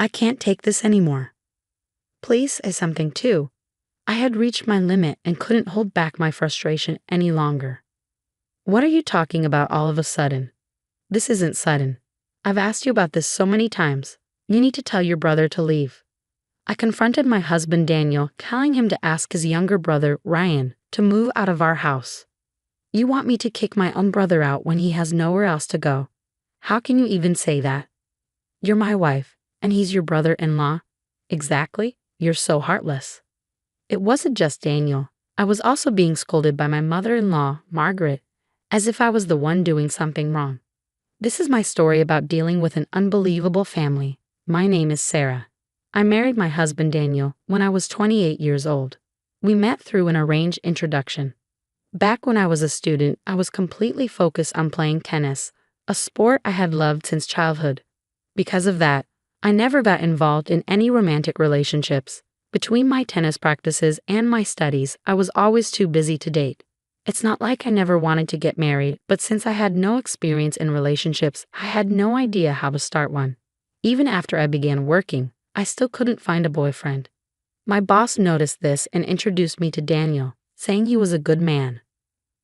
I can't take this anymore. Please say something too. I had reached my limit and couldn't hold back my frustration any longer. What are you talking about all of a sudden? This isn't sudden. I've asked you about this so many times. You need to tell your brother to leave. I confronted my husband Daniel, telling him to ask his younger brother Ryan to move out of our house. You want me to kick my own brother out when he has nowhere else to go? How can you even say that? You're my wife, and he's your brother-in-law? Exactly, you're so heartless. It wasn't just Daniel. I was also being scolded by my mother-in-law, Margaret, as if I was the one doing something wrong. This is my story about dealing with an unbelievable family. My name is Sarah. I married my husband Daniel when I was 28 years old. We met through an arranged introduction. Back when I was a student, I was completely focused on playing tennis, a sport I had loved since childhood. Because of that, I never got involved in any romantic relationships. Between my tennis practices and my studies, I was always too busy to date. It's not like I never wanted to get married, but since I had no experience in relationships, I had no idea how to start one. Even after I began working, I still couldn't find a boyfriend. My boss noticed this and introduced me to Daniel, saying he was a good man.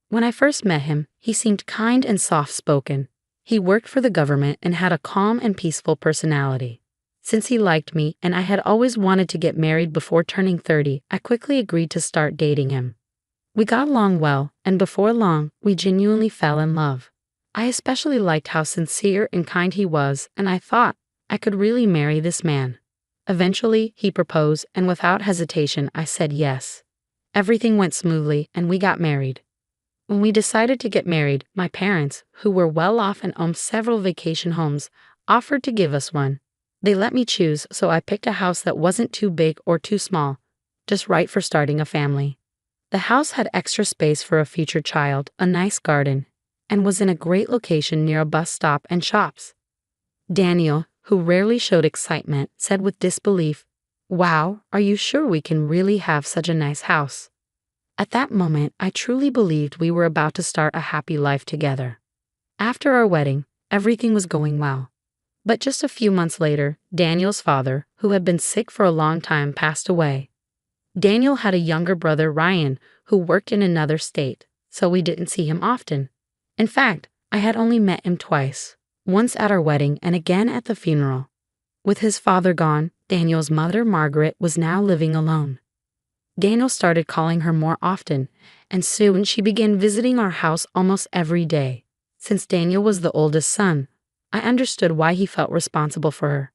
When I first met him, he seemed kind and soft-spoken. He worked for the government and had a calm and peaceful personality. Since he liked me and I had always wanted to get married before turning 30, I quickly agreed to start dating him. We got along well, and before long, we genuinely fell in love. I especially liked how sincere and kind he was, and I thought I could really marry this man. Eventually, he proposed, and without hesitation, I said yes. Everything went smoothly, and we got married. When we decided to get married, my parents, who were well off and owned several vacation homes, offered to give us one. They let me choose, so I picked a house that wasn't too big or too small, just right for starting a family. The house had extra space for a future child, a nice garden, and was in a great location near a bus stop and shops. Daniel, who rarely showed excitement, said with disbelief, "Wow, are you sure we can really have such a nice house?" At that moment, I truly believed we were about to start a happy life together. After our wedding, everything was going well. But just a few months later, Daniel's father, who had been sick for a long time, passed away. Daniel had a younger brother, Ryan, who worked in another state, so we didn't see him often. In fact, I had only met him twice, once at our wedding and again at the funeral. With his father gone, Daniel's mother, Margaret, was now living alone. Daniel started calling her more often, and soon she began visiting our house almost every day. Since Daniel was the oldest son, I understood why he felt responsible for her.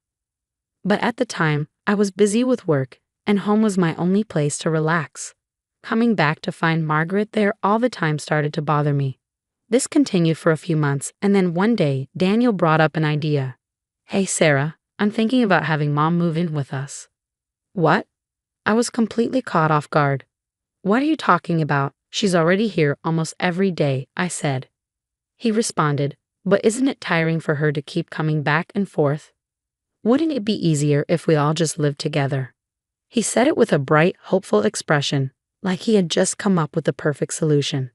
But at the time, I was busy with work, and home was my only place to relax. Coming back to find Margaret there all the time started to bother me. This continued for a few months, and then one day, Daniel brought up an idea. "Hey Sarah, I'm thinking about having Mom move in with us." "What?" I was completely caught off guard. "What are you talking about? She's already here almost every day," I said. He responded, "But isn't it tiring for her to keep coming back and forth? Wouldn't it be easier if we all just lived together?" He said it with a bright, hopeful expression, like he had just come up with the perfect solution.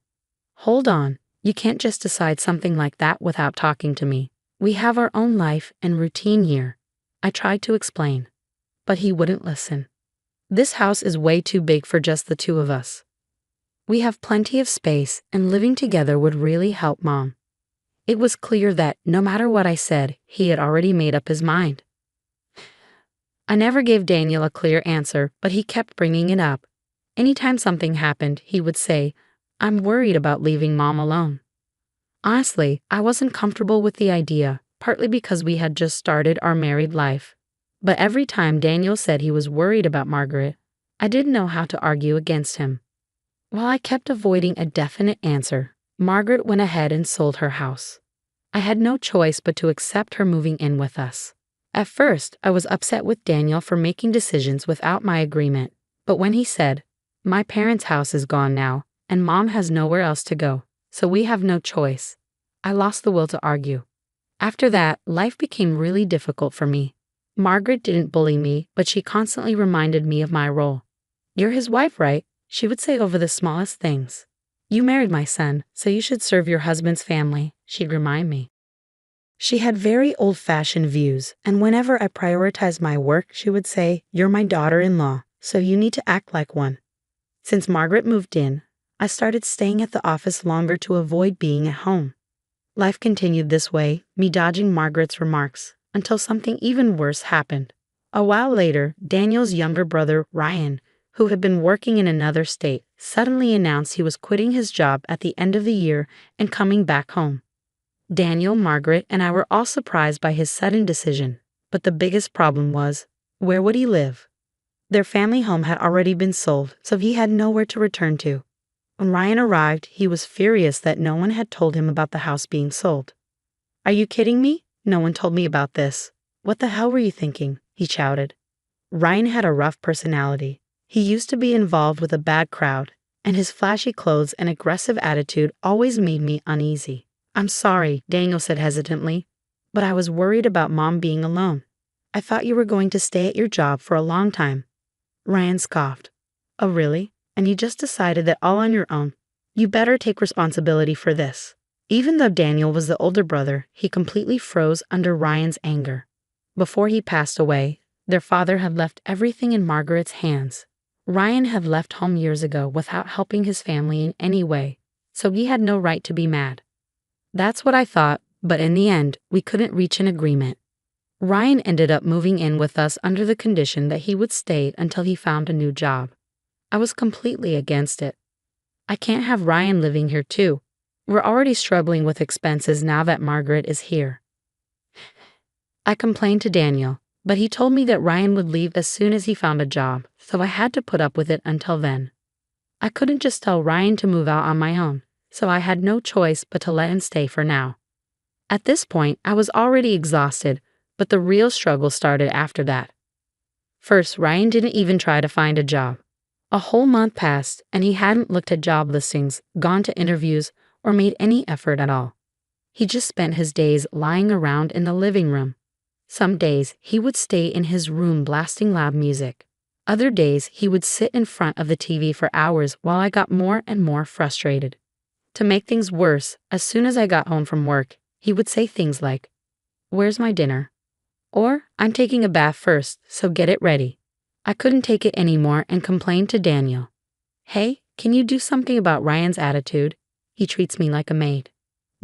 "Hold on, you can't just decide something like that without talking to me. We have our own life and routine here," I tried to explain. But he wouldn't listen. "This house is way too big for just the two of us. We have plenty of space, and living together would really help Mom." It was clear that, no matter what I said, he had already made up his mind. I never gave Daniel a clear answer, but he kept bringing it up. Anytime something happened, he would say, "I'm worried about leaving Mom alone." Honestly, I wasn't comfortable with the idea, partly because we had just started our married life. But every time Daniel said he was worried about Margaret, I didn't know how to argue against him. While I kept avoiding a definite answer, Margaret went ahead and sold her house. I had no choice but to accept her moving in with us. At first, I was upset with Daniel for making decisions without my agreement, but when he said, "My parents' house is gone now, and Mom has nowhere else to go, so we have no choice," I lost the will to argue. After that, life became really difficult for me. Margaret didn't bully me, but she constantly reminded me of my role. "You're his wife, right?" she would say over the smallest things. "You married my son, so you should serve your husband's family," she'd remind me. She had very old-fashioned views, and whenever I prioritized my work, she would say, "You're my daughter-in-law, so you need to act like one." Since Margaret moved in, I started staying at the office longer to avoid being at home. Life continued this way, me dodging Margaret's remarks, until something even worse happened. A while later, Daniel's younger brother, Ryan, who had been working in another state, suddenly announced he was quitting his job at the end of the year and coming back home. Daniel, Margaret, and I were all surprised by his sudden decision, but the biggest problem was, where would he live? Their family home had already been sold, so he had nowhere to return to. When Ryan arrived, he was furious that no one had told him about the house being sold. "Are you kidding me? No one told me about this. What the hell were you thinking?" he shouted. Ryan had a rough personality. He used to be involved with a bad crowd, and his flashy clothes and aggressive attitude always made me uneasy. "I'm sorry," Daniel said hesitantly, "but I was worried about Mom being alone. I thought you were going to stay at your job for a long time." Ryan scoffed. "Oh, really? And you just decided that all on your own? You better take responsibility for this." Even though Daniel was the older brother, he completely froze under Ryan's anger. Before he passed away, their father had left everything in Margaret's hands. Ryan had left home years ago without helping his family in any way, so he had no right to be mad. That's what I thought, but in the end, we couldn't reach an agreement. Ryan ended up moving in with us under the condition that he would stay until he found a new job. I was completely against it. I can't have Ryan living here too. We're already struggling with expenses now that Margaret is here. I complained to Daniel, but he told me that Ryan would leave as soon as he found a job, so I had to put up with it until then. I couldn't just tell Ryan to move out on my own, so I had no choice but to let him stay for now. At this point, I was already exhausted, but the real struggle started after that. First, Ryan didn't even try to find a job. A whole month passed, and he hadn't looked at job listings, gone to interviews, or made any effort at all. He just spent his days lying around in the living room. Some days, he would stay in his room blasting loud music. Other days, he would sit in front of the TV for hours while I got more and more frustrated. To make things worse, as soon as I got home from work, he would say things like, "Where's my dinner?" Or, "I'm taking a bath first, so get it ready." I couldn't take it anymore and complained to Daniel. "Hey, can you do something about Ryan's attitude? He treats me like a maid."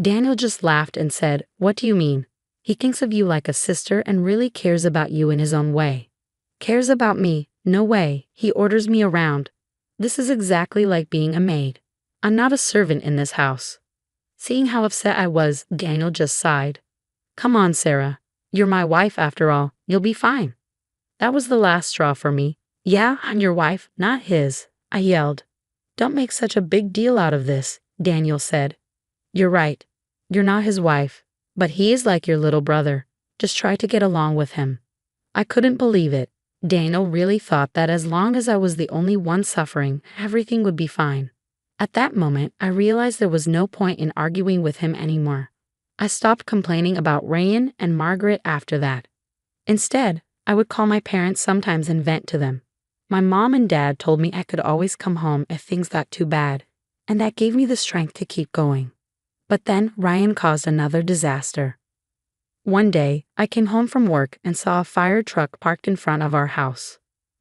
Daniel just laughed and said, "What do you mean? He thinks of you like a sister and really cares about you in his own way." "Cares about me? No way. He orders me around. This is exactly like being a maid. I'm not a servant in this house." Seeing how upset I was, Daniel just sighed. "Come on, Sarah. You're my wife after all. You'll be fine." That was the last straw for me. "Yeah, I'm your wife, not his," I yelled. "Don't make such a big deal out of this," Daniel said. "You're right. You're not his wife, but he is like your little brother. Just try to get along with him." I couldn't believe it. Daniel really thought that as long as I was the only one suffering, everything would be fine. At that moment, I realized there was no point in arguing with him anymore. I stopped complaining about Ryan and Margaret after that. Instead, I would call my parents sometimes and vent to them. My mom and dad told me I could always come home if things got too bad, and that gave me the strength to keep going. But then Ryan caused another disaster. One day, I came home from work and saw a fire truck parked in front of our house.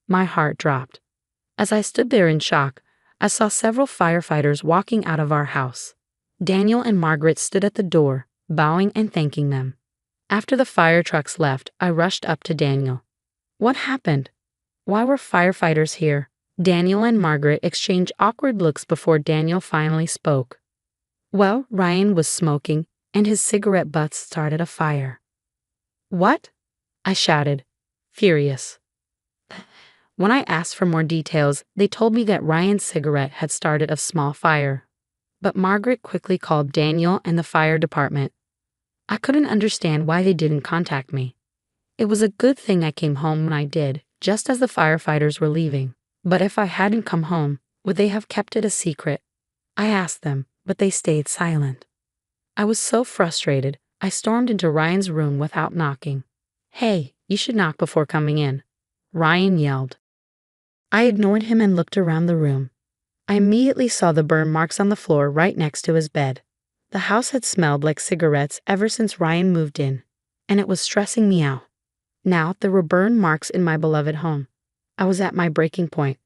My heart dropped. As I stood there in shock, I saw several firefighters walking out of our house. Daniel and Margaret stood at the door, bowing and thanking them. After the fire trucks left, I rushed up to Daniel. "What happened? Why were firefighters here?" Daniel and Margaret exchanged awkward looks before Daniel finally spoke. "Well, Ryan was smoking, and his cigarette butts started a fire." "What?" I shouted, furious. When I asked for more details, they told me that Ryan's cigarette had started a small fire. But Margaret quickly called Daniel and the fire department. I couldn't understand why they didn't contact me. It was a good thing I came home when I did, just as the firefighters were leaving. But if I hadn't come home, would they have kept it a secret? I asked them, but they stayed silent. I was so frustrated, I stormed into Ryan's room without knocking. "Hey, you should knock before coming in," Ryan yelled. I ignored him and looked around the room. I immediately saw the burn marks on the floor right next to his bed. The house had smelled like cigarettes ever since Ryan moved in, and it was stressing me out. Now there were burn marks in my beloved home. I was at my breaking point.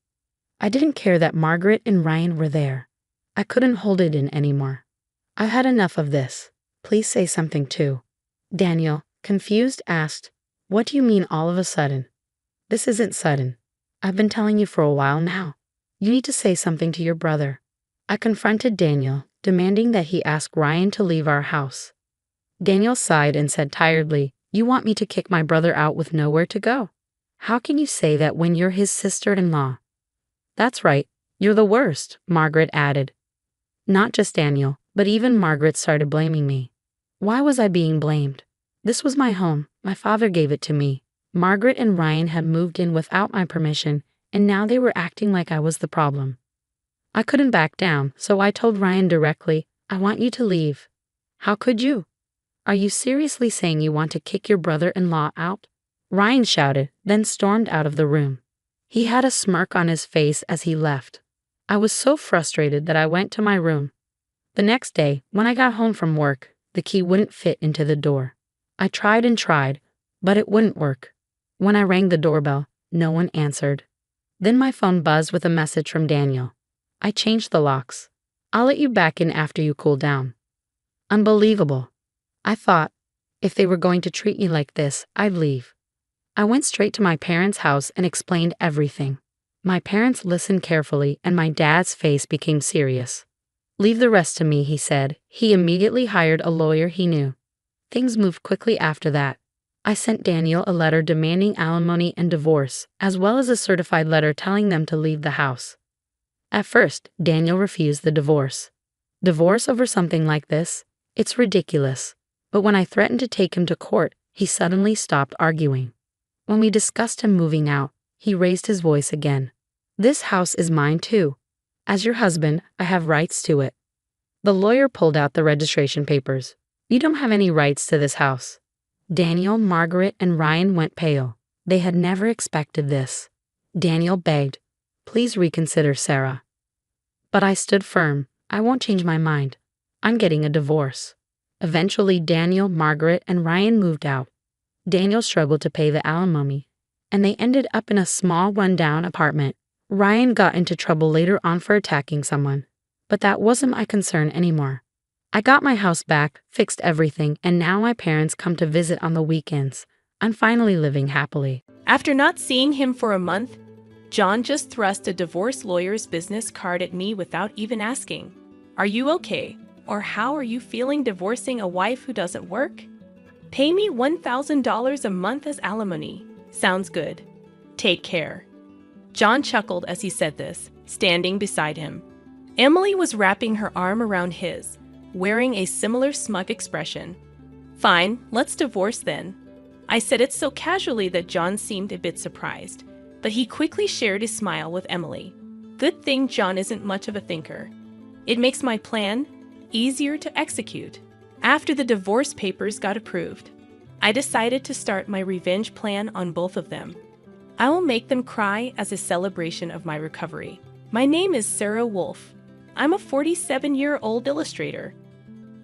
I didn't care that Margaret and Ryan were there. I couldn't hold it in anymore. I've had enough of this. Please say something too. Daniel, confused, asked, "What do you mean all of a sudden?" "This isn't sudden. I've been telling you for a while now. You need to say something to your brother." I confronted Daniel, demanding that he ask Ryan to leave our house. Daniel sighed and said tiredly, "You want me to kick my brother out with nowhere to go? How can you say that when you're his sister-in-law?" "That's right. You're the worst," Margaret added. Not just Daniel, but even Margaret started blaming me. Why was I being blamed? This was my home. My father gave it to me. Margaret and Ryan had moved in without my permission, and now they were acting like I was the problem. I couldn't back down, so I told Ryan directly, "I want you to leave." "How could you? Are you seriously saying you want to kick your brother-in-law out?" Ryan shouted, then stormed out of the room. He had a smirk on his face as he left. I was so frustrated that I went to my room. The next day, when I got home from work, the key wouldn't fit into the door. I tried and tried, but it wouldn't work. When I rang the doorbell, no one answered. Then my phone buzzed with a message from Daniel. "I changed the locks. I'll let you back in after you cool down." Unbelievable. I thought, if they were going to treat me like this, I'd leave. I went straight to my parents' house and explained everything. My parents listened carefully, and my dad's face became serious. "Leave the rest to me," he said. He immediately hired a lawyer he knew. Things moved quickly after that. I sent Daniel a letter demanding alimony and divorce, as well as a certified letter telling them to leave the house. At first, Daniel refused the divorce. Divorce over something like this? It's ridiculous. But when I threatened to take him to court, he suddenly stopped arguing. When we discussed him moving out, he raised his voice again. "This house is mine too. As your husband, I have rights to it." The lawyer pulled out the registration papers. "You don't have any rights to this house." Daniel, Margaret, and Ryan went pale. They had never expected this. Daniel begged, "Please reconsider, Sarah." But I stood firm. "I won't change my mind. I'm getting a divorce." Eventually, Daniel, Margaret, and Ryan moved out. Daniel struggled to pay the alimony, and they ended up in a small, run-down apartment. Ryan got into trouble later on for attacking someone, but that wasn't my concern anymore. I got my house back, fixed everything, and now my parents come to visit on the weekends. I'm finally living happily. After not seeing him for a month, John just thrust a divorce lawyer's business card at me without even asking, "Are you okay? Or how are you feeling divorcing a wife who doesn't work? Pay me $1,000 a month as alimony. Sounds good. Take care." John chuckled as he said this, standing beside him. Emily was wrapping her arm around his, wearing a similar smug expression. "Fine, let's divorce then." I said it so casually that John seemed a bit surprised, but he quickly shared his smile with Emily. Good thing John isn't much of a thinker. It makes my plan easier to execute. After the divorce papers got approved, I decided to start my revenge plan on both of them. I will make them cry as a celebration of my recovery. My name is Sarah Wolf. I'm a 47-year-old illustrator.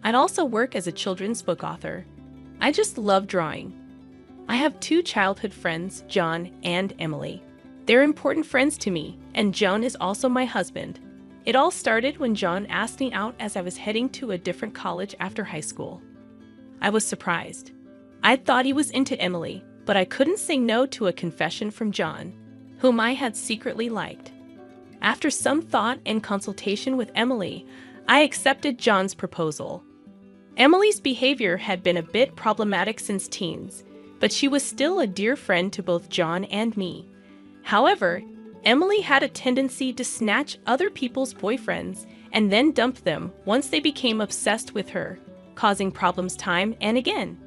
I'd also work as a children's book author. I just love drawing. I have two childhood friends, John and Emily. They're important friends to me, and John is also my husband. It all started when John asked me out as I was heading to a different college after high school. I was surprised. I thought he was into Emily, but I couldn't say no to a confession from John, whom I had secretly liked. After some thought and consultation with Emily, I accepted John's proposal. Emily's behavior had been a bit problematic since teens, but she was still a dear friend to both John and me. However, Emily had a tendency to snatch other people's boyfriends and then dump them once they became obsessed with her, causing problems time and again.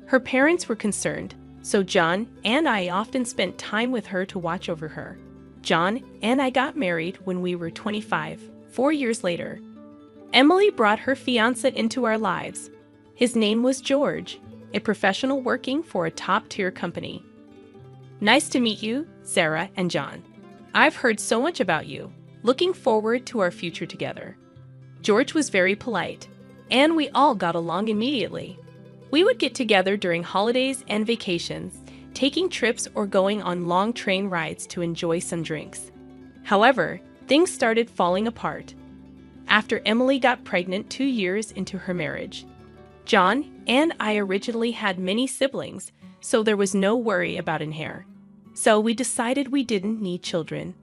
Her parents were concerned, so John and I often spent time with her to watch over her. John and I got married when we were 25, 4 years later. Emily brought her fiancé into our lives. His name was George, a professional working for a top-tier company. Nice to meet you, Sarah and John. I've heard so much about you. Looking forward to our future together. George was very polite. and we all got along immediately. We would get together during holidays and vacations, taking trips or going on long train rides to enjoy some drinks. However, things started falling apart after Emily got pregnant 2 years into her marriage. John and I originally had many siblings, so there was no worry about an heir. So we decided we didn't need children.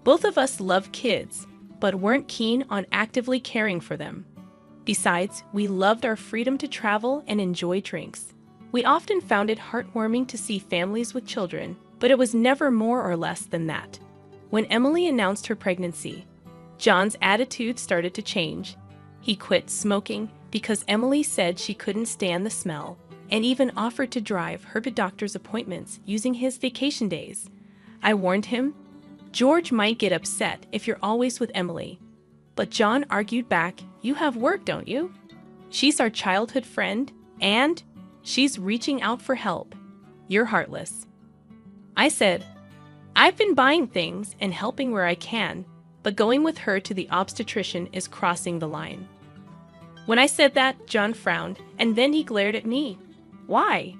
Both of us loved kids, but weren't keen on actively caring for them. Besides, we loved our freedom to travel and enjoy drinks. We often found it heartwarming to see families with children, but it was never more or less than that. When Emily announced her pregnancy, John's attitude started to change. He quit smoking because Emily said she couldn't stand the smell, and even offered to drive her to doctor's appointments using his vacation days. I warned him, "George might get upset if you're always with Emily." But John argued back, "You have work, don't you? She's our childhood friend, and she's reaching out for help. You're heartless." I said, "I've been buying things and helping where I can, but going with her to the obstetrician is crossing the line." When I said that, John frowned, and then he glared at me. "Why?"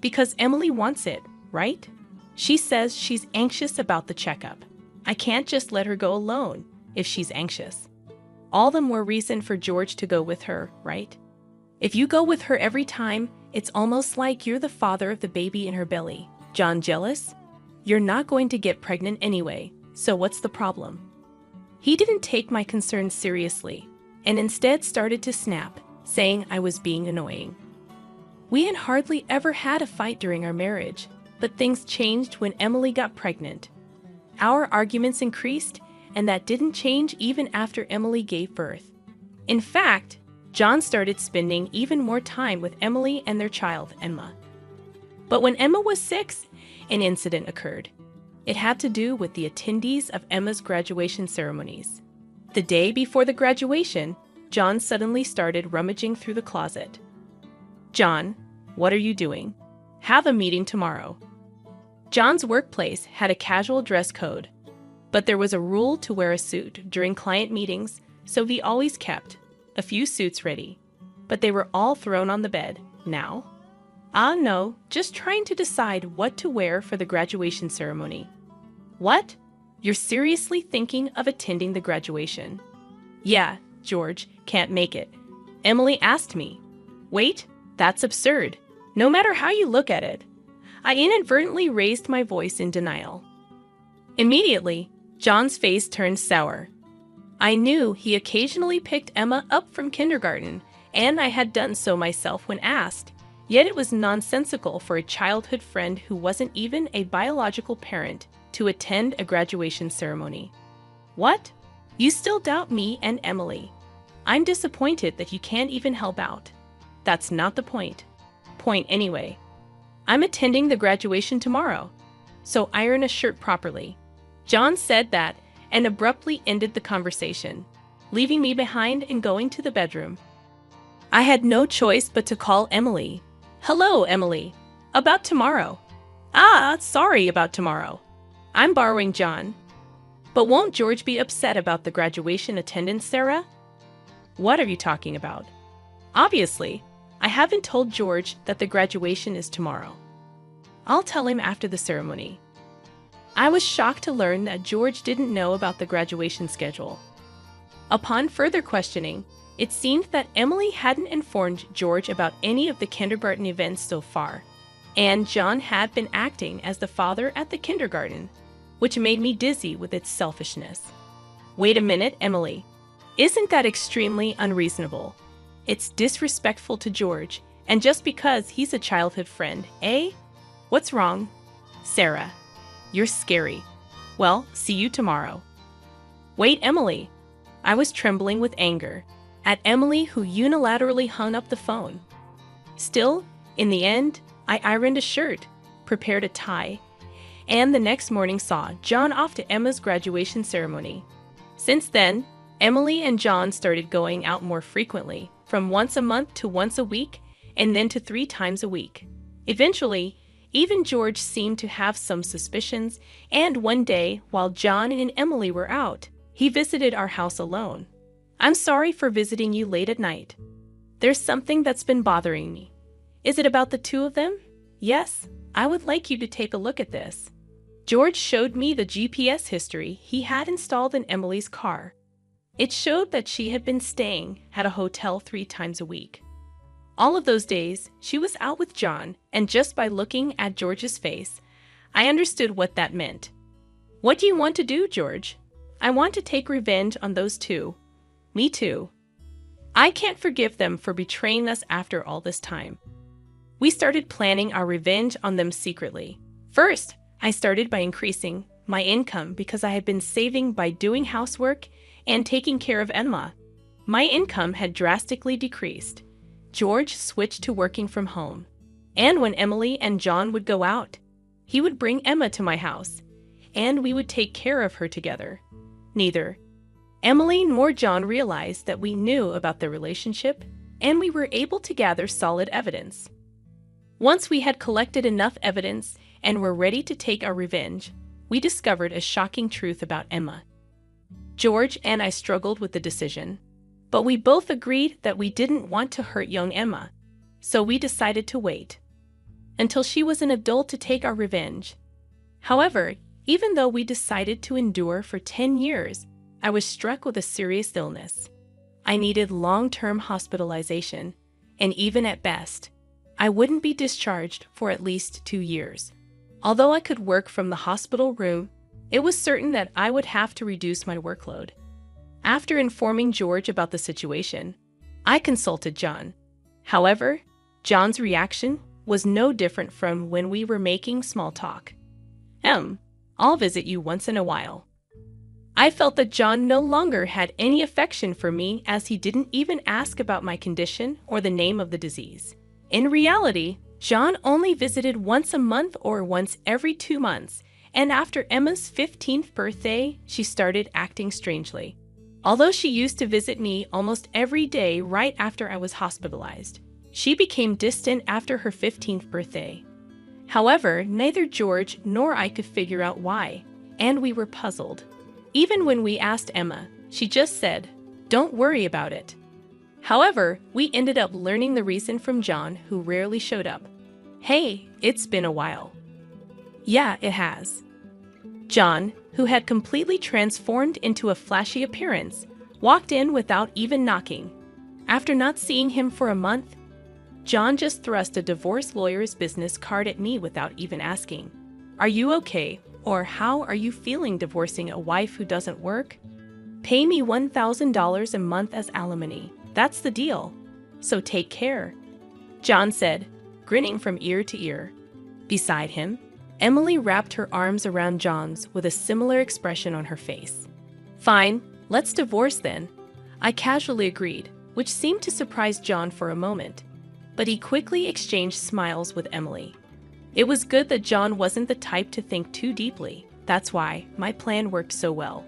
"Because Emily wants it, right? She says she's anxious about the checkup. I can't just let her go alone if she's anxious. All the more reason for George to go with her, right? If you go with her every time, it's almost like you're the father of the baby in her belly. John, jealous? You're not going to get pregnant anyway, so what's the problem?" He didn't take my concerns seriously, and instead started to snap, saying I was being annoying. We had hardly ever had a fight during our marriage, but things changed when Emily got pregnant. Our arguments increased, and that didn't change even after Emily gave birth. In fact, John started spending even more time with Emily and their child, Emma. But when Emma was 6, an incident occurred. It had to do with the attendees of Emma's graduation ceremonies. The day before the graduation, John suddenly started rummaging through the closet. "John, what are you doing? Have a meeting tomorrow." John's workplace had a casual dress code, but there was a rule to wear a suit during client meetings, so he always kept a few suits ready. But they were all thrown on the bed now. No, just trying to decide what to wear for the graduation ceremony. "What? You're seriously thinking of attending the graduation?" "Yeah, George can't make it. Emily asked me." "Wait, that's absurd. No matter how you look at it." I inadvertently raised my voice in denial. Immediately, John's face turned sour. I knew he occasionally picked Emma up from kindergarten, and I had done so myself when asked. Yet it was nonsensical for a childhood friend who wasn't even a biological parent to attend a graduation ceremony. "What? You still doubt me and Emily? I'm disappointed that you can't even help out." "That's not the point." "Point anyway. I'm attending the graduation tomorrow, so iron a shirt properly." John said that and abruptly ended the conversation, leaving me behind and going to the bedroom. I had no choice but to call Emily. "Hello, Emily. About tomorrow." Sorry about tomorrow. I'm borrowing John." "But won't George be upset about the graduation attendance, Sarah?" "What are you talking about?" "Obviously, I haven't told George that the graduation is tomorrow. I'll tell him after the ceremony." I was shocked to learn that George didn't know about the graduation schedule. Upon further questioning, it seemed that Emily hadn't informed George about any of the kindergarten events so far, and John had been acting as the father at the kindergarten, which made me dizzy with its selfishness. "Wait a minute, Emily. Isn't that extremely unreasonable? It's disrespectful to George, and just because he's a childhood friend, eh? What's wrong?" "Sarah, you're scary. Well, see you tomorrow." "Wait, Emily." I was trembling with anger at Emily, who unilaterally hung up the phone. Still, in the end, I ironed a shirt, prepared a tie, and the next morning saw John off to Emma's graduation ceremony. Since then, Emily and John started going out more frequently, from once a month to once a week, and then to 3 times a week. Eventually, even George seemed to have some suspicions, and one day, while John and Emily were out, he visited our house alone. "I'm sorry for visiting you late at night." There's something that's been bothering me. Is it about the two of them? Yes, I would like you to take a look at this. George showed me the GPS history he had installed in Emily's car. It showed that she had been staying at a hotel 3 times a week. All of those days, she was out with John, and just by looking at George's face, I understood what that meant. What do you want to do, George? I want to take revenge on those two. Me too. I can't forgive them for betraying us after all this time. We started planning our revenge on them secretly. First, I started by increasing my income because I had been saving by doing housework and taking care of Emma. My income had drastically decreased. George switched to working from home. And when Emily and John would go out, he would bring Emma to my house, and we would take care of her together. Neither Emily nor John realized that we knew about their relationship, and we were able to gather solid evidence. Once we had collected enough evidence and were ready to take our revenge, we discovered a shocking truth about Emma. George and I struggled with the decision, but we both agreed that we didn't want to hurt young Emma, so we decided to wait until she was an adult to take our revenge. However, even though we decided to endure for 10 years, I was struck with a serious illness. I needed long-term hospitalization, and even at best, I wouldn't be discharged for at least 2 years. Although I could work from the hospital room, it was certain that I would have to reduce my workload. After informing George about the situation, I consulted John. However, John's reaction was no different from when we were making small talk. I'll visit you once in a while. I felt that John no longer had any affection for me, as he didn't even ask about my condition or the name of the disease. In reality, John only visited once a month or once every 2 months, and after Emma's 15th birthday, she started acting strangely. Although she used to visit me almost every day right after I was hospitalized, she became distant after her 15th birthday. However, neither George nor I could figure out why, and we were puzzled. Even when we asked Emma, she just said, "Don't worry about it." However, we ended up learning the reason from John, who rarely showed up. "Hey, it's been a while." Yeah, it has. John, who had completely transformed into a flashy appearance, walked in without even knocking. After not seeing him for a month, John just thrust a divorce lawyer's business card at me without even asking, "Are you okay?" or "How are you feeling divorcing a wife who doesn't work? Pay me $1,000 a month as alimony. That's the deal. So take care," John said, grinning from ear to ear. Beside him, Emily wrapped her arms around John's with a similar expression on her face. "Fine, let's divorce then," I casually agreed, which seemed to surprise John for a moment. But he quickly exchanged smiles with Emily. It was good that John wasn't the type to think too deeply. That's why my plan worked so well.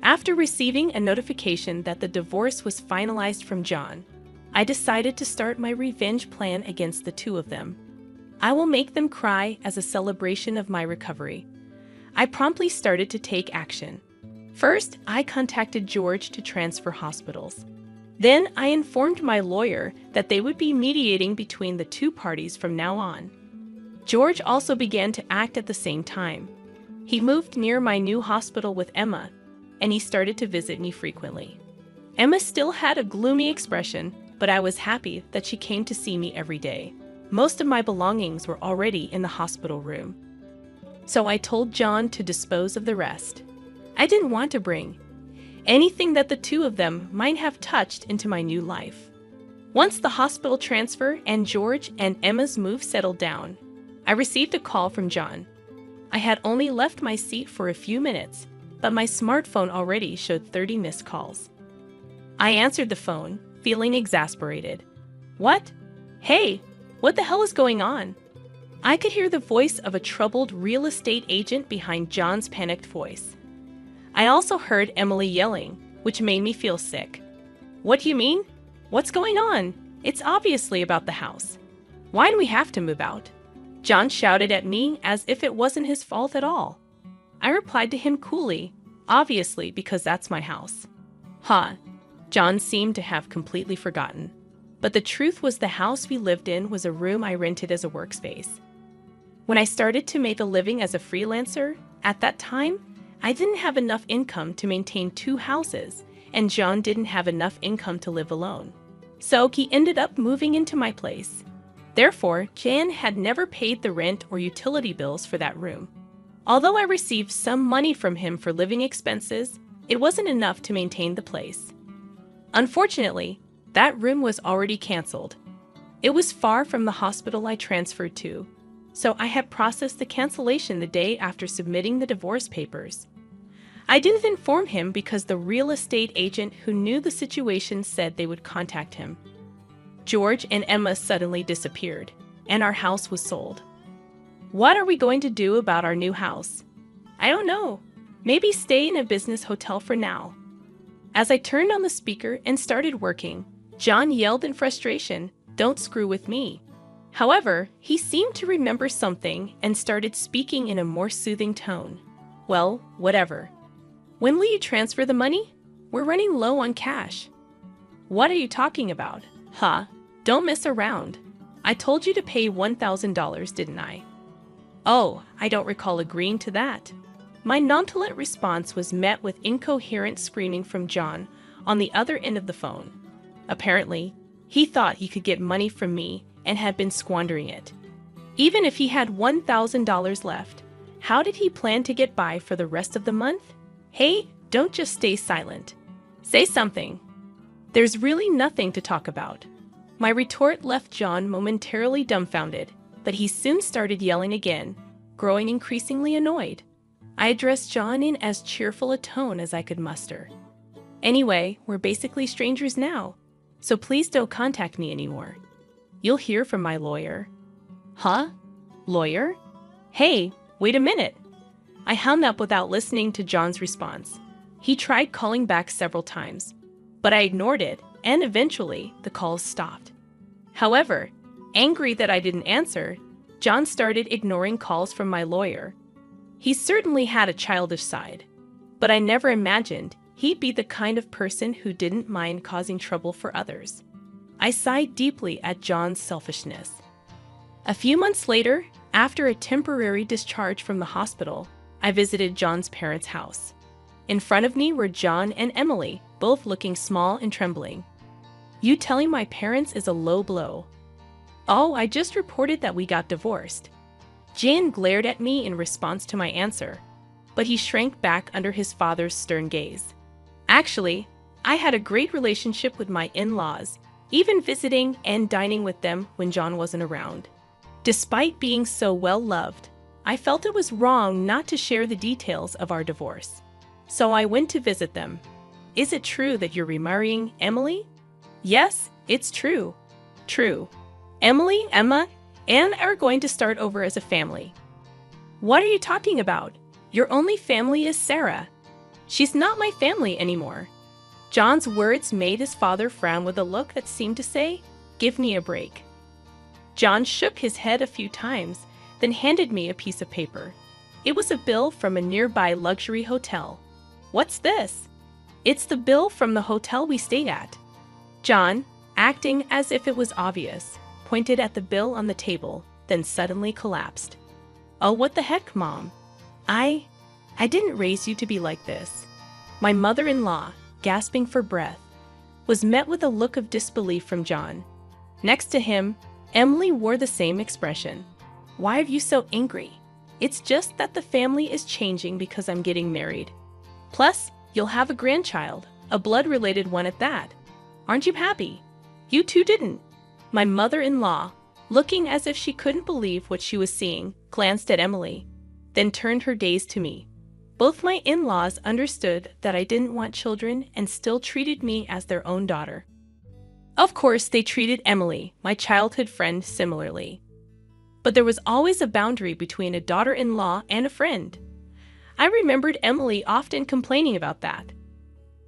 After receiving a notification that the divorce was finalized from John, I decided to start my revenge plan against the two of them. I will make them cry as a celebration of my recovery. I promptly started to take action. First, I contacted George to transfer hospitals. Then I informed my lawyer that they would be mediating between the two parties from now on. George also began to act at the same time. He moved near my new hospital with Emma, and he started to visit me frequently. Emma still had a gloomy expression, but I was happy that she came to see me every day. Most of my belongings were already in the hospital room, so I told John to dispose of the rest. I didn't want to bring anything that the two of them might have touched into my new life. Once the hospital transfer and George and Emma's move settled down, I received a call from John. I had only left my seat for a few minutes, but my smartphone already showed 30 missed calls. I answered the phone, feeling exasperated. "What? Hey, what the hell is going on?" I could hear the voice of a troubled real estate agent behind John's panicked voice. I also heard Emily yelling, which made me feel sick. "What do you mean? What's going on? It's obviously about the house. Why do we have to move out?" John shouted at me as if it wasn't his fault at all. I replied to him coolly, "Obviously, because that's my house." John seemed to have completely forgotten. But the truth was the house we lived in was a room I rented as a workspace. When I started to make a living as a freelancer, at that time, I didn't have enough income to maintain 2 houses, and John didn't have enough income to live alone. So he ended up moving into my place. Therefore, Jan had never paid the rent or utility bills for that room. Although I received some money from him for living expenses, it wasn't enough to maintain the place. Unfortunately, that room was already canceled. It was far from the hospital I transferred to, so I had processed the cancellation the day after submitting the divorce papers. I didn't inform him because the real estate agent who knew the situation said they would contact him. George and Emma suddenly disappeared, and our house was sold. What are we going to do about our new house? I don't know. Maybe stay in a business hotel for now. As I turned on the speaker and started working, John yelled in frustration, "Don't screw with me." However, he seemed to remember something and started speaking in a more soothing tone. "Well, whatever. When will you transfer the money? We're running low on cash." "What are you talking about?" "Huh? Don't mess around. I told you to pay $1,000, didn't I?" "Oh, I don't recall agreeing to that." My nonchalant response was met with incoherent screaming from John on the other end of the phone. Apparently, he thought he could get money from me and had been squandering it. Even if he had $1,000 left, how did he plan to get by for the rest of the month? Hey, don't just stay silent. Say something. There's really nothing to talk about. My retort left John momentarily dumbfounded, but he soon started yelling again, growing increasingly annoyed. I addressed John in as cheerful a tone as I could muster. "Anyway, we're basically strangers now, so please don't contact me anymore. You'll hear from my lawyer." "Huh? Lawyer? Hey, wait a minute." I hung up without listening to John's response. He tried calling back several times, but I ignored it, and eventually the calls stopped. However, angry that I didn't answer, John started ignoring calls from my lawyer. He certainly had a childish side, but I never imagined he'd be the kind of person who didn't mind causing trouble for others. I sighed deeply at John's selfishness. A few months later, after a temporary discharge from the hospital, I visited John's parents' house. In front of me were John and Emily, both looking small and trembling. "You telling my parents is a low blow." "Oh, I just reported that we got divorced." Jan glared at me in response to my answer, but he shrank back under his father's stern gaze. Actually, I had a great relationship with my in-laws, even visiting and dining with them when John wasn't around. Despite being so well-loved, I felt it was wrong not to share the details of our divorce. So I went to visit them. "Is it true that you're remarrying Emily?" "Yes, it's true." "True. Emily, Emma, and are going to start over as a family." "What are you talking about? Your only family is Sarah." "She's not my family anymore." John's words made his father frown with a look that seemed to say, "Give me a break." John shook his head a few times, then handed me a piece of paper. It was a bill from a nearby luxury hotel. "What's this?" "It's the bill from the hotel we stayed at." John, acting as if it was obvious, pointed at the bill on the table, then suddenly collapsed. "Oh, what the heck, Mom? I didn't raise you to be like this." My mother-in-law, gasping for breath, was met with a look of disbelief from John. Next to him, Emily wore the same expression. "Why are you so angry? It's just that the family is changing because I'm getting married. Plus, you'll have a grandchild, a blood-related one at that. Aren't you happy? You two didn't." My mother-in-law, looking as if she couldn't believe what she was seeing, glanced at Emily, then turned her gaze to me. Both my in-laws understood that I didn't want children and still treated me as their own daughter. Of course, they treated Emily, my childhood friend, similarly. But there was always a boundary between a daughter-in-law and a friend. I remembered Emily often complaining about that.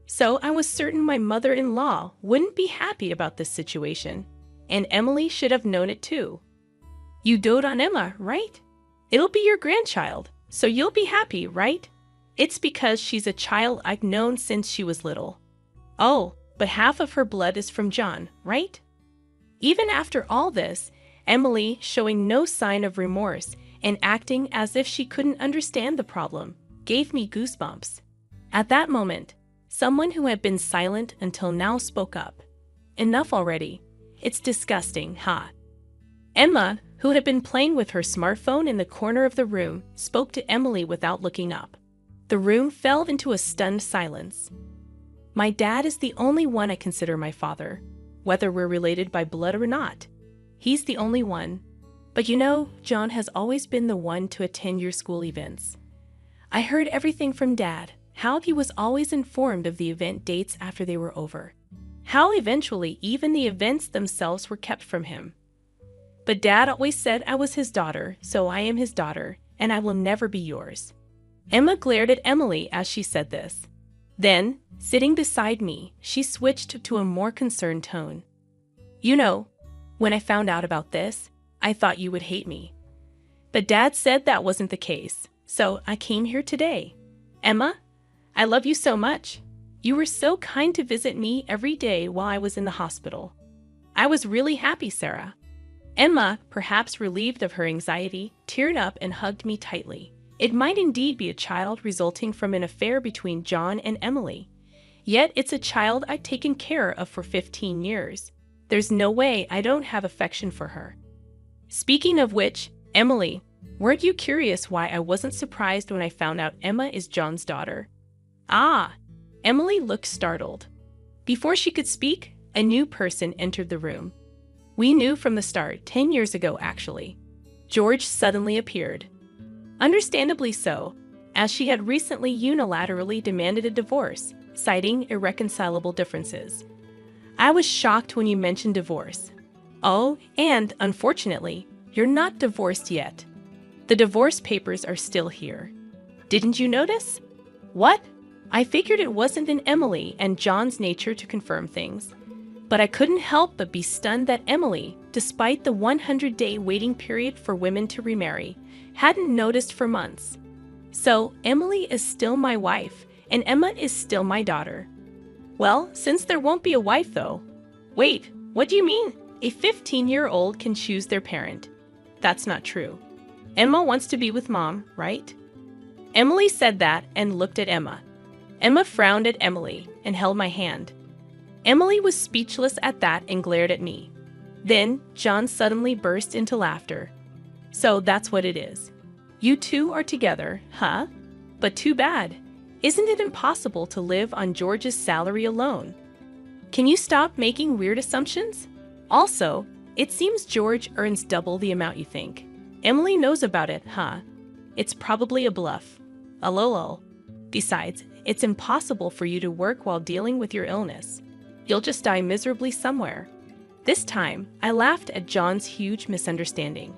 So I was certain my mother-in-law wouldn't be happy about this situation, and Emily should have known it too. "You dote on Emma, right? It'll be your grandchild, so you'll be happy, right? It's because she's a child I've known since she was little." "Oh, but half of her blood is from John, right?" Even after all this, Emily, showing no sign of remorse and acting as if she couldn't understand the problem, gave me goosebumps. At that moment, someone who had been silent until now spoke up. Enough already. It's disgusting, huh? Emma, who had been playing with her smartphone in the corner of the room, spoke to Emily without looking up. The room fell into a stunned silence. My dad is the only one I consider my father, whether we're related by blood or not. He's the only one. But you know, John has always been the one to attend your school events. I heard everything from Dad, how he was always informed of the event dates after they were over, how eventually even the events themselves were kept from him. But Dad always said I was his daughter, so I am his daughter, and I will never be yours. Emma glared at Emily as she said this. Then, sitting beside me, she switched to a more concerned tone. You know, when I found out about this, I thought you would hate me. But Dad said that wasn't the case, so I came here today. Emma, I love you so much. You were so kind to visit me every day while I was in the hospital. I was really happy, Sarah. Emma, perhaps relieved of her anxiety, teared up and hugged me tightly. It might indeed be a child resulting from an affair between John and Emily. Yet it's a child I've taken care of for 15 years. There's no way I don't have affection for her. Speaking of which, Emily, weren't you curious why I wasn't surprised when I found out Emma is John's daughter? Ah! Emily looked startled. Before she could speak, a new person entered the room. We knew from the start, 10 years ago actually. George suddenly appeared. Understandably so, as she had recently unilaterally demanded a divorce, citing irreconcilable differences. I was shocked when you mentioned divorce. Oh, and unfortunately, you're not divorced yet. The divorce papers are still here. Didn't you notice? What? I figured it wasn't in Emily and John's nature to confirm things. But I couldn't help but be stunned that Emily, despite the 100-day waiting period for women to remarry, hadn't noticed for months. So, Emily is still my wife, and Emma is still my daughter. Well, since there won't be a wife though. Wait, what do you mean? A 15-year-old can choose their parent. That's not true. Emma wants to be with Mom, right? Emily said that and looked at Emma. Emma frowned at Emily and held my hand. Emily was speechless at that and glared at me. Then, John suddenly burst into laughter. So that's what it is. You two are together, huh? But too bad. Isn't it impossible to live on George's salary alone? Can you stop making weird assumptions? Also, it seems George earns double the amount you think. Emily knows about it, huh? It's probably a bluff. A lol. Besides, it's impossible for you to work while dealing with your illness. You'll just die miserably somewhere. This time, I laughed at John's huge misunderstanding.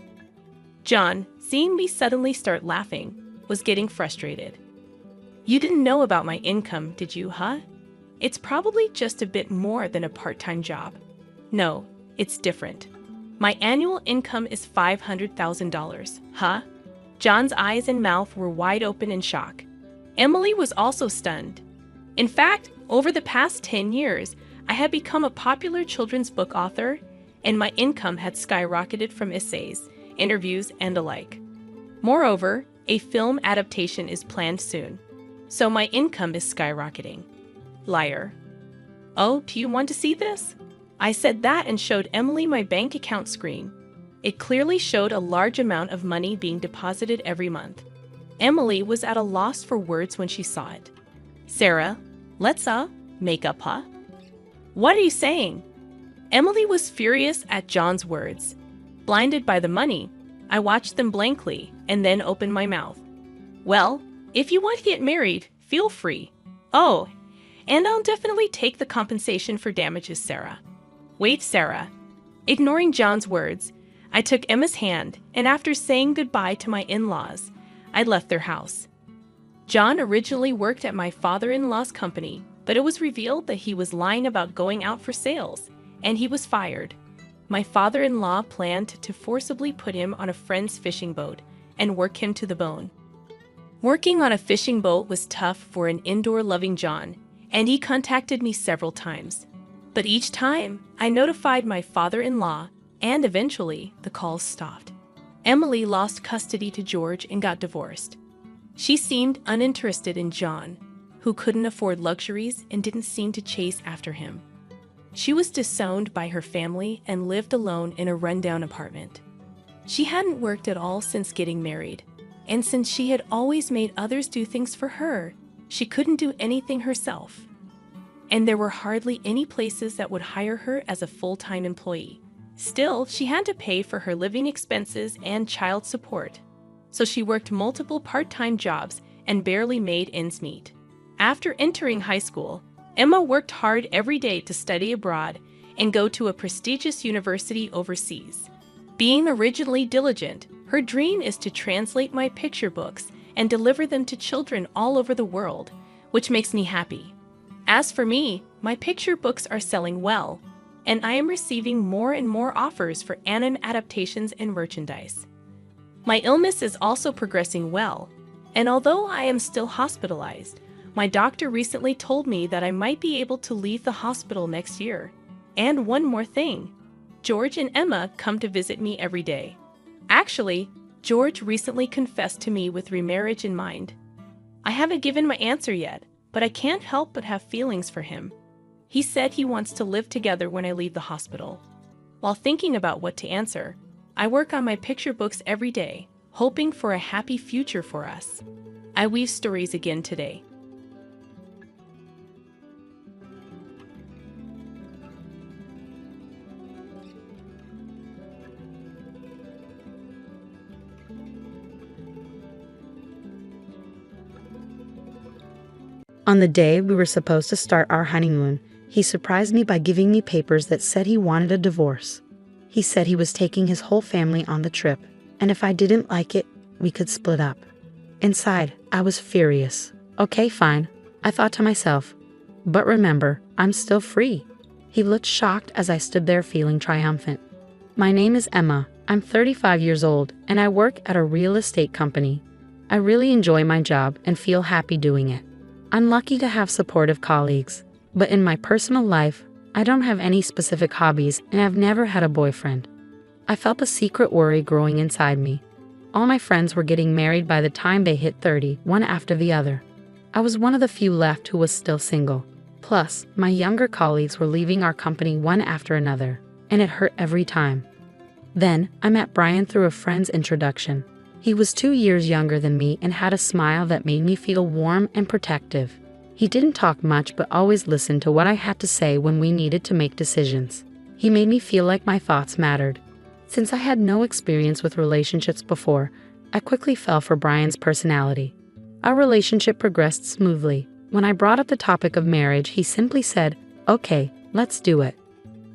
John, seeing me suddenly start laughing, was getting frustrated. You didn't know about my income, did you, huh? It's probably just a bit more than a part-time job. No, it's different. My annual income is $500,000, huh? John's eyes and mouth were wide open in shock. Emily was also stunned. In fact, over the past 10 years, I had become a popular children's book author, and my income had skyrocketed from essays, interviews, and the like. Moreover, a film adaptation is planned soon, so my income is skyrocketing. Liar. Oh, do you want to see this? I said that and showed Emily my bank account screen. It clearly showed a large amount of money being deposited every month. Emily was at a loss for words when she saw it. Sarah, let's make up, huh? What are you saying? Emily was furious at John's words. Blinded by the money, I watched them blankly and then opened my mouth. Well, if you want to get married, feel free. Oh, and I'll definitely take the compensation for damages, Sarah. Wait, Sarah. Ignoring John's words, I took Emma's hand, and after saying goodbye to my in-laws, I left their house. John originally worked at my father-in-law's company, but it was revealed that he was lying about going out for sales, and he was fired. My father-in-law planned to forcibly put him on a friend's fishing boat and work him to the bone. Working on a fishing boat was tough for an indoor-loving John, and he contacted me several times. But each time, I notified my father-in-law, and eventually, the calls stopped. Emily lost custody to George and got divorced. She seemed uninterested in John, who couldn't afford luxuries and didn't seem to chase after him. She was disowned by her family and lived alone in a rundown apartment. She hadn't worked at all since getting married, and since she had always made others do things for her, she couldn't do anything herself. And there were hardly any places that would hire her as a full-time employee. Still, she had to pay for her living expenses and child support. So she worked multiple part-time jobs and barely made ends meet. After entering high school, Emma worked hard every day to study abroad and go to a prestigious university overseas. Being originally diligent, her dream is to translate my picture books and deliver them to children all over the world, which makes me happy. As for me, my picture books are selling well, and I am receiving more and more offers for anime adaptations and merchandise. My illness is also progressing well, and although I am still hospitalized, my doctor recently told me that I might be able to leave the hospital next year. And one more thing, George and Emma come to visit me every day. Actually, George recently confessed to me with remarriage in mind. I haven't given my answer yet, but I can't help but have feelings for him. He said he wants to live together when I leave the hospital. While thinking about what to answer, I work on my picture books every day, hoping for a happy future for us. I weave stories again today. On the day we were supposed to start our honeymoon, he surprised me by giving me papers that said he wanted a divorce. He said he was taking his whole family on the trip, and if I didn't like it, we could split up. Inside, I was furious. Okay, fine, I thought to myself. But remember, I'm still free. He looked shocked as I stood there feeling triumphant. My name is Emma. I'm 35 years old, and I work at a real estate company. I really enjoy my job and feel happy doing it. I'm lucky to have supportive colleagues, but in my personal life, I don't have any specific hobbies and I've never had a boyfriend. I felt a secret worry growing inside me. All my friends were getting married by the time they hit 30, one after the other. I was one of the few left who was still single. Plus, my younger colleagues were leaving our company one after another, and it hurt every time. Then, I met Brian through a friend's introduction. He was 2 years younger than me and had a smile that made me feel warm and protective. He didn't talk much but always listened to what I had to say when we needed to make decisions. He made me feel like my thoughts mattered. Since I had no experience with relationships before, I quickly fell for Brian's personality. Our relationship progressed smoothly. When I brought up the topic of marriage, he simply said, "Okay, let's do it."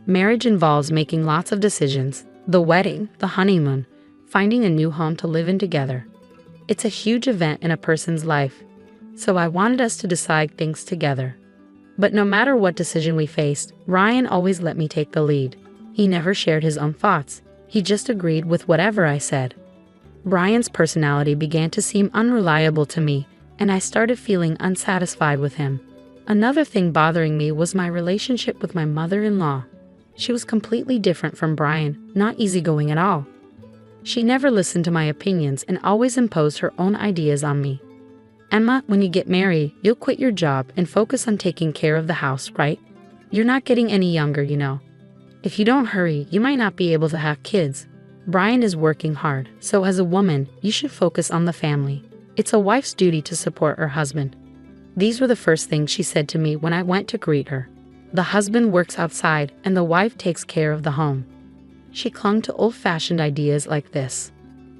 Marriage involves making lots of decisions: the wedding, the honeymoon, finding a new home to live in together. It's a huge event in a person's life, so I wanted us to decide things together. But no matter what decision we faced, Ryan always let me take the lead. He never shared his own thoughts. He just agreed with whatever I said. Brian's personality began to seem unreliable to me, and I started feeling unsatisfied with him. Another thing bothering me was my relationship with my mother-in-law. She was completely different from Brian, not easygoing at all. She never listened to my opinions and always imposed her own ideas on me. "Emma, when you get married, you'll quit your job and focus on taking care of the house, right? You're not getting any younger, you know. If you don't hurry, you might not be able to have kids. Brian is working hard, so as a woman, you should focus on the family. It's a wife's duty to support her husband." These were the first things she said to me when I went to greet her. The husband works outside and the wife takes care of the home. She clung to old-fashioned ideas like this.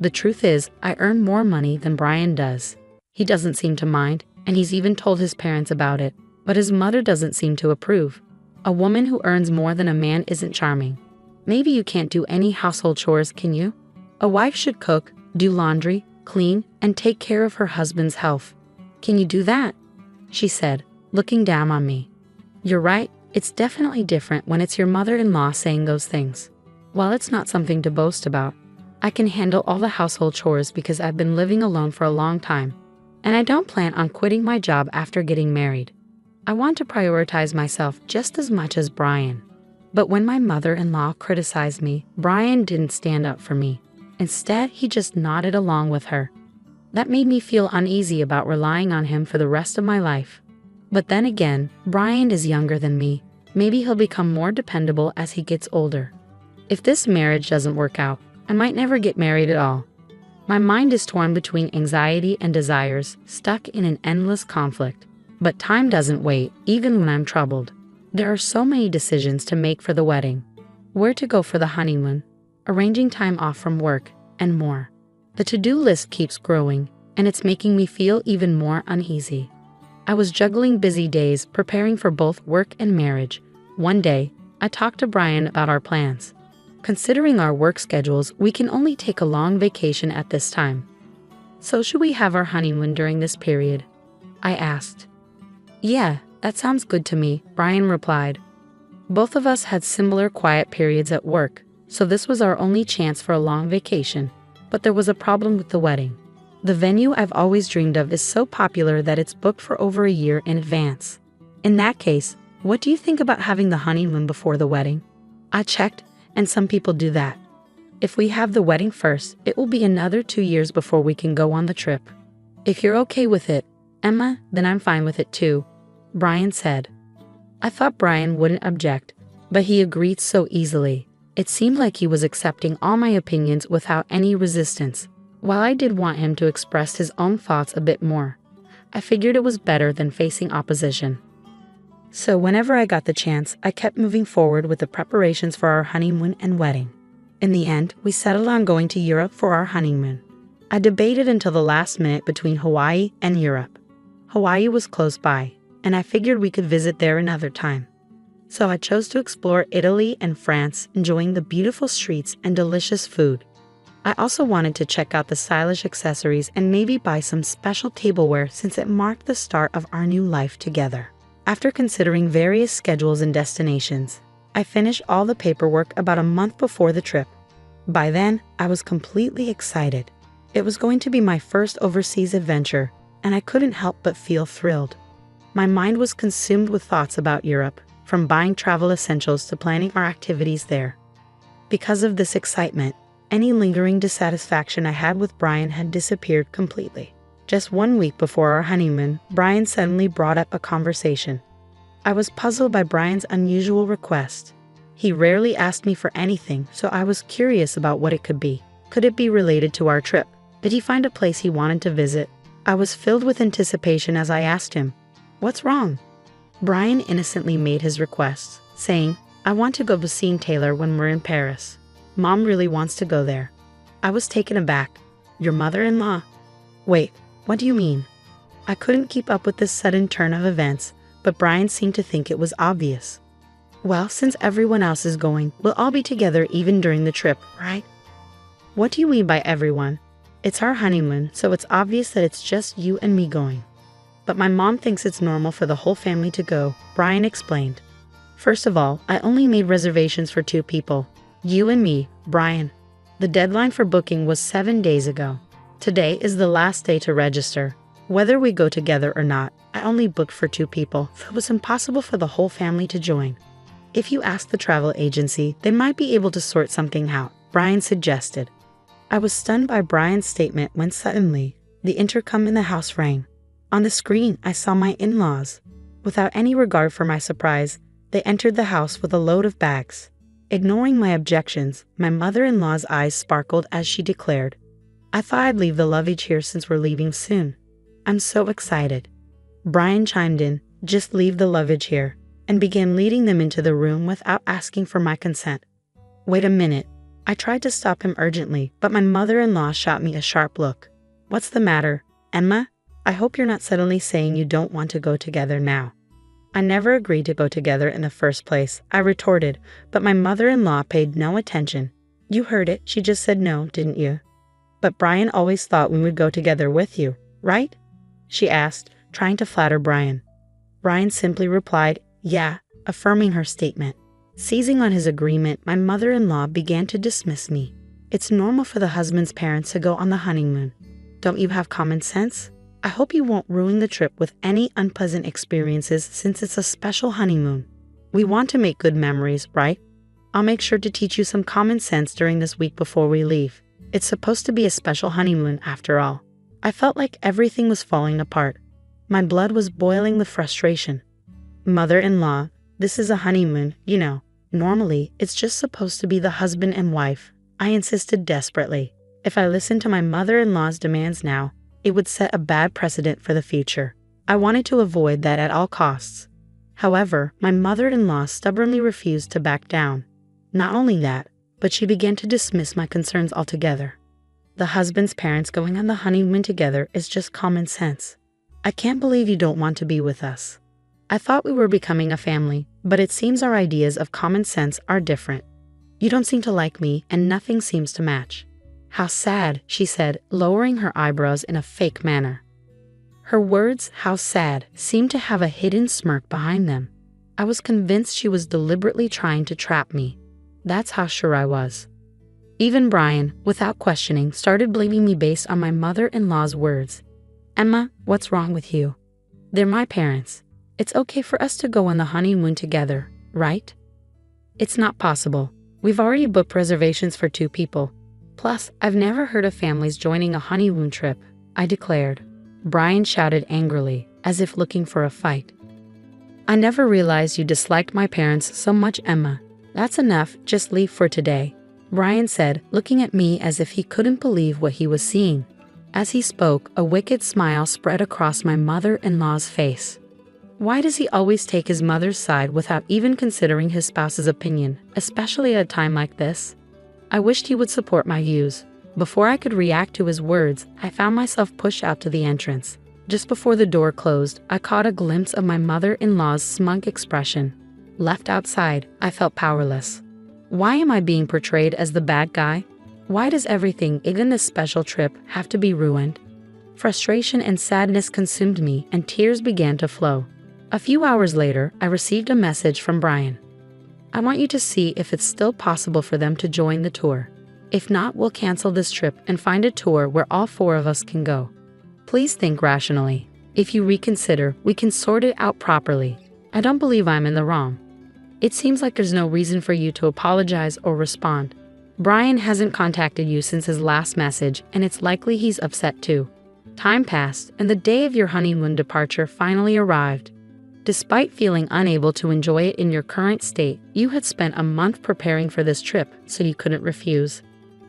The truth is, I earn more money than Brian does. He doesn't seem to mind, and he's even told his parents about it, but his mother doesn't seem to approve. A woman who earns more than a man isn't charming. Maybe you can't do any household chores, can you? A wife should cook, do laundry, clean, and take care of her husband's health. Can you do that? She said, looking down on me. You're right, it's definitely different when it's your mother-in-law saying those things. While it's not something to boast about, I can handle all the household chores because I've been living alone for a long time, and I don't plan on quitting my job after getting married. I want to prioritize myself just as much as Brian. But when my mother-in-law criticized me, Brian didn't stand up for me. Instead, he just nodded along with her. That made me feel uneasy about relying on him for the rest of my life. But then again, Brian is younger than me. Maybe he'll become more dependable as he gets older. If this marriage doesn't work out, I might never get married at all. My mind is torn between anxiety and desires, stuck in an endless conflict. But time doesn't wait, even when I'm troubled. There are so many decisions to make for the wedding. Where to go for the honeymoon, arranging time off from work, and more. The to-do list keeps growing, and it's making me feel even more uneasy. I was juggling busy days, preparing for both work and marriage. One day, I talked to Brian about our plans. Considering our work schedules, we can only take a long vacation at this time. So should we have our honeymoon during this period? I asked. Yeah, that sounds good to me, Brian replied. Both of us had similar quiet periods at work, so this was our only chance for a long vacation. But there was a problem with the wedding. The venue I've always dreamed of is so popular that it's booked for over a year in advance. In that case, what do you think about having the honeymoon before the wedding? I checked, and some people do that. If we have the wedding first, it will be another 2 years before we can go on the trip. If you're okay with it, Emma, then I'm fine with it too, Brian said. I thought Brian wouldn't object, but he agreed so easily. It seemed like he was accepting all my opinions without any resistance. While I did want him to express his own thoughts a bit more, I figured it was better than facing opposition. So whenever I got the chance, I kept moving forward with the preparations for our honeymoon and wedding. In the end, we settled on going to Europe for our honeymoon. I debated until the last minute between Hawaii and Europe. Hawaii was close by, and I figured we could visit there another time. So I chose to explore Italy and France, enjoying the beautiful streets and delicious food. I also wanted to check out the stylish accessories and maybe buy some special tableware since it marked the start of our new life together. After considering various schedules and destinations, I finished all the paperwork about a month before the trip. By then, I was completely excited. It was going to be my first overseas adventure, and I couldn't help but feel thrilled. My mind was consumed with thoughts about Europe, from buying travel essentials to planning our activities there. Because of this excitement, any lingering dissatisfaction I had with Brian had disappeared completely. Just 1 week before our honeymoon, Brian suddenly brought up a conversation. I was puzzled by Brian's unusual request. He rarely asked me for anything, so I was curious about what it could be. Could it be related to our trip? Did he find a place he wanted to visit? I was filled with anticipation as I asked him, "What's wrong?" Brian innocently made his request, saying, "I want to go to see Taylor when we're in Paris. Mom really wants to go there." I was taken aback. "Your mother-in-law?" "Wait, what do you mean?" I couldn't keep up with this sudden turn of events, but Brian seemed to think it was obvious. "Well, since everyone else is going, we'll all be together even during the trip, right?" "What do you mean by everyone? It's our honeymoon, so it's obvious that it's just you and me going." "But my mom thinks it's normal for the whole family to go," Brian explained. "First of all, I only made reservations for 2 people. You and me, Brian. The deadline for booking was 7 days ago. Today is the last day to register. Whether we go together or not, I only booked for 2 people, so it was impossible for the whole family to join. If you ask the travel agency, they might be able to sort something out," Brian suggested. I was stunned by Brian's statement when suddenly, the intercom in the house rang. On the screen, I saw my in-laws. Without any regard for my surprise, they entered the house with a load of bags. Ignoring my objections, my mother-in-law's eyes sparkled as she declared, "I thought I'd leave the luggage here since we're leaving soon. I'm so excited." Brian chimed in, "Just leave the luggage here," and began leading them into the room without asking for my consent. "Wait a minute." I tried to stop him urgently, but my mother-in-law shot me a sharp look. "What's the matter, Emma? I hope you're not suddenly saying you don't want to go together now." "I never agreed to go together in the first place," I retorted, but my mother-in-law paid no attention. "You heard it, she just said no, didn't you?" "But Brian always thought we would go together with you, right?" she asked, trying to flatter Brian. Brian simply replied, "Yeah," affirming her statement. Seizing on his agreement, my mother-in-law began to dismiss me. "It's normal for the husband's parents to go on the honeymoon. Don't you have common sense? I hope you won't ruin the trip with any unpleasant experiences since it's a special honeymoon. We want to make good memories, right? I'll make sure to teach you some common sense during this week before we leave. It's supposed to be a special honeymoon after all. I felt like everything was falling apart. My blood was boiling with frustration. Mother-in-law, this is a honeymoon, you know. Normally, it's just supposed to be the husband and wife. I insisted desperately. If I listened to my mother-in-law's demands now, it would set a bad precedent for the future. I wanted to avoid that at all costs. However, my mother-in-law stubbornly refused to back down. Not only that, but she began to dismiss my concerns altogether. The husband's parents going on the honeymoon together is just common sense. I can't believe you don't want to be with us. I thought we were becoming a family, but it seems our ideas of common sense are different. You don't seem to like me, and nothing seems to match. How sad, she said, lowering her eyebrows in a fake manner. Her words, how sad, seemed to have a hidden smirk behind them. I was convinced she was deliberately trying to trap me. That's how sure I was. Even Brian, without questioning, started blaming me based on my mother-in-law's words. Emma, what's wrong with you? They're my parents. It's okay for us to go on the honeymoon together, right? It's not possible. We've already booked reservations for 2 people. Plus, I've never heard of families joining a honeymoon trip, I declared. Brian shouted angrily, as if looking for a fight. I never realized you disliked my parents so much, Emma. That's enough, just leave for today, Brian said, looking at me as if he couldn't believe what he was seeing. As he spoke, a wicked smile spread across my mother-in-law's face. Why does he always take his mother's side without even considering his spouse's opinion, especially at a time like this? I wished he would support my views. Before I could react to his words, I found myself pushed out to the entrance. Just before the door closed, I caught a glimpse of my mother-in-law's smug expression. Left outside, I felt powerless. Why am I being portrayed as the bad guy? Why does everything, even this special trip, have to be ruined? Frustration and sadness consumed me, and tears began to flow. A few hours later, I received a message from Brian. I want you to see if it's still possible for them to join the tour. If not, we'll cancel this trip and find a tour where all 4 of us can go. Please think rationally. If you reconsider, we can sort it out properly. I don't believe I'm in the wrong. It seems like there's no reason for you to apologize or respond. Brian hasn't contacted you since his last message, and it's likely he's upset too. Time passed, and the day of your honeymoon departure finally arrived. Despite feeling unable to enjoy it in your current state, you had spent a month preparing for this trip, so you couldn't refuse.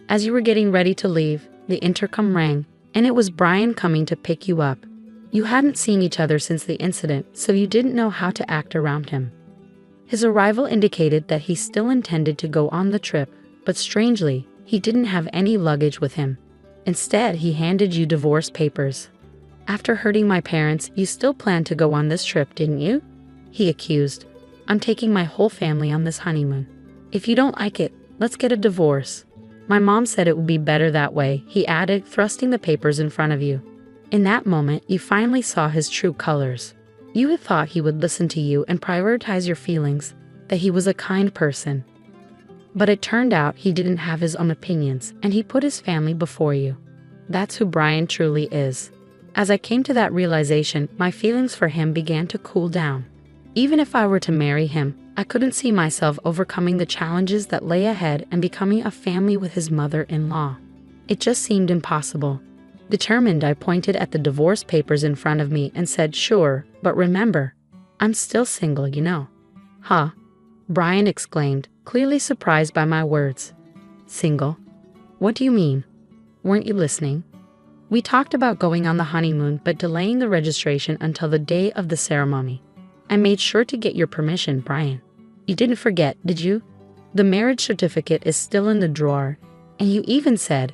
As you were getting ready to leave, the intercom rang, and it was Brian coming to pick you up. You hadn't seen each other since the incident, so you didn't know how to act around him. His arrival indicated that he still intended to go on the trip, but strangely, he didn't have any luggage with him. Instead, he handed you divorce papers. After hurting my parents, you still planned to go on this trip, didn't you? He accused. I'm taking my whole family on this honeymoon. If you don't like it, let's get a divorce. My mom said it would be better that way, he added, thrusting the papers in front of you. In that moment, you finally saw his true colors. You had thought he would listen to you and prioritize your feelings, that he was a kind person. But it turned out he didn't have his own opinions, and he put his family before you. That's who Brian truly is. As I came to that realization, my feelings for him began to cool down. Even if I were to marry him, I couldn't see myself overcoming the challenges that lay ahead and becoming a family with his mother-in-law. It just seemed impossible. Determined, I pointed at the divorce papers in front of me and said, "Sure, but remember, I'm still single, you know." "Huh?" Brian exclaimed, clearly surprised by my words. "Single? What do you mean? Weren't you listening? We talked about going on the honeymoon but delaying the registration until the day of the ceremony. I made sure to get your permission, Brian. You didn't forget, did you? The marriage certificate is still in the drawer, and you even said,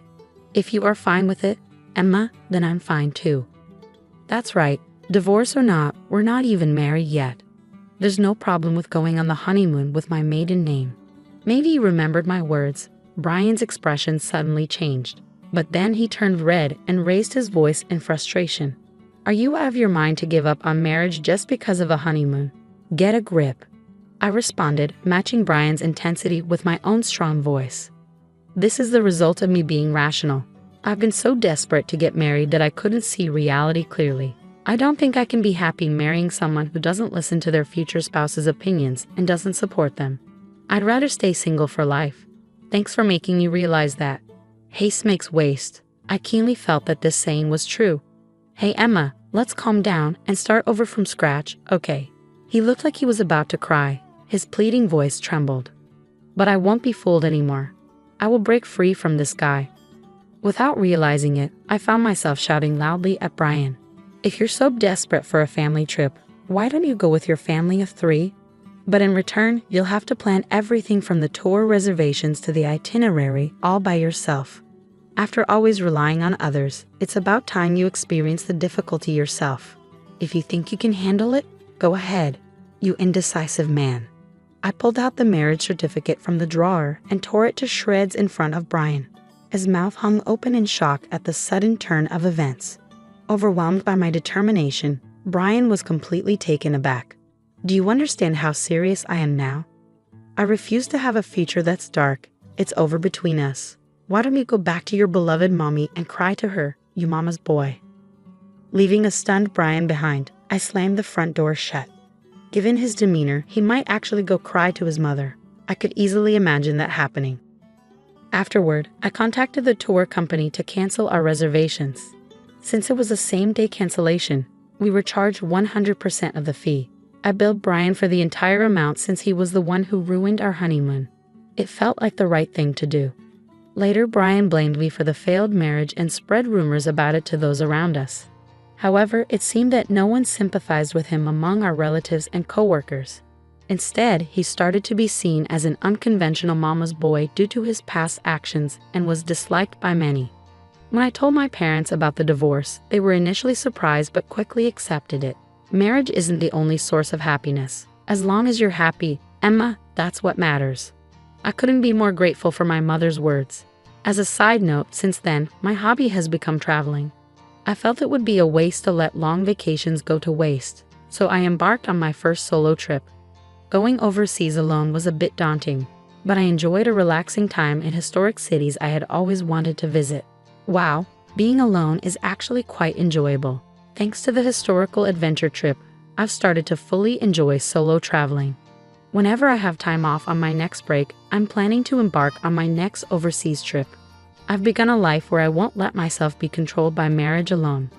'If you are fine with it, Emma, then I'm fine too.' That's right, divorce or not, we're not even married yet. There's no problem with going on the honeymoon with my maiden name." Maybe you remembered my words. Brian's expression suddenly changed. But then he turned red and raised his voice in frustration. "Are you out of your mind to give up on marriage just because of a honeymoon? Get a grip." I responded, matching Brian's intensity with my own strong voice. "This is the result of me being rational. I've been so desperate to get married that I couldn't see reality clearly. I don't think I can be happy marrying someone who doesn't listen to their future spouse's opinions and doesn't support them. I'd rather stay single for life. Thanks for making me realize that. Haste makes waste. I keenly felt that this saying was true. Hey Emma, let's calm down and start over from scratch, okay? He looked like he was about to cry. His pleading voice trembled. But I won't be fooled anymore. I will break free from this guy. Without realizing it, I found myself shouting loudly at Brian. If you're so desperate for a family trip, why don't you go with your family of 3? But in return, you'll have to plan everything from the tour reservations to the itinerary all by yourself. After always relying on others, it's about time you experience the difficulty yourself. If you think you can handle it, go ahead, you indecisive man. I pulled out the marriage certificate from the drawer and tore it to shreds in front of Brian. His mouth hung open in shock at the sudden turn of events. Overwhelmed by my determination, Brian was completely taken aback. Do you understand how serious I am now? I refuse to have a future that's dark. It's over between us. Why don't you go back to your beloved mommy and cry to her, you mama's boy? Leaving a stunned Brian behind, I slammed the front door shut. Given his demeanor, he might actually go cry to his mother. I could easily imagine that happening. Afterward, I contacted the tour company to cancel our reservations. Since it was a same-day cancellation, we were charged 100% of the fee. I billed Brian for the entire amount since he was the one who ruined our honeymoon. It felt like the right thing to do. Later, Brian blamed me for the failed marriage and spread rumors about it to those around us. However, it seemed that no one sympathized with him among our relatives and coworkers. Instead, he started to be seen as an unconventional mama's boy due to his past actions and was disliked by many. When I told my parents about the divorce, they were initially surprised but quickly accepted it. Marriage isn't the only source of happiness. As long as you're happy, Emma, that's what matters. I couldn't be more grateful for my mother's words. As a side note, since then, my hobby has become traveling. I felt it would be a waste to let long vacations go to waste, so I embarked on my first solo trip. Going overseas alone was a bit daunting, but I enjoyed a relaxing time in historic cities I had always wanted to visit. Wow, being alone is actually quite enjoyable. Thanks to the historical adventure trip, I've started to fully enjoy solo traveling. Whenever I have time off on my next break, I'm planning to embark on my next overseas trip. I've begun a life where I won't let myself be controlled by marriage alone.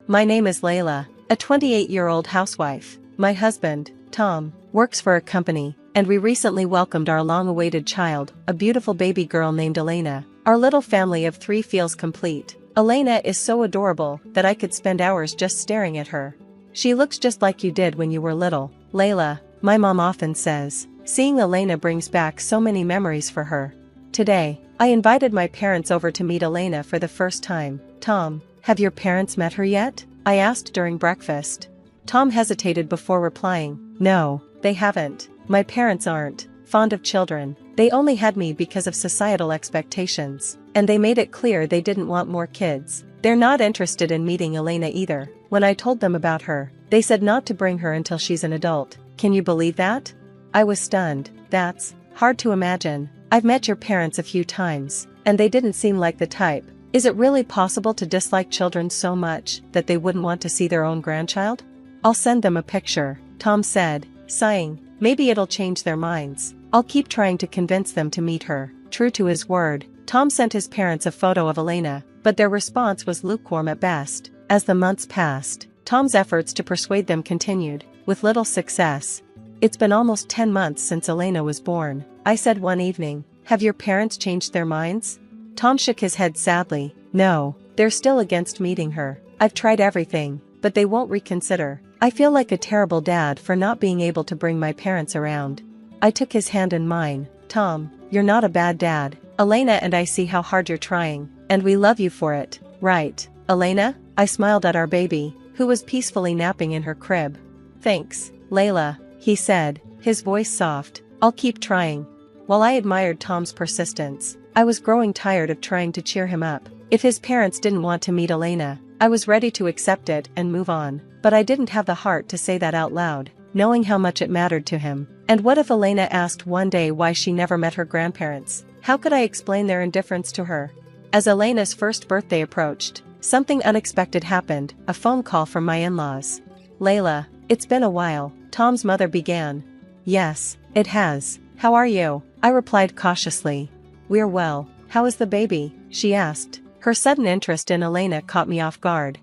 My name is Layla, a 28-year-old housewife. My husband, Tom, works for a company, and we recently welcomed our long-awaited child, a beautiful baby girl named Elena. Our little family of 3 feels complete. Elena is so adorable that I could spend hours just staring at her. She looks just like you did when you were little, Layla, my mom often says. Seeing Elena brings back so many memories for her. Today, I invited my parents over to meet Elena for the first time. Tom, have your parents met her yet? I asked during breakfast. Tom hesitated before replying. No, they haven't. My parents aren't fond of children. They only had me because of societal expectations, and they made it clear they didn't want more kids. They're not interested in meeting Elena either. When I told them about her, they said not to bring her until she's an adult. Can you believe that? I was stunned. That's hard to imagine. I've met your parents a few times, and they didn't seem like the type. Is it really possible to dislike children so much that they wouldn't want to see their own grandchild? I'll send them a picture, Tom said, sighing. Maybe it'll change their minds. I'll keep trying to convince them to meet her. True to his word, Tom sent his parents a photo of Elena, but their response was lukewarm at best. As the months passed, Tom's efforts to persuade them continued, with little success. It's been almost 10 months since Elena was born, I said one evening. Have your parents changed their minds? Tom shook his head sadly. No, they're still against meeting her. I've tried everything, but they won't reconsider. I feel like a terrible dad for not being able to bring my parents around. I took his hand in mine. Tom, you're not a bad dad. Elena and I see how hard you're trying, and we love you for it. Right, Elena? I smiled at our baby, who was peacefully napping in her crib. Thanks, Layla, he said, his voice soft. I'll keep trying. While I admired Tom's persistence, I was growing tired of trying to cheer him up. If his parents didn't want to meet Elena, I was ready to accept it and move on, but I didn't have the heart to say that out loud, knowing how much it mattered to him. And what if Elena asked one day why she never met her grandparents? How could I explain their indifference to her? As Elena's first birthday approached, something unexpected happened, a phone call from my in-laws. "Layla, it's been a while," Tom's mother began. "Yes, it has. How are you?" I replied cautiously. "We're well. How is the baby?" she asked. Her sudden interest in Elena caught me off guard.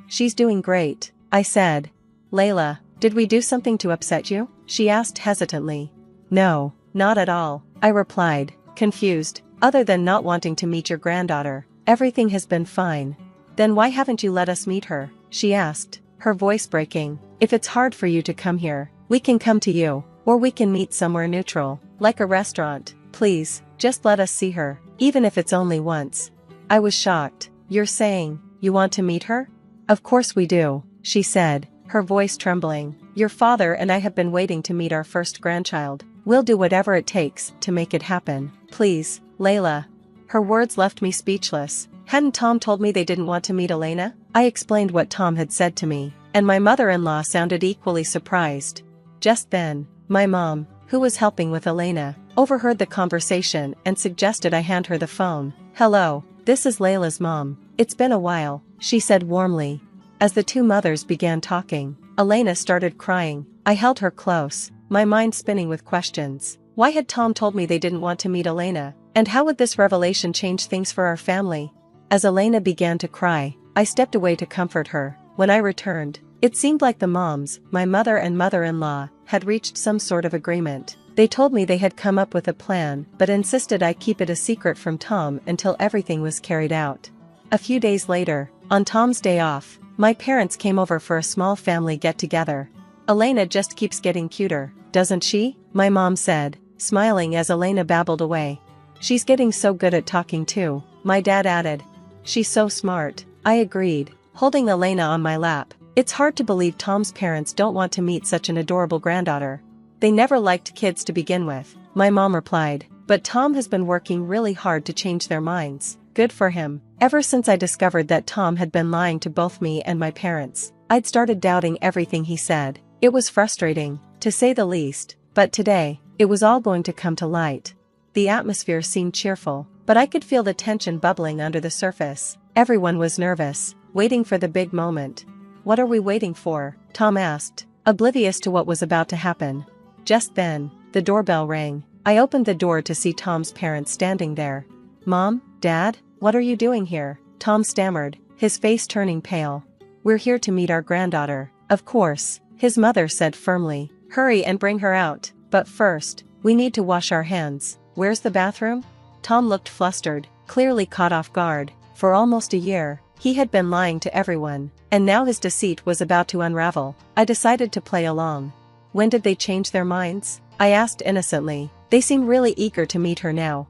She's doing great," I said. "Layla, did we do something to upset you?" she asked hesitantly. "No, not at all," I replied, confused. "Other than not wanting to meet your granddaughter, everything has been fine." "Then why haven't you let us meet her?" she asked, her voice breaking. "If it's hard for you to come here, we can come to you, or we can meet somewhere neutral, like a restaurant. Please, just let us see her, even if it's only once." I was shocked. "You're saying, you want to meet her?" "Of course we do," she said, her voice trembling. "Your father and I have been waiting to meet our first grandchild. We'll do whatever it takes to make it happen. Please, Layla." Her words left me speechless. Hadn't Tom told me they didn't want to meet Elena? I explained what Tom had said to me, and my mother-in-law sounded equally surprised. Just then, my mom, who was helping with Elena, overheard the conversation and suggested I hand her the phone. "Hello, this is Layla's mom. It's been a while," she said warmly. As the two mothers began talking, Elena started crying. I held her close, my mind spinning with questions. Why had Tom told me they didn't want to meet Elena? And how would this revelation change things for our family? As Elena began to cry, I stepped away to comfort her. When I returned, it seemed like the moms, my mother and mother-in-law, had reached some sort of agreement. They told me they had come up with a plan, but insisted I keep it a secret from Tom until everything was carried out. A few days later, on Tom's day off, my parents came over for a small family get-together. "Elena just keeps getting cuter, doesn't she?" my mom said, smiling as Elena babbled away. "She's getting so good at talking too," my dad added. "She's so smart," I agreed, holding Elena on my lap. It's hard to believe Tom's parents don't want to meet such an adorable granddaughter. "They never liked kids to begin with," my mom replied, "but Tom has been working really hard to change their minds. Good for him." Ever since I discovered that Tom had been lying to both me and my parents, I'd started doubting everything he said. It was frustrating, to say the least, but today, it was all going to come to light. The atmosphere seemed cheerful, but I could feel the tension bubbling under the surface. Everyone was nervous, waiting for the big moment. "What are we waiting for?" Tom asked, oblivious to what was about to happen. Just then, the doorbell rang. I opened the door to see Tom's parents standing there. "Mom, Dad, what are you doing here?" Tom stammered, his face turning pale. "We're here to meet our granddaughter, of course," his mother said firmly. "Hurry and bring her out, but first, we need to wash our hands. Where's the bathroom?" Tom looked flustered, clearly caught off guard. For almost a year, he had been lying to everyone, and now his deceit was about to unravel. I decided to play along. "When did they change their minds?" I asked innocently. "They seem really eager to meet her now."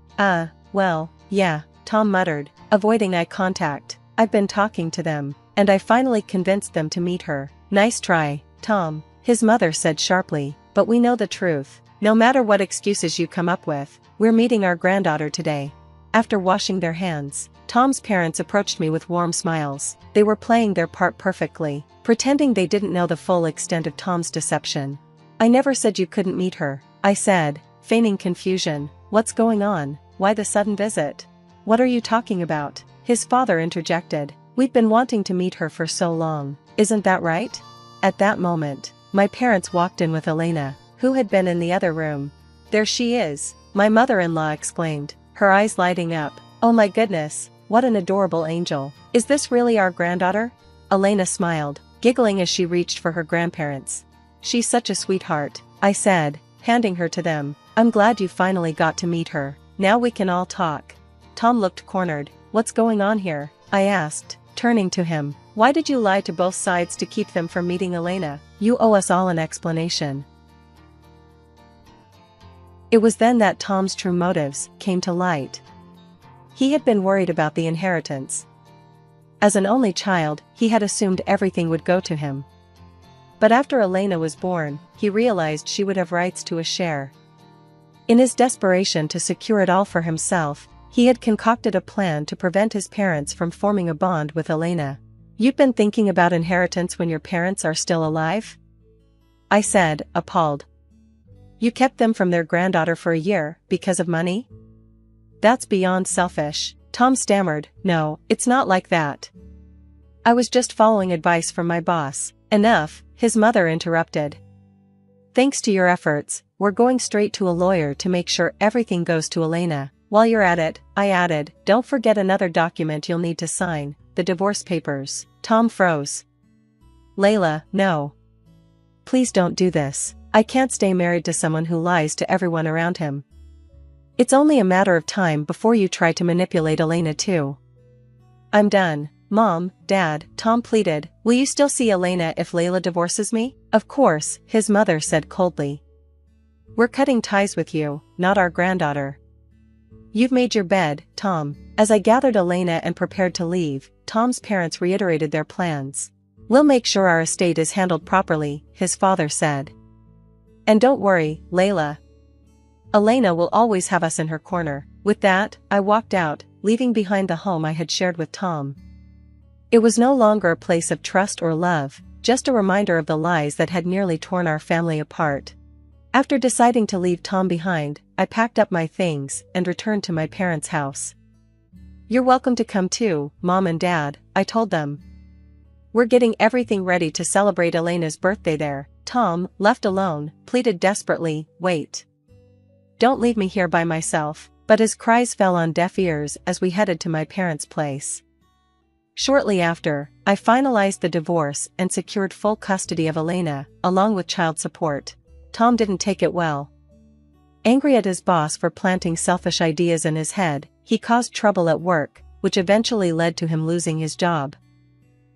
Well, yeah," Tom muttered, avoiding eye contact. "I've been talking to them, and I finally convinced them to meet her." "Nice try, Tom," his mother said sharply, "but we know the truth. No matter what excuses you come up with, we're meeting our granddaughter today." After washing their hands, Tom's parents approached me with warm smiles. They were playing their part perfectly, pretending they didn't know the full extent of Tom's deception. "I never said you couldn't meet her," I said, feigning confusion. "What's going on? Why the sudden visit?" "What are you talking about?" his father interjected. "We've been wanting to meet her for so long, isn't that right?" At that moment, my parents walked in with Elena, who had been in the other room. "There she is," my mother-in-law exclaimed, her eyes lighting up. "Oh my goodness, what an adorable angel. Is this really our granddaughter?" Elena smiled, giggling as she reached for her grandparents. "She's such a sweetheart," I said, handing her to them. "I'm glad you finally got to meet her. Now we can all talk." Tom looked cornered. "What's going on here?" I asked, turning to him. "Why did you lie to both sides to keep them from meeting Elena? You owe us all an explanation." It was then that Tom's true motives came to light. He had been worried about the inheritance. As an only child, he had assumed everything would go to him. But after Elena was born, he realized she would have rights to a share. In his desperation to secure it all for himself, he had concocted a plan to prevent his parents from forming a bond with Elena. "You've been thinking about inheritance when your parents are still alive?" I said, appalled. "You kept them from their granddaughter for a year, because of money?" "That's beyond selfish," Tom stammered. "No, it's not like that. I was just following advice from my boss." "Enough," his mother interrupted. "Thanks to your efforts, we're going straight to a lawyer to make sure everything goes to Elena. While you're at it," I added, "don't forget another document you'll need to sign, the divorce papers." Tom froze. "Layla, no. Please don't do this. I can't stay married to someone who lies to everyone around him. It's only a matter of time before you try to manipulate Elena too." "I'm done. Mom, Dad," Tom pleaded, "will you still see Elena if Layla divorces me?" "Of course," his mother said coldly. "We're cutting ties with you, not our granddaughter." "You've made your bed, Tom." As I gathered Elena and prepared to leave, Tom's parents reiterated their plans. "We'll make sure our estate is handled properly," his father said. "And don't worry, Layla. Elena will always have us in her corner." With that, I walked out, leaving behind the home I had shared with Tom. It was no longer a place of trust or love, just a reminder of the lies that had nearly torn our family apart. After deciding to leave Tom behind, I packed up my things and returned to my parents' house. "You're welcome to come too, Mom and Dad," I told them. "We're getting everything ready to celebrate Elena's birthday there." Tom, left alone, pleaded desperately, "Wait. Don't leave me here by myself." But his cries fell on deaf ears as we headed to my parents' place. Shortly after, I finalized the divorce and secured full custody of Elena, along with child support. Tom didn't take it well. Angry at his boss for planting selfish ideas in his head, he caused trouble at work, which eventually led to him losing his job.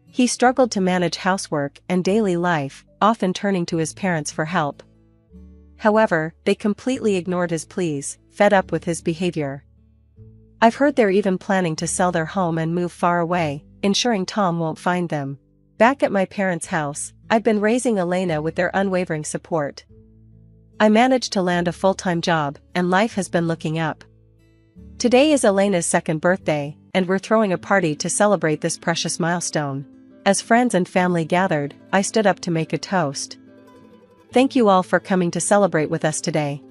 He struggled to manage housework and daily life, often turning to his parents for help. However, they completely ignored his pleas, fed up with his behavior. I've heard they're even planning to sell their home and move far away, ensuring Tom won't find them. Back at my parents' house, I've been raising Elena with their unwavering support. I managed to land a full-time job, and life has been looking up. Today is Elena's second birthday, and we're throwing a party to celebrate this precious milestone. As friends and family gathered, I stood up to make a toast. "Thank you all for coming to celebrate with us today.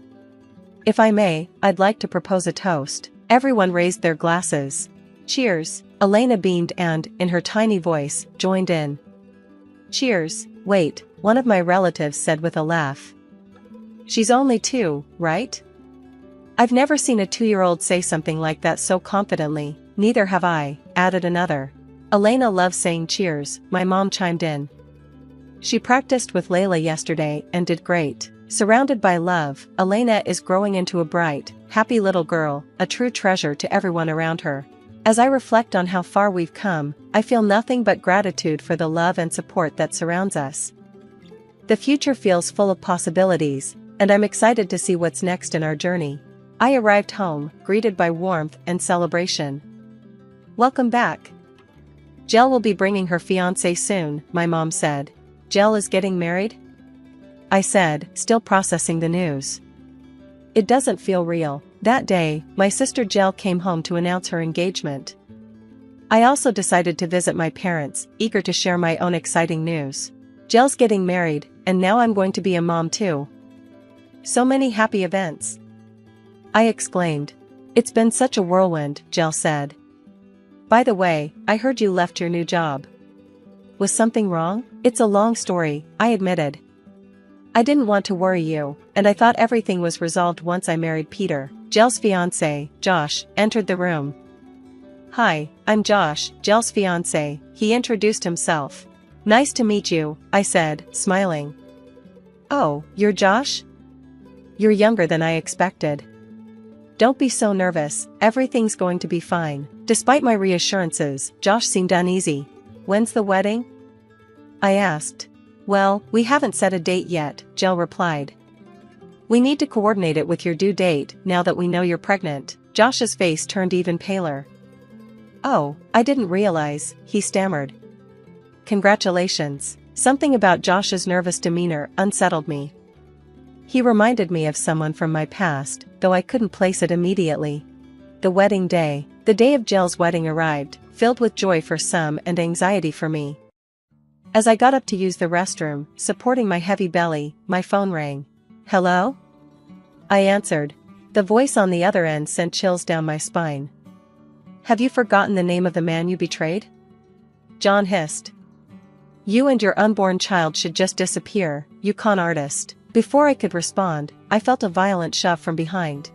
If I may, I'd like to propose a toast." Everyone raised their glasses. "Cheers," Elena beamed and, in her tiny voice, joined in. "Cheers." "Wait," one of my relatives said with a laugh. "She's only 2, right?" "I've never seen a 2-year-old say something like that so confidently." "Neither have I," added another. "Elena loves saying cheers," my mom chimed in. "She practiced with Layla yesterday and did great." Surrounded by love, Elena is growing into a bright, happy little girl, a true treasure to everyone around her. As I reflect on how far we've come, I feel nothing but gratitude for the love and support that surrounds us. The future feels full of possibilities, and I'm excited to see what's next in our journey. I arrived home, greeted by warmth and celebration. "Welcome back. Jel will be bringing her fiancé soon," my mom said. "Jel is getting married?" I said, still processing the news. It doesn't feel real. That day, my sister Jel came home to announce her engagement. I also decided to visit my parents, eager to share my own exciting news. Jel's getting married, and now I'm going to be a mom too. So many happy events, I exclaimed. "It's been such a whirlwind," Jel said. "By the way, I heard you left your new job. Was something wrong?" "It's a long story," I admitted. "I didn't want to worry you, and I thought everything was resolved once I married Peter." Jel's fiancé, Josh, entered the room. "Hi, I'm Josh, Jel's fiancé," he introduced himself. "Nice to meet you," I said, smiling. "Oh, you're Josh? You're younger than I expected." "Don't be so nervous, everything's going to be fine." Despite my reassurances, Josh seemed uneasy. "When's the wedding?" I asked. "Well, we haven't set a date yet," Jel replied. "We need to coordinate it with your due date now that we know you're pregnant." Josh's face turned even paler. "Oh, I didn't realize," he stammered. "Congratulations." Something about Josh's nervous demeanor unsettled me. He reminded me of someone from my past, though I couldn't place it immediately. The wedding day. The day of Jill's wedding arrived, filled with joy for some and anxiety for me. As I got up to use the restroom, supporting my heavy belly, my phone rang. "Hello?" I answered. The voice on the other end sent chills down my spine. "Have you forgotten the name of the man you betrayed?" John hissed. "You and your unborn child should just disappear, you con artist." Before I could respond, I felt a violent shove from behind.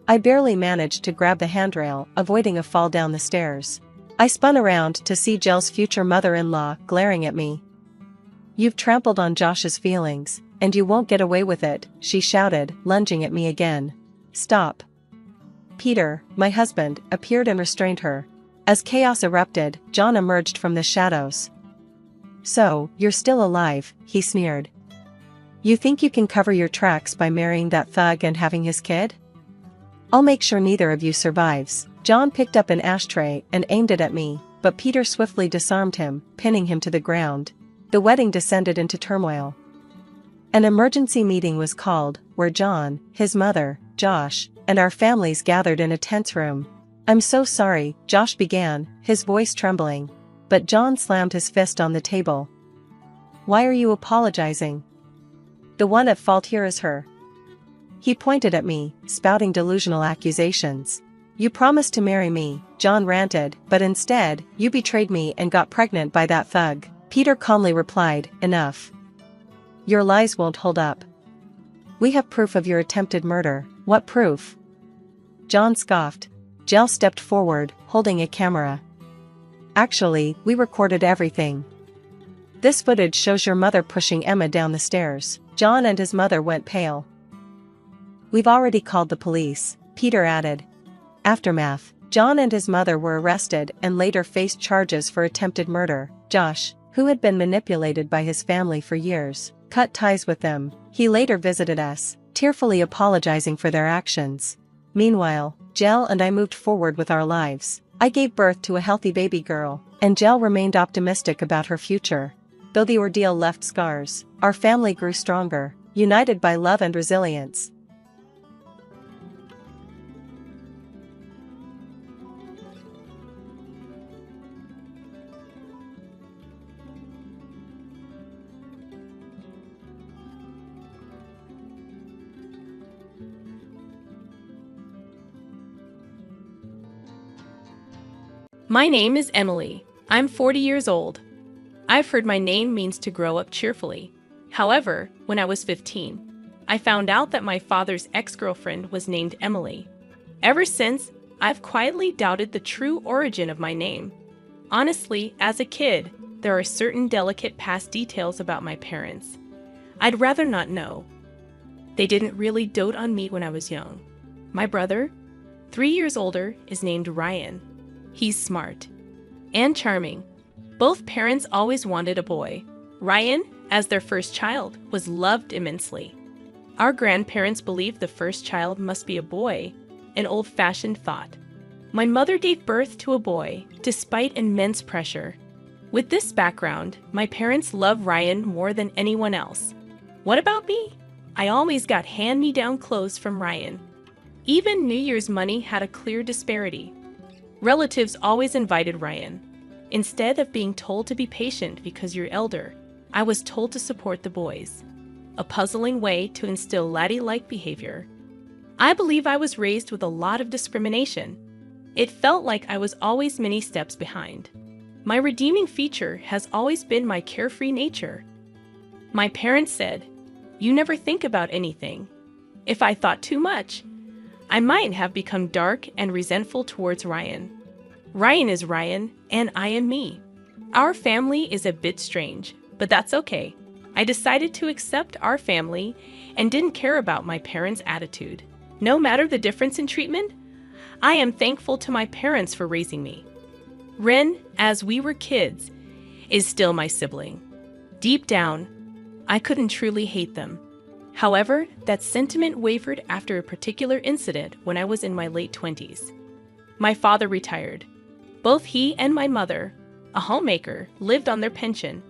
I barely managed to grab the handrail, avoiding a fall down the stairs. I spun around to see Jill's future mother-in-law glaring at me. "You've trampled on Josh's feelings, and you won't get away with it," she shouted, lunging at me again. "Stop." Peter, my husband, appeared and restrained her. As chaos erupted, John emerged from the shadows. "So, you're still alive," he sneered. "You think you can cover your tracks by marrying that thug and having his kid? I'll make sure neither of you survives." John picked up an ashtray and aimed it at me, but Peter swiftly disarmed him, pinning him to the ground. The wedding descended into turmoil. An emergency meeting was called, where John, his mother, Josh, and our families gathered in a tense room. "I'm so sorry," Josh began, his voice trembling. But John slammed his fist on the table. "Why are you apologizing? The one at fault here is her." He pointed at me, spouting delusional accusations. "You promised to marry me," John ranted, "but instead, you betrayed me and got pregnant by that thug." Peter calmly replied, "Enough. Your lies won't hold up. We have proof of your attempted murder." "What proof?" John scoffed. Jill stepped forward, holding a camera. "Actually, we recorded everything. This footage shows your mother pushing Emma down the stairs." John and his mother went pale. "We've already called the police," Peter added. Aftermath. John and his mother were arrested and later faced charges for attempted murder. Josh, who had been manipulated by his family for years, cut ties with them. He later visited us, tearfully apologizing for their actions. Meanwhile, Jill and I moved forward with our lives. I gave birth to a healthy baby girl, and Jill remained optimistic about her future. Though the ordeal left scars, our family grew stronger, united by love and resilience. My name is Emily. I'm 40 years old. I've heard my name means to grow up cheerfully. However, when I was 15, I found out that my father's ex-girlfriend was named Emily. Ever since, I've quietly doubted the true origin of my name. Honestly, as a kid, there are certain delicate past details about my parents I'd rather not know. They didn't really dote on me when I was young. My brother, 3 years older, is named Ryan. He's smart and charming. Both parents always wanted a boy. Ryan, as their first child, was loved immensely. Our grandparents believed the first child must be a boy, an old-fashioned thought. My mother gave birth to a boy, despite immense pressure. With this background, my parents love Ryan more than anyone else. What about me? I always got hand-me-down clothes from Ryan. Even New Year's money had a clear disparity. Relatives always invited Ryan. Instead of being told to be patient because you're elder, I was told to support the boys. A puzzling way to instill laddie-like behavior. I believe I was raised with a lot of discrimination. It felt like I was always many steps behind. My redeeming feature has always been my carefree nature. My parents said, "You never think about anything." If I thought too much, I might have become dark and resentful towards Ryan. Ryan is Ryan, and I am me. Our family is a bit strange, but that's okay. I decided to accept our family and didn't care about my parents' attitude. No matter the difference in treatment, I am thankful to my parents for raising me. Ren, as we were kids, is still my sibling. Deep down, I couldn't truly hate them. However, that sentiment wavered after a particular incident when I was in my late 20s. My father retired. Both he and my mother, a homemaker, lived on their pension.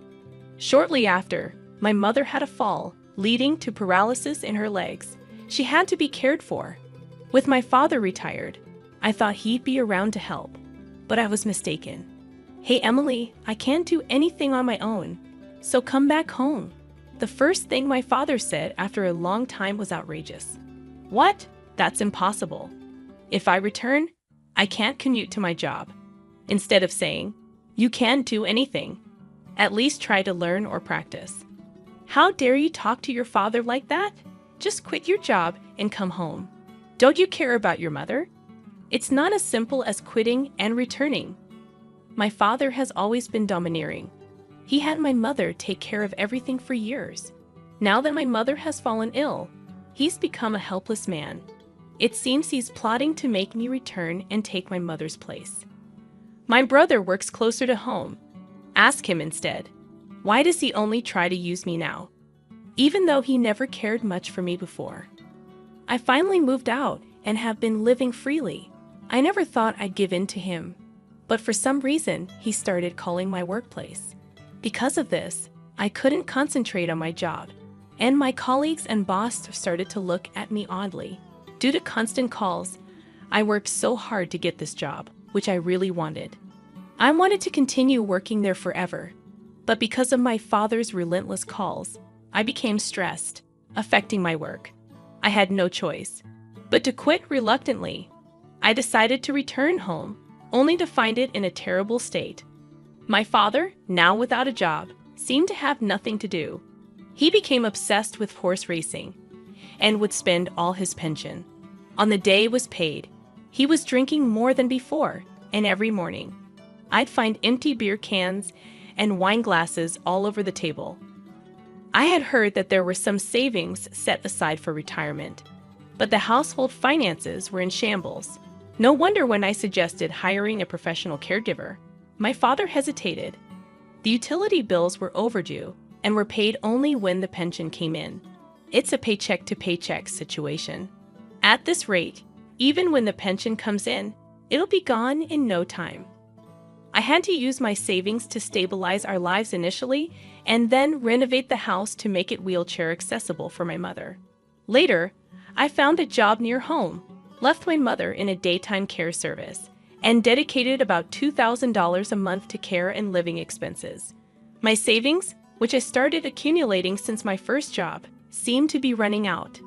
Shortly after, my mother had a fall, leading to paralysis in her legs. She had to be cared for. With my father retired, I thought he'd be around to help, but I was mistaken. "Hey Emily, I can't do anything on my own, so come back home." The first thing my father said after a long time was outrageous. "What? That's impossible. If I return, I can't commute to my job." Instead of saying, "You can't do anything. At least try to learn or practice." How dare you talk to your father like that? Just quit your job and come home. Don't you care about your mother? It's not as simple as quitting and returning. My father has always been domineering. He had my mother take care of everything for years. Now that my mother has fallen ill, he's become a helpless man. It seems he's plotting to make me return and take my mother's place. My brother works closer to home. Ask him instead. Why does he only try to use me now? Even though he never cared much for me before. I finally moved out and have been living freely. I never thought I'd give in to him, but for some reason, he started calling my workplace. Because of this, I couldn't concentrate on my job, and my colleagues and boss started to look at me oddly. Due to constant calls, I worked so hard to get this job, which I really wanted. I wanted to continue working there forever, but because of my father's relentless calls, I became stressed, affecting my work. I had no choice but to quit reluctantly. I decided to return home, only to find it in a terrible state. My father, now without a job, seemed to have nothing to do. He became obsessed with horse racing and would spend all his pension. On the day it was paid, he was drinking more than before, and every morning, I'd find empty beer cans and wine glasses all over the table. I had heard that there were some savings set aside for retirement, but the household finances were in shambles. No wonder when I suggested hiring a professional caregiver, my father hesitated. The utility bills were overdue and were paid only when the pension came in. It's a paycheck-to-paycheck situation. At this rate, even when the pension comes in, it'll be gone in no time. I had to use my savings to stabilize our lives initially and then renovate the house to make it wheelchair accessible for my mother. Later, I found a job near home, left my mother in a daytime care service, and dedicated about $2,000 a month to care and living expenses. My savings, which I started accumulating since my first job, seemed to be running out.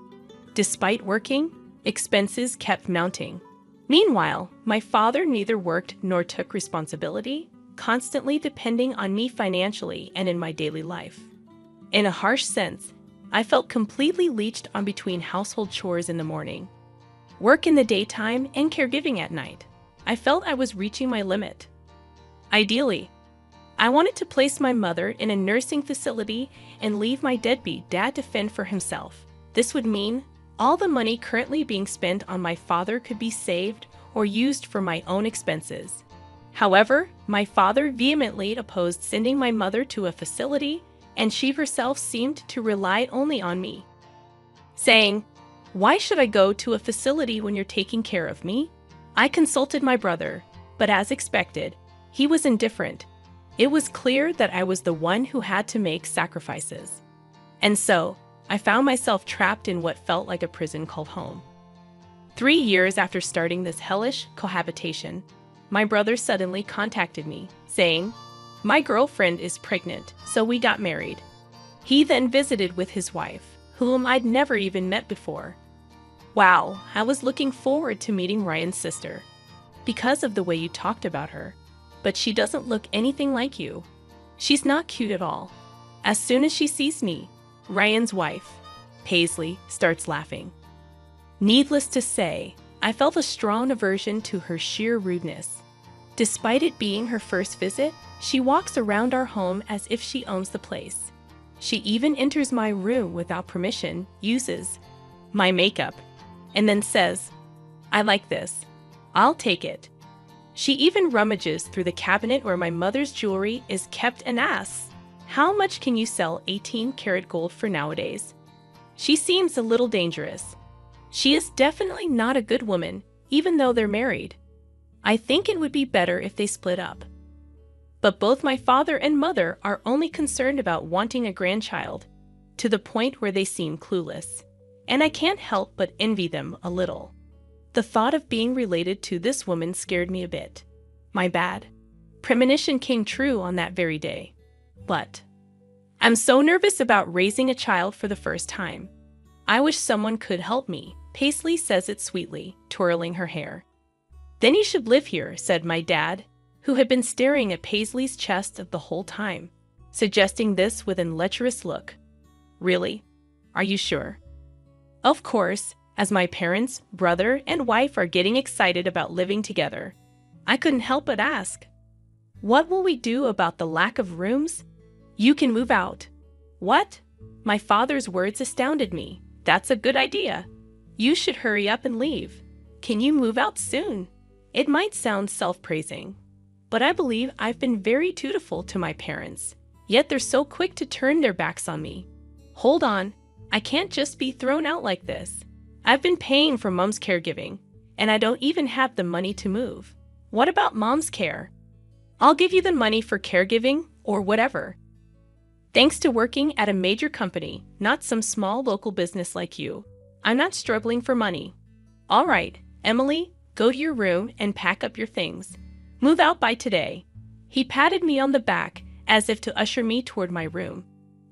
Despite working, expenses kept mounting. Meanwhile, my father neither worked nor took responsibility, constantly depending on me financially and in my daily life. In a harsh sense, I felt completely leeched on between household chores in the morning, work in the daytime, and caregiving at night. I felt I was reaching my limit. Ideally, I wanted to place my mother in a nursing facility and leave my deadbeat dad to fend for himself. This would mean all the money currently being spent on my father could be saved or used for my own expenses. However, my father vehemently opposed sending my mother to a facility, and she herself seemed to rely only on me, saying, "Why should I go to a facility when you're taking care of me?" I consulted my brother, but as expected, he was indifferent. It was clear that I was the one who had to make sacrifices. And so, I found myself trapped in what felt like a prison called home. 3 years after starting this hellish cohabitation, my brother suddenly contacted me, saying, "My girlfriend is pregnant, so we got married." He then visited with his wife, whom I'd never even met before. Wow, I was looking forward to meeting Ryan's sister, because of the way you talked about her, but she doesn't look anything like you. She's not cute at all. As soon as she sees me, Ryan's wife, Paisley, starts laughing. Needless to say, I felt a strong aversion to her sheer rudeness. Despite it being her first visit, she walks around our home as if she owns the place. She even enters my room without permission, uses my makeup, and then says, "I like this. I'll take it." She even rummages through the cabinet where my mother's jewelry is kept and asks, "How much can you sell 18-karat gold for nowadays?" She seems a little dangerous. She is definitely not a good woman, even though they're married. I think it would be better if they split up. But both my father and mother are only concerned about wanting a grandchild. to the point where they seem clueless. And I can't help but envy them a little. The thought of being related to this woman scared me a bit. My bad. Premonition came true on that very day. But I'm so nervous about raising a child for the first time. I wish someone could help me, Paisley says it sweetly, twirling her hair. Then you should live here, said my dad, who had been staring at Paisley's chest the whole time, suggesting this with an lecherous look. Really? Are you sure? Of course, as my parents, brother, and wife are getting excited about living together. I couldn't help but ask. What will we do about the lack of rooms? You can move out. What? My father's words astounded me. That's a good idea. You should hurry up and leave. Can you move out soon? It might sound self-praising, but I believe I've been very dutiful to my parents, yet they're so quick to turn their backs on me. Hold on, I can't just be thrown out like this. I've been paying for Mom's caregiving, and I don't even have the money to move. What about Mom's care? I'll give you the money for caregiving or whatever. Thanks to working at a major company, not some small local business like you, I'm not struggling for money. All right, Emily, go to your room and pack up your things. Move out by today. He patted me on the back as if to usher me toward my room.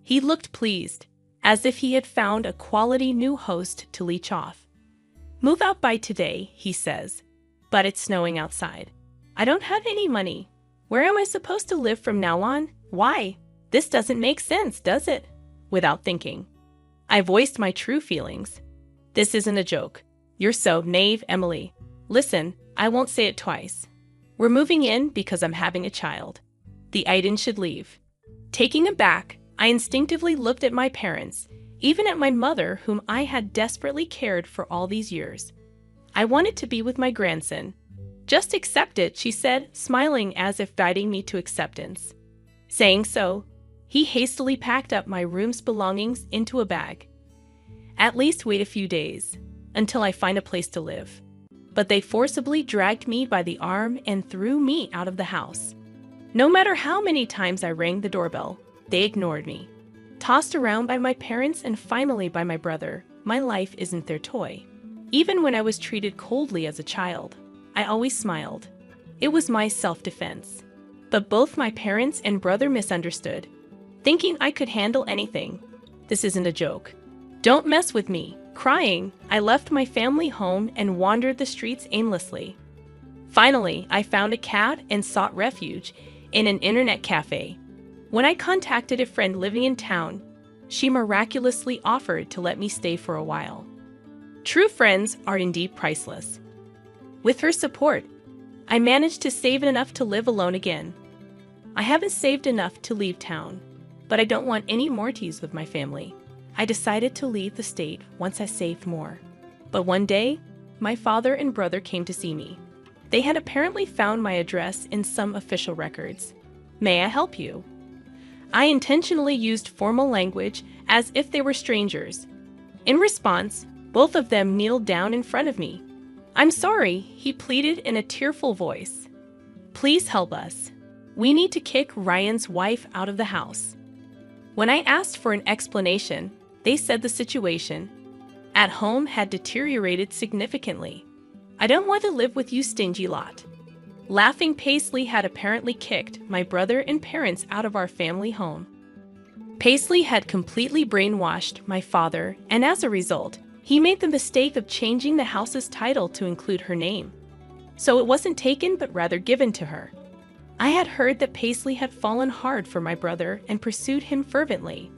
He looked pleased, as if he had found a quality new host to leech off. Move out by today, he says, but it's snowing outside. I don't have any money. Where am I supposed to live from now on? Why? This doesn't make sense, does it? Without thinking, I voiced my true feelings. This isn't a joke. You're so naive, Emily. Listen, I won't say it twice. We're moving in because I'm having a child. The Aiden should leave. Taking aback, I instinctively looked at my parents, even at my mother, whom I had desperately cared for all these years. I wanted to be with my grandson. Just accept it, she said, smiling as if guiding me to acceptance. Saying so, he hastily packed up my room's belongings into a bag. At least wait a few days, until I find a place to live. But they forcibly dragged me by the arm and threw me out of the house. No matter how many times I rang the doorbell, they ignored me. Tossed around by my parents and finally by my brother, my life isn't their toy. Even when I was treated coldly as a child, I always smiled. It was my self-defense. But both my parents and brother misunderstood, thinking I could handle anything. This isn't a joke. Don't mess with me. Crying, I left my family home and wandered the streets aimlessly. Finally, I found a cab and sought refuge in an internet cafe. When I contacted a friend living in town, she miraculously offered to let me stay for a while. True friends are indeed priceless. With her support, I managed to save enough to live alone again. I haven't saved enough to leave town, but I don't want any more teas with my family. I decided to leave the state once I saved more. But one day, my father and brother came to see me. They had apparently found my address in some official records. May I help you? I intentionally used formal language as if they were strangers. In response, both of them kneeled down in front of me. I'm sorry, he pleaded in a tearful voice. Please help us. We need to kick Ryan's wife out of the house. When I asked for an explanation, they said the situation at home had deteriorated significantly. I don't want to live with you stingy lot. Laughing, Paisley had apparently kicked my brother and parents out of our family home. Paisley had completely brainwashed my father, and as a result, he made the mistake of changing the house's title to include her name. So it wasn't taken but rather given to her. I had heard that Paisley had fallen hard for my brother and pursued him fervently.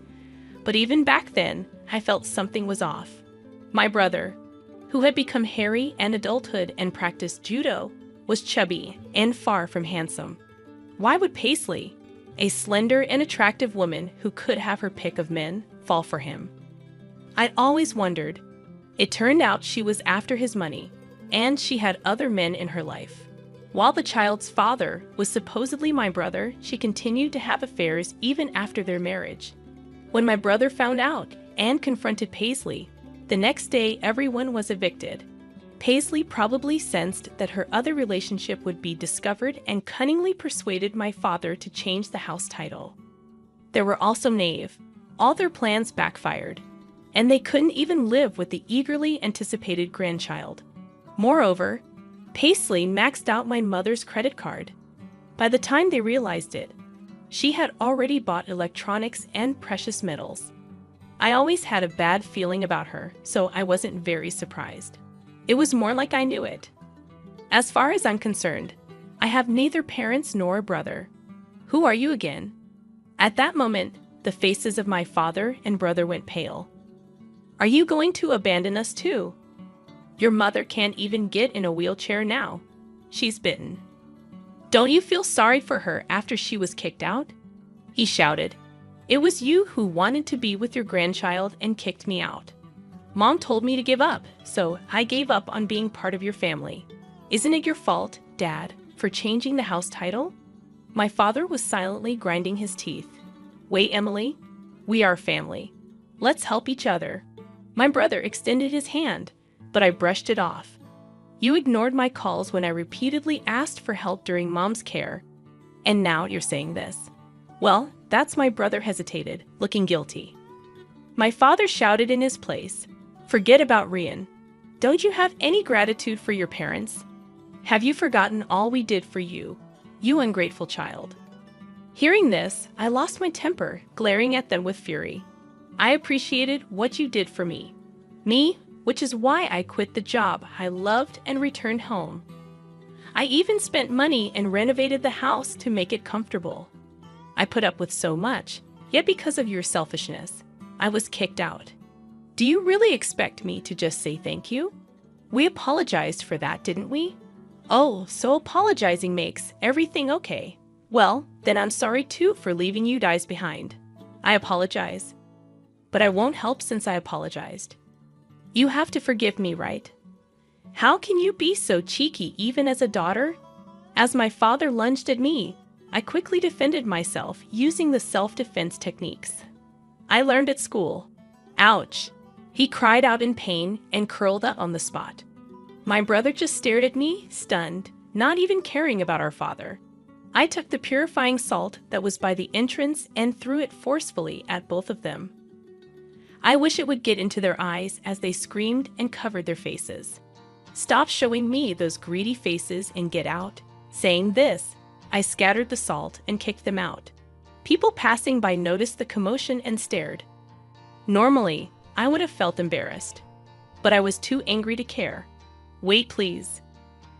But even back then, I felt something was off. My brother, who had become hairy in adulthood and practiced judo, was chubby and far from handsome. Why would Paisley, a slender and attractive woman who could have her pick of men, fall for him? I'd always wondered. It turned out she was after his money, and she had other men in her life. While the child's father was supposedly my brother, she continued to have affairs even after their marriage. When my brother found out and confronted Paisley, the next day everyone was evicted. Paisley probably sensed that her other relationship would be discovered and cunningly persuaded my father to change the house title. There were also naive, all their plans backfired, and they couldn't even live with the eagerly anticipated grandchild. Moreover, Paisley maxed out my mother's credit card. By the time they realized it, she had already bought electronics and precious metals. I always had a bad feeling about her, so I wasn't very surprised. It was more like I knew it. As far as I'm concerned, I have neither parents nor a brother. Who are you again? At that moment, the faces of my father and brother went pale. Are you going to abandon us too? Your mother can't even get in a wheelchair now. She's bitten. Don't you feel sorry for her after she was kicked out? He shouted. It was you who wanted to be with your grandchild and kicked me out. Mom told me to give up, so I gave up on being part of your family. Isn't it your fault, Dad, for changing the house title? My father was silently grinding his teeth. Wait, Emily. We are family. Let's help each other. My brother extended his hand, but I brushed it off. You ignored my calls when I repeatedly asked for help during Mom's care, and now you're saying this. Well, that's my brother hesitated, looking guilty. My father shouted in his place, Forget about Rian. Don't you have any gratitude for your parents? Have you forgotten all we did for you, you ungrateful child? Hearing this, I lost my temper, glaring at them with fury. I appreciated what you did for me. Me, which is why I quit the job I loved and returned home. I even spent money and renovated the house to make it comfortable. I put up with so much, yet because of your selfishness, I was kicked out. Do you really expect me to just say thank you? We apologized for that, didn't we? Oh, so apologizing makes everything okay. Well, then I'm sorry too for leaving you guys behind. I apologize. But I won't help since I apologized. You have to forgive me, right? How can you be so cheeky even as a daughter? As my father lunged at me, I quickly defended myself using the self-defense techniques I learned at school. Ouch! He cried out in pain and curled up on the spot. My brother just stared at me, stunned, not even caring about our father. I took the purifying salt that was by the entrance and threw it forcefully at both of them. I wish it would get into their eyes as they screamed and covered their faces. Stop showing me those greedy faces and get out. Saying this, I scattered the salt and kicked them out. People passing by noticed the commotion and stared. Normally, I would have felt embarrassed, but I was too angry to care. Wait, please.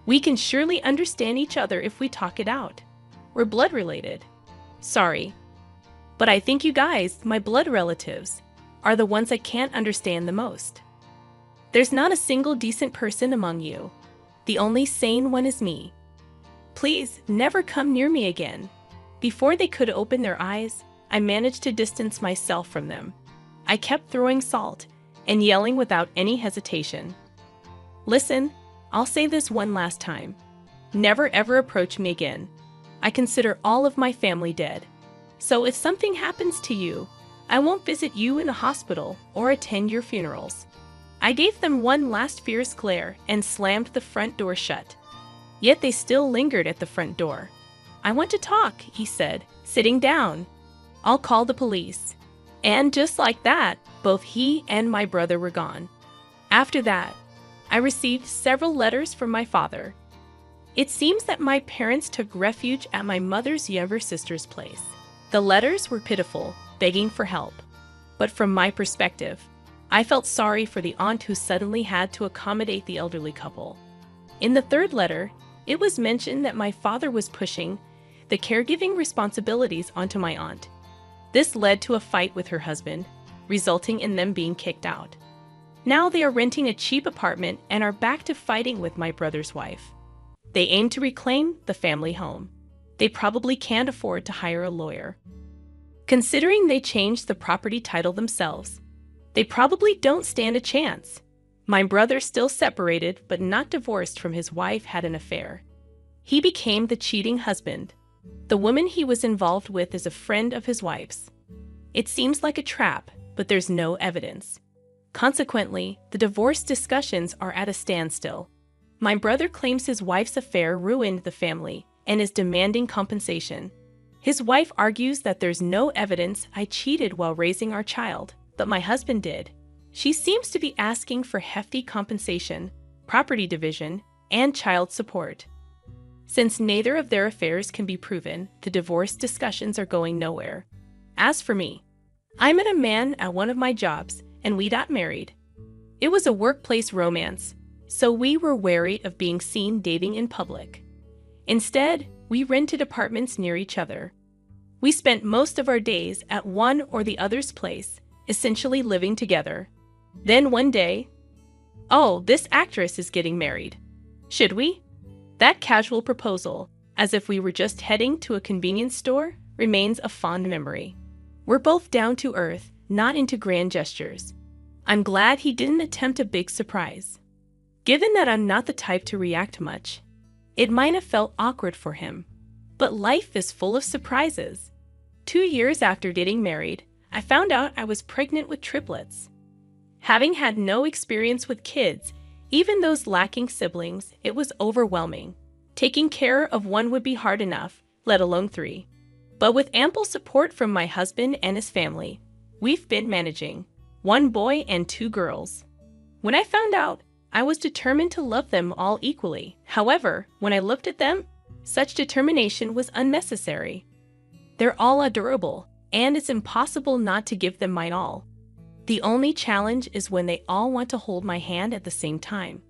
We can surely understand each other if we talk it out. We're blood related. Sorry, but I think you guys, my blood relatives, are the ones I can't understand the most. There's not a single decent person among you. The only sane one is me. Please, never come near me again. Before they could open their eyes, I managed to distance myself from them. I kept throwing salt and yelling without any hesitation. Listen, I'll say this one last time. Never ever approach me again. I consider all of my family dead. So if something happens to you, I won't visit you in the hospital or attend your funerals. I gave them one last fierce glare and slammed the front door shut. Yet they still lingered at the front door. I want to talk, he said, sitting down. I'll call the police. And just like that, both he and my brother were gone. After that, I received several letters from my father. It seems that my parents took refuge at my mother's younger sister's place. The letters were pitiful, begging for help. But from my perspective, I felt sorry for the aunt who suddenly had to accommodate the elderly couple. In the third letter, it was mentioned that my father was pushing the caregiving responsibilities onto my aunt. This led to a fight with her husband, resulting in them being kicked out. Now they are renting a cheap apartment and are back to fighting with my brother's wife. They aim to reclaim the family home. They probably can't afford to hire a lawyer. Considering they changed the property title themselves, they probably don't stand a chance. My brother, still separated but not divorced from his wife, had an affair. He became the cheating husband. The woman he was involved with is a friend of his wife's. It seems like a trap, but there's no evidence. Consequently, the divorce discussions are at a standstill. My brother claims his wife's affair ruined the family and is demanding compensation. His wife argues that there's no evidence I cheated while raising our child, but my husband did. She seems to be asking for hefty compensation, property division, and child support. Since neither of their affairs can be proven, the divorce discussions are going nowhere. As for me, I met a man at one of my jobs, and we got married. It was a workplace romance, so we were wary of being seen dating in public. Instead, we rented apartments near each other. We spent most of our days at one or the other's place, essentially living together. Then one day, "Oh, this actress is getting married. Should we?" That casual proposal, as if we were just heading to a convenience store, remains a fond memory. We're both down to earth, not into grand gestures. I'm glad he didn't attempt a big surprise. Given that I'm not the type to react much, it might have felt awkward for him. But life is full of surprises. 2 years after getting married, I found out I was pregnant with triplets. Having had no experience with kids, even those lacking siblings, it was overwhelming. Taking care of one would be hard enough, let alone 3. But with ample support from my husband and his family, we've been managing 1 boy and 2 girls. When I found out, I was determined to love them all equally. However, when I looked at them, such determination was unnecessary. They're all adorable, and it's impossible not to give them mine all. The only challenge is when they all want to hold my hand at the same time.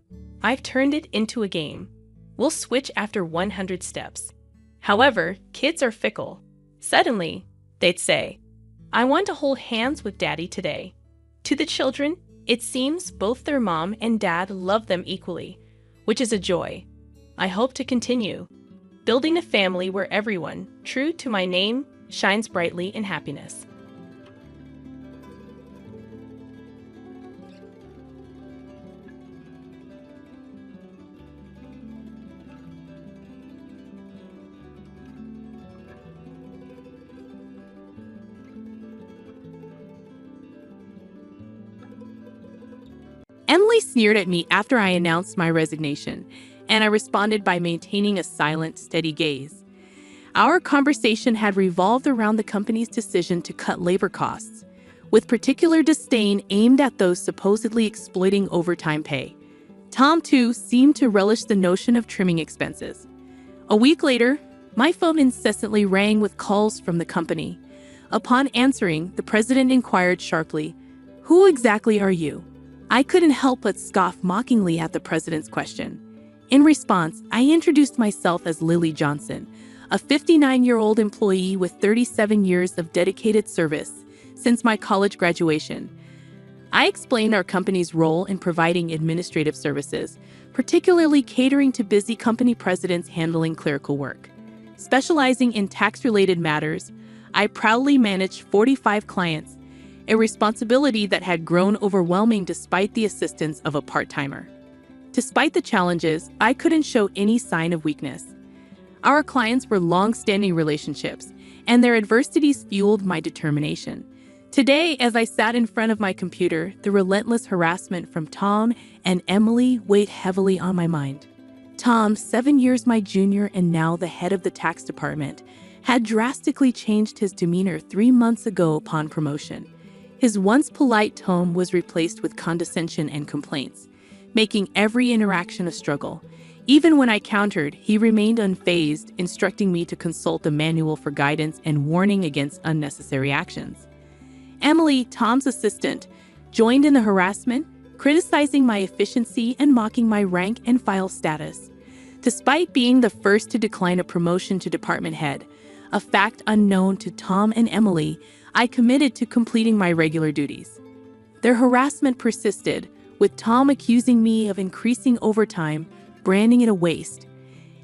I've turned it into a game. We'll switch after 100 steps. However, kids are fickle. Suddenly, they'd say, "I want to hold hands with Daddy today." To the children, it seems both their mom and dad love them equally, which is a joy. I hope to continue building a family where everyone, true to my name, shines brightly in happiness. Emily sneered at me after I announced my resignation, and I responded by maintaining a silent, steady gaze. Our conversation had revolved around the company's decision to cut labor costs, with particular disdain aimed at those supposedly exploiting overtime pay. Tom, too, seemed to relish the notion of trimming expenses. A week later, my phone incessantly rang with calls from the company. Upon answering, the president inquired sharply, "Who exactly are you?" I couldn't help but scoff mockingly at the president's question. In response, I introduced myself as Lily Johnson, a 59-year-old employee with 37 years of dedicated service since my college graduation. I explained our company's role in providing administrative services, particularly catering to busy company presidents handling clerical work. Specializing in tax-related matters, I proudly managed 45 clients, a responsibility that had grown overwhelming despite the assistance of a part-timer. Despite the challenges, I couldn't show any sign of weakness. Our clients were long-standing relationships, and their adversities fueled my determination. Today, as I sat in front of my computer, the relentless harassment from Tom and Emily weighed heavily on my mind. Tom, 7 years my junior and now the head of the tax department, had drastically changed his demeanor 3 months ago upon promotion. His once polite tone was replaced with condescension and complaints, making every interaction a struggle. Even when I countered, he remained unfazed, instructing me to consult a manual for guidance and warning against unnecessary actions. Emily, Tom's assistant, joined in the harassment, criticizing my efficiency and mocking my rank and file status. Despite being the first to decline a promotion to department head, a fact unknown to Tom and Emily, I committed to completing my regular duties. Their harassment persisted, with Tom accusing me of increasing overtime, branding it a waste.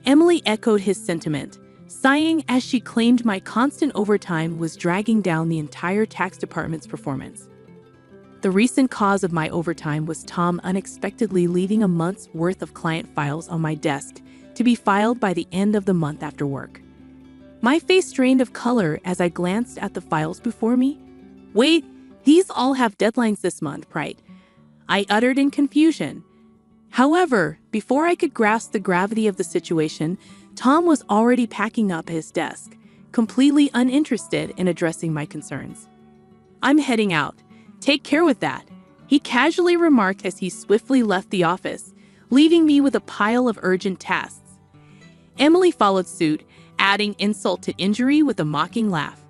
Emily echoed his sentiment, sighing as she claimed my constant overtime was dragging down the entire tax department's performance. The recent cause of my overtime was Tom unexpectedly leaving a month's worth of client files on my desk to be filed by the end of the month after work. My face drained of color as I glanced at the files before me. "Wait, these all have deadlines this month, right?" I uttered in confusion. However, before I could grasp the gravity of the situation, Tom was already packing up his desk, completely uninterested in addressing my concerns. "I'm heading out. Take care with that," he casually remarked as he swiftly left the office, leaving me with a pile of urgent tasks. Emily followed suit, adding insult to injury with a mocking laugh.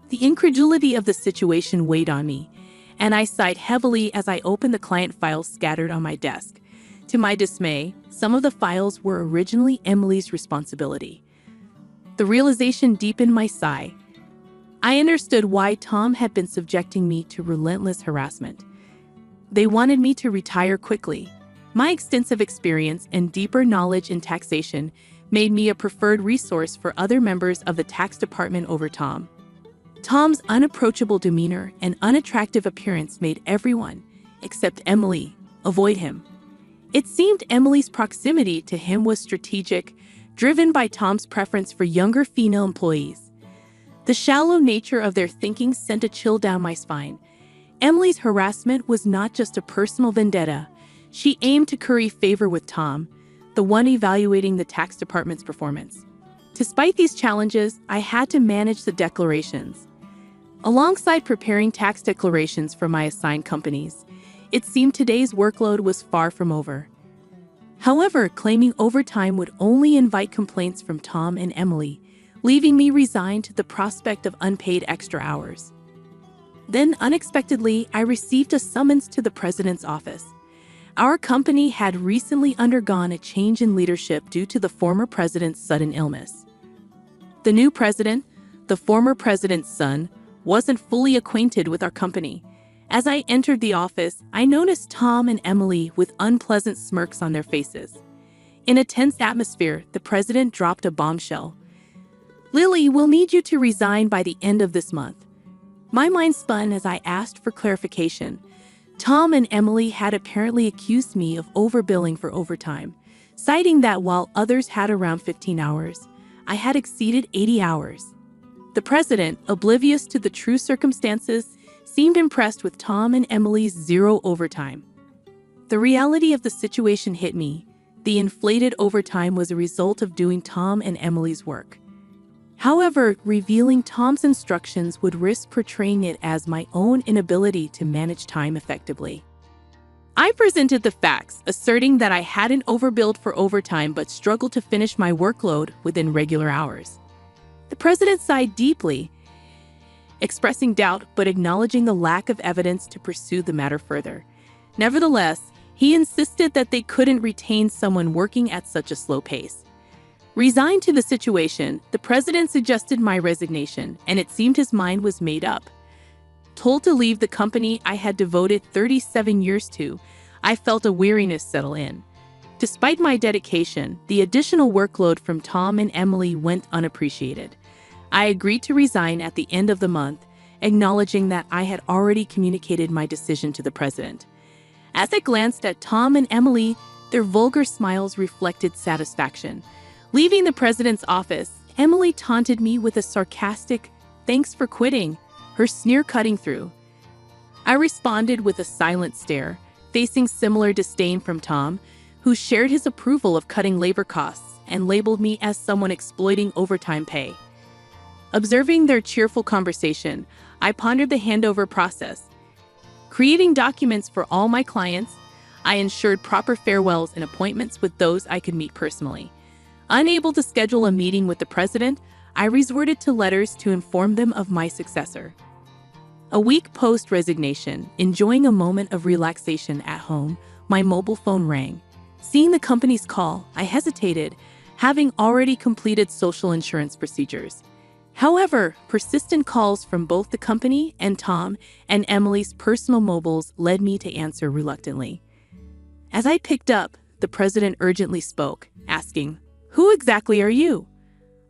The incredulity of the situation weighed on me, and I sighed heavily as I opened the client files scattered on my desk. To my dismay, some of the files were originally Emily's responsibility. The realization deepened my sigh. I understood why Tom had been subjecting me to relentless harassment. They wanted me to retire quickly. My extensive experience and deeper knowledge in taxation made me a preferred resource for other members of the tax department over Tom. Tom's unapproachable demeanor and unattractive appearance made everyone, except Emily, avoid him. It seemed Emily's proximity to him was strategic, driven by Tom's preference for younger female employees. The shallow nature of their thinking sent a chill down my spine. Emily's harassment was not just a personal vendetta. She aimed to curry favor with Tom, the one evaluating the tax department's performance. Despite these challenges, I had to manage the declarations. Alongside preparing tax declarations for my assigned companies, it seemed today's workload was far from over. However, claiming overtime would only invite complaints from Tom and Emily, leaving me resigned to the prospect of unpaid extra hours. Then, unexpectedly, I received a summons to the president's office. Our company had recently undergone a change in leadership due to the former president's sudden illness. The new president, the former president's son, wasn't fully acquainted with our company. As I entered the office, I noticed Tom and Emily with unpleasant smirks on their faces. In a tense atmosphere, the president dropped a bombshell. "Lily, we'll need you to resign by the end of this month." My mind spun as I asked for clarification. Tom and Emily had apparently accused me of overbilling for overtime, citing that while others had around 15 hours, I had exceeded 80 hours. The president, oblivious to the true circumstances, seemed impressed with Tom and Emily's zero overtime. The reality of the situation hit me. The inflated overtime was a result of doing Tom and Emily's work. However, revealing Tom's instructions would risk portraying it as my own inability to manage time effectively. I presented the facts, asserting that I hadn't overbilled for overtime but struggled to finish my workload within regular hours. The president sighed deeply, expressing doubt but acknowledging the lack of evidence to pursue the matter further. Nevertheless, he insisted that they couldn't retain someone working at such a slow pace. Resigned to the situation, the president suggested my resignation, and it seemed his mind was made up. Told to leave the company I had devoted 37 years to, I felt a weariness settle in. Despite my dedication, the additional workload from Tom and Emily went unappreciated. I agreed to resign at the end of the month, acknowledging that I had already communicated my decision to the president. As I glanced at Tom and Emily, their vulgar smiles reflected satisfaction. Leaving the president's office, Emily taunted me with a sarcastic, "Thanks for quitting," her sneer cutting through. I responded with a silent stare, facing similar disdain from Tom, who shared his approval of cutting labor costs and labeled me as someone exploiting overtime pay. Observing their cheerful conversation, I pondered the handover process. Creating documents for all my clients, I ensured proper farewells and appointments with those I could meet personally. Unable to schedule a meeting with the president, I resorted to letters to inform them of my successor. A week post-resignation, enjoying a moment of relaxation at home, my mobile phone rang. Seeing the company's call, I hesitated, having already completed social insurance procedures. However, persistent calls from both the company and Tom and Emily's personal mobiles led me to answer reluctantly. As I picked up, the president urgently spoke, asking, "Who exactly are you?"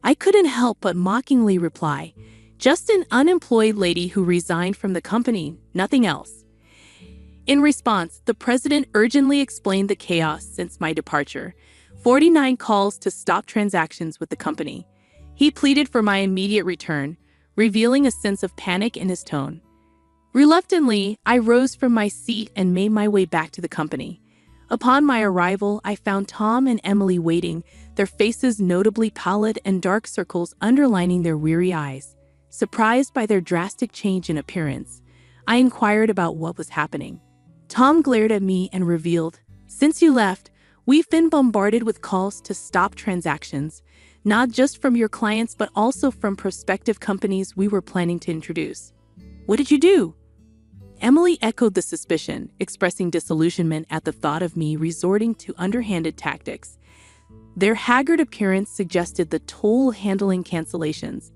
I couldn't help but mockingly reply, "Just an unemployed lady who resigned from the company, nothing else." In response, the president urgently explained the chaos since my departure, 49 calls to stop transactions with the company. He pleaded for my immediate return, revealing a sense of panic in his tone. Reluctantly, I rose from my seat and made my way back to the company. Upon my arrival, I found Tom and Emily waiting, their faces notably pallid and dark circles underlining their weary eyes. Surprised by their drastic change in appearance, I inquired about what was happening. Tom glared at me and revealed, "Since you left, we've been bombarded with calls to stop transactions, not just from your clients but also from prospective companies we were planning to introduce." "What did you do?" Emily echoed the suspicion, expressing disillusionment at the thought of me resorting to underhanded tactics. Their haggard appearance suggested the toll handling cancellations.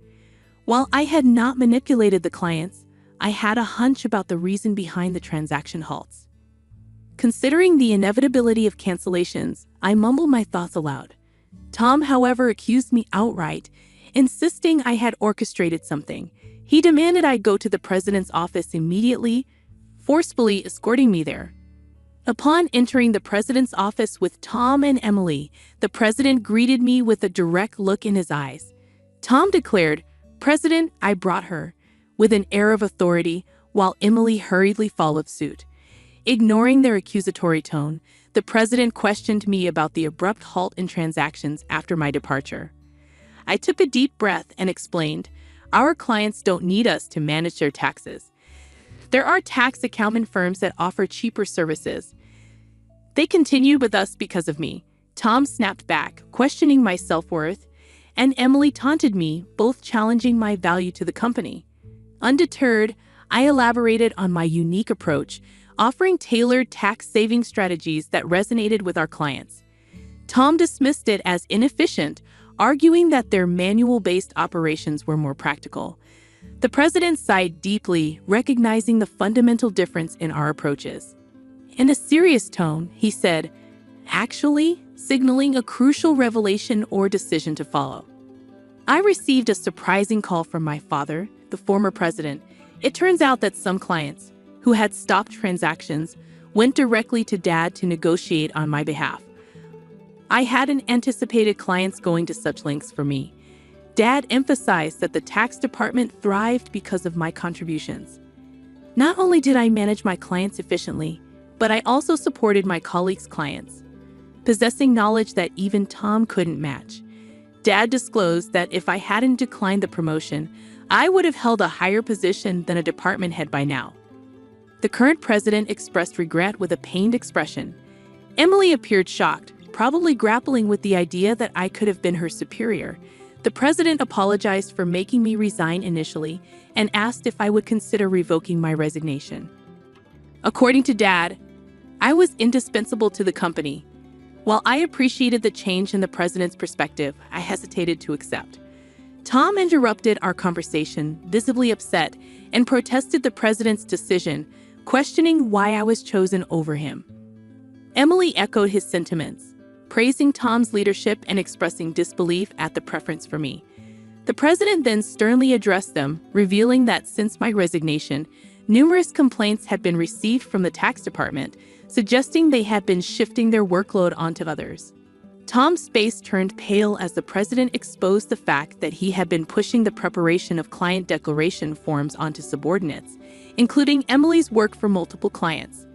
While I had not manipulated the clients, I had a hunch about the reason behind the transaction halts. Considering the inevitability of cancellations, I mumbled my thoughts aloud. Tom, however, accused me outright, insisting I had orchestrated something. He demanded I go to the president's office immediately, forcefully escorting me there. Upon entering the president's office with Tom and Emily, the president greeted me with a direct look in his eyes. Tom declared, "President, I brought her," with an air of authority, while Emily hurriedly followed suit. Ignoring their accusatory tone, the president questioned me about the abrupt halt in transactions after my departure. I took a deep breath and explained, "Our clients don't need us to manage their taxes. There are tax accounting firms that offer cheaper services. They continued with us because of me." Tom snapped back, questioning my self-worth, and Emily taunted me, both challenging my value to the company. Undeterred, I elaborated on my unique approach, offering tailored tax-saving strategies that resonated with our clients. Tom dismissed it as inefficient, arguing that their manual-based operations were more practical. The president sighed deeply, recognizing the fundamental difference in our approaches. In a serious tone, he said, "Actually," signaling a crucial revelation or decision to follow. I received a surprising call from my father, the former president. It turns out that some clients, who had stopped transactions, went directly to Dad to negotiate on my behalf. I hadn't anticipated clients going to such lengths for me. Dad emphasized that the tax department thrived because of my contributions. Not only did I manage my clients efficiently, but I also supported my colleagues' clients, possessing knowledge that even Tom couldn't match. Dad disclosed that if I hadn't declined the promotion, I would have held a higher position than a department head by now. The current president expressed regret with a pained expression. Emily appeared shocked, probably grappling with the idea that I could have been her superior. The president apologized for making me resign initially and asked if I would consider revoking my resignation. According to Dad, I was indispensable to the company. While I appreciated the change in the president's perspective, I hesitated to accept. Tom interrupted our conversation, visibly upset, and protested the president's decision, questioning why I was chosen over him. Emily echoed his sentiments, praising Tom's leadership and expressing disbelief at the preference for me. The president then sternly addressed them, revealing that since my resignation, numerous complaints had been received from the tax department, suggesting they had been shifting their workload onto others. Tom's face turned pale as the president exposed the fact that he had been pushing the preparation of client declaration forms onto subordinates, including Emily's work for multiple clients.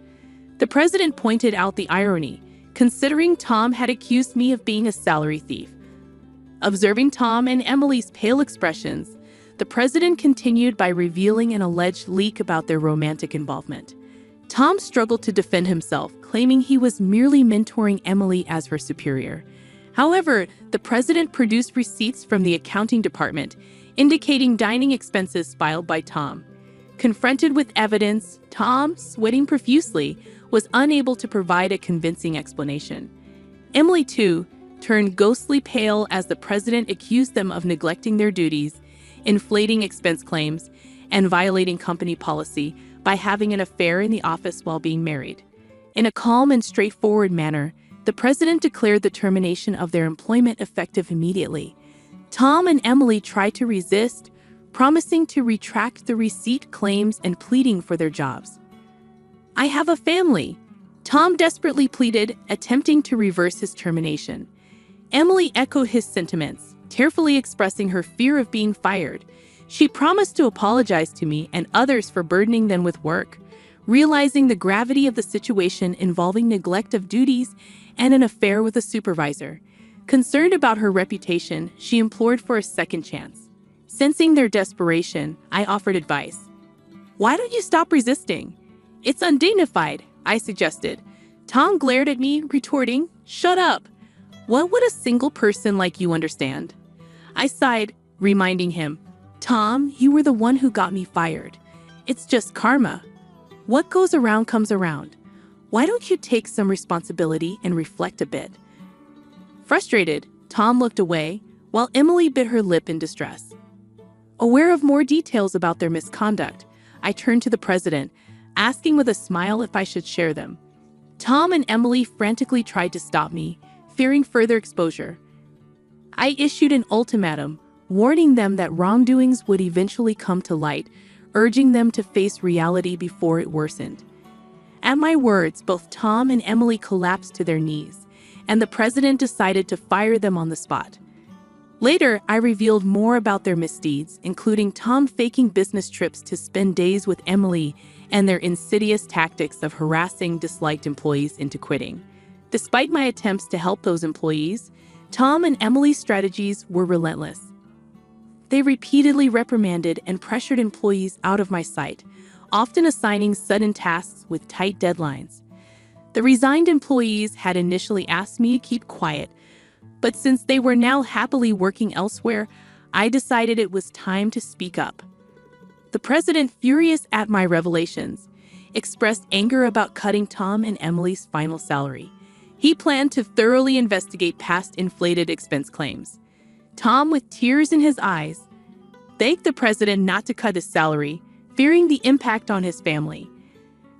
The president pointed out the irony, considering Tom had accused me of being a salary thief. Observing Tom and Emily's pale expressions, the president continued by revealing an alleged leak about their romantic involvement. Tom struggled to defend himself, claiming he was merely mentoring Emily as her superior. However, the president produced receipts from the accounting department, indicating dining expenses filed by Tom. Confronted with evidence, Tom, sweating profusely, was unable to provide a convincing explanation. Emily, too, turned ghostly pale as the president accused them of neglecting their duties, inflating expense claims, and violating company policy by having an affair in the office while being married. In a calm and straightforward manner, the president declared the termination of their employment effective immediately. Tom and Emily tried to resist, promising to retract the receipt claims and pleading for their jobs. "I have a family," Tom desperately pleaded, attempting to reverse his termination. Emily echoed his sentiments, tearfully expressing her fear of being fired. She promised to apologize to me and others for burdening them with work, realizing the gravity of the situation involving neglect of duties and an affair with a supervisor. Concerned about her reputation, she implored for a second chance. Sensing their desperation, I offered advice. "Why don't you stop resisting? It's undignified," I suggested. Tom glared at me, retorting, "Shut up. What would a single person like you understand?" I sighed, reminding him, "Tom, you were the one who got me fired. It's just karma. What goes around comes around. Why don't you take some responsibility and reflect a bit?" Frustrated, Tom looked away, while Emily bit her lip in distress. Aware of more details about their misconduct, I turned to the president, asking with a smile if I should share them. Tom and Emily frantically tried to stop me, fearing further exposure. I issued an ultimatum, warning them that wrongdoings would eventually come to light, urging them to face reality before it worsened. At my words, both Tom and Emily collapsed to their knees, and the president decided to fire them on the spot. Later, I revealed more about their misdeeds, including Tom faking business trips to spend days with Emily and their insidious tactics of harassing disliked employees into quitting. Despite my attempts to help those employees, Tom and Emily's strategies were relentless. They repeatedly reprimanded and pressured employees out of my sight, often assigning sudden tasks with tight deadlines. The resigned employees had initially asked me to keep quiet, but since they were now happily working elsewhere, I decided it was time to speak up. The president, furious at my revelations, expressed anger about cutting Tom and Emily's final salary. He planned to thoroughly investigate past inflated expense claims. Tom, with tears in his eyes, begged the president not to cut his salary, fearing the impact on his family.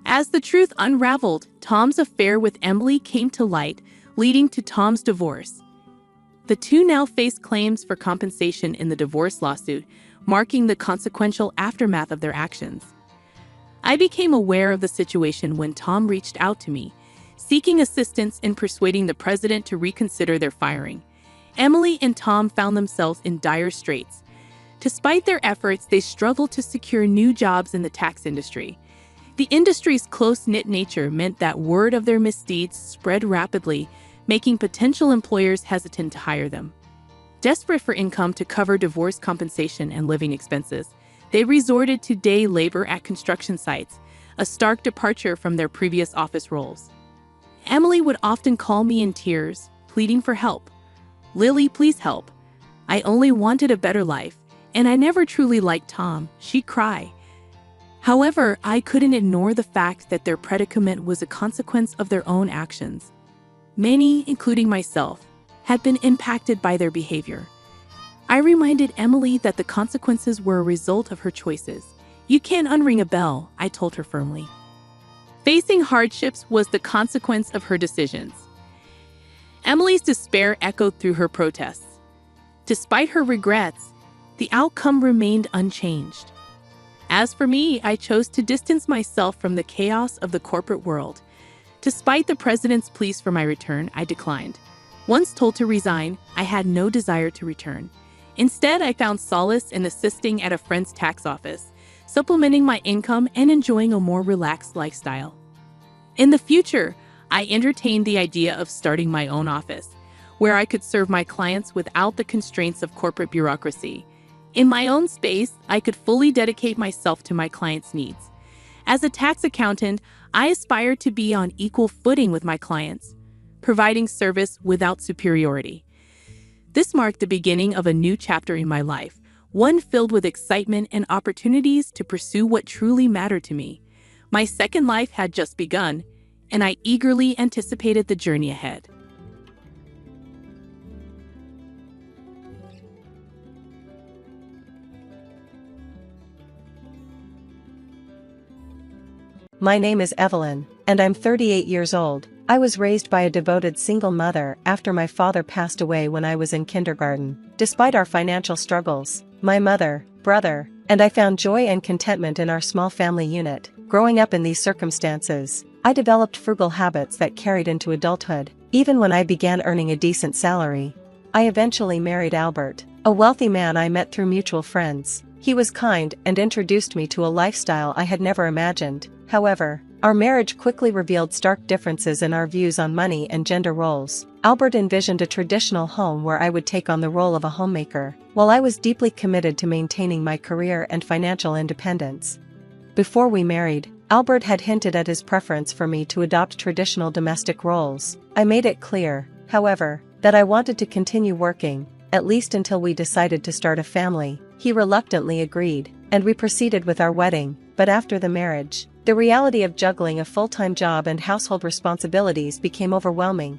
As the truth unraveled, Tom's affair with Emily came to light, leading to Tom's divorce. The two now face claims for compensation in the divorce lawsuit, marking the consequential aftermath of their actions. I became aware of the situation when Tom reached out to me, seeking assistance in persuading the president to reconsider their firing. Emily and Tom found themselves in dire straits. Despite their efforts, they struggled to secure new jobs in the tax industry. The industry's close-knit nature meant that word of their misdeeds spread rapidly, making potential employers hesitant to hire them. Desperate for income to cover divorce compensation and living expenses, they resorted to day labor at construction sites, a stark departure from their previous office roles. Emily would often call me in tears, pleading for help. "Lily, please help. I only wanted a better life, and I never truly liked Tom," she'd cry. However, I couldn't ignore the fact that their predicament was a consequence of their own actions. Many, including myself, had been impacted by their behavior. I reminded Emily that the consequences were a result of her choices. "You can't unring a bell," I told her firmly. Facing hardships was the consequence of her decisions. Emily's despair echoed through her protests. Despite her regrets, the outcome remained unchanged. As for me, I chose to distance myself from the chaos of the corporate world. Despite the president's pleas for my return, I declined. Once told to resign, I had no desire to return. Instead, I found solace in assisting at a friend's tax office, supplementing my income and enjoying a more relaxed lifestyle. In the future, I entertained the idea of starting my own office, where I could serve my clients without the constraints of corporate bureaucracy. In my own space, I could fully dedicate myself to my clients' needs. As a tax accountant, I aspired to be on equal footing with my clients, providing service without superiority. This marked the beginning of a new chapter in my life, one filled with excitement and opportunities to pursue what truly mattered to me. My second life had just begun, and I eagerly anticipated the journey ahead. My name is Evelyn, and I'm 38 years old. I was raised by a devoted single mother after my father passed away when I was in kindergarten. Despite our financial struggles, my mother, brother, and I found joy and contentment in our small family unit. Growing up in these circumstances, I developed frugal habits that carried into adulthood. Even when I began earning a decent salary, I eventually married Albert, a wealthy man I met through mutual friends. He was kind and introduced me to a lifestyle I had never imagined. However, our marriage quickly revealed stark differences in our views on money and gender roles. Albert envisioned a traditional home where I would take on the role of a homemaker, while I was deeply committed to maintaining my career and financial independence. Before we married, Albert had hinted at his preference for me to adopt traditional domestic roles. I made it clear, however, that I wanted to continue working, at least until we decided to start a family. He reluctantly agreed, and we proceeded with our wedding. But after the marriage, the reality of juggling a full-time job and household responsibilities became overwhelming.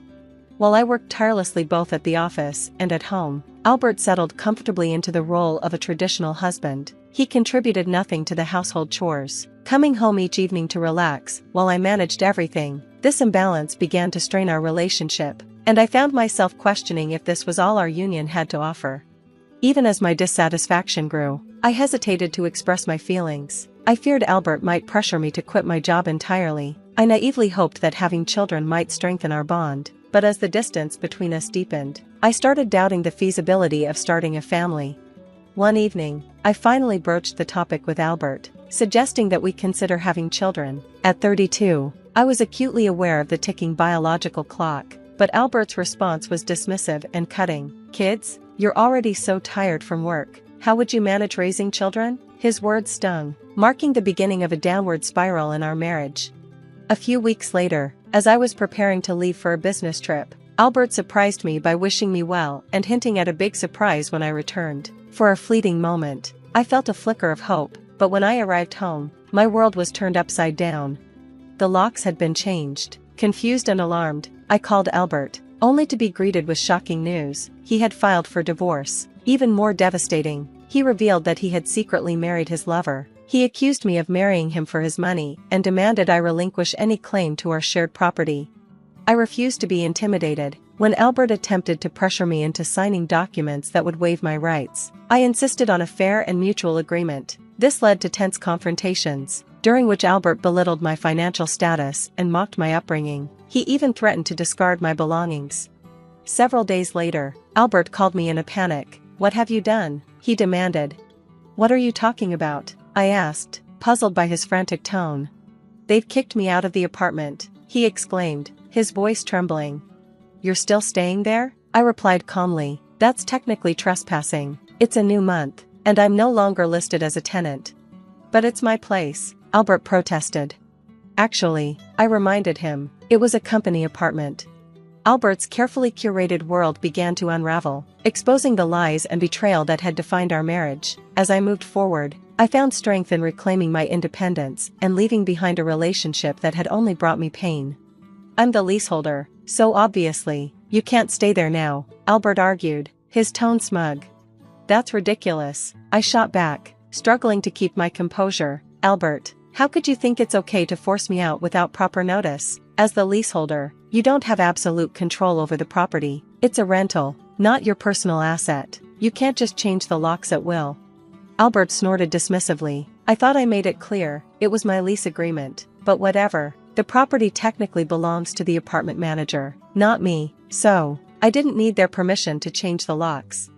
While I worked tirelessly both at the office and at home, Albert settled comfortably into the role of a traditional husband. He contributed nothing to the household chores, coming home each evening to relax while I managed everything. This imbalance began to strain our relationship, and I found myself questioning if this was all our union had to offer. Even as my dissatisfaction grew, I hesitated to express my feelings. I feared Albert might pressure me to quit my job entirely. I naively hoped that having children might strengthen our bond, but as the distance between us deepened, I started doubting the feasibility of starting a family. One evening, I finally broached the topic with Albert, suggesting that we consider having children. At 32, I was acutely aware of the ticking biological clock, but Albert's response was dismissive and cutting. "Kids? You're already so tired from work. How would you manage raising children?" His words stung, marking the beginning of a downward spiral in our marriage. A few weeks later, as I was preparing to leave for a business trip, Albert surprised me by wishing me well and hinting at a big surprise when I returned. For a fleeting moment, I felt a flicker of hope, but when I arrived home, my world was turned upside down. The locks had been changed. Confused and alarmed, I called Albert, only to be greeted with shocking news. He had filed for divorce. Even more devastating, he revealed that he had secretly married his lover. He accused me of marrying him for his money and demanded I relinquish any claim to our shared property. I refused to be intimidated. When Albert attempted to pressure me into signing documents that would waive my rights, I insisted on a fair and mutual agreement. This led to tense confrontations, during which Albert belittled my financial status and mocked my upbringing. He even threatened to discard my belongings. Several days later, Albert called me in a panic. "What have you done?" he demanded. "What are you talking about?" I asked, puzzled by his frantic tone. "They've kicked me out of the apartment," he exclaimed, his voice trembling. "You're still staying there?" I replied calmly. "That's technically trespassing. It's a new month, and I'm no longer listed as a tenant." "But it's my place," Albert protested. "Actually," I reminded him, "it was a company apartment." Albert's carefully curated world began to unravel, exposing the lies and betrayal that had defined our marriage. As I moved forward, I found strength in reclaiming my independence and leaving behind a relationship that had only brought me pain. "I'm the leaseholder, so obviously, you can't stay there now," Albert argued, his tone smug. "That's ridiculous," I shot back, struggling to keep my composure. "Albert, how could you think it's okay to force me out without proper notice? As the leaseholder, you don't have absolute control over the property. It's a rental, not your personal asset. You can't just change the locks at will." Albert snorted dismissively. "I thought I made it clear, it was my lease agreement. But whatever, the property technically belongs to the apartment manager, not me, so I didn't need their permission to change the locks."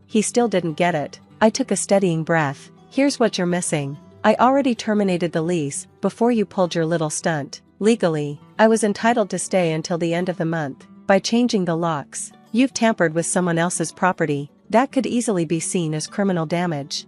He still didn't get it. I took a steadying breath. "Here's what you're missing. I already terminated the lease before you pulled your little stunt. Legally, I was entitled to stay until the end of the month. By changing the locks, you've tampered with someone else's property. That could easily be seen as criminal damage."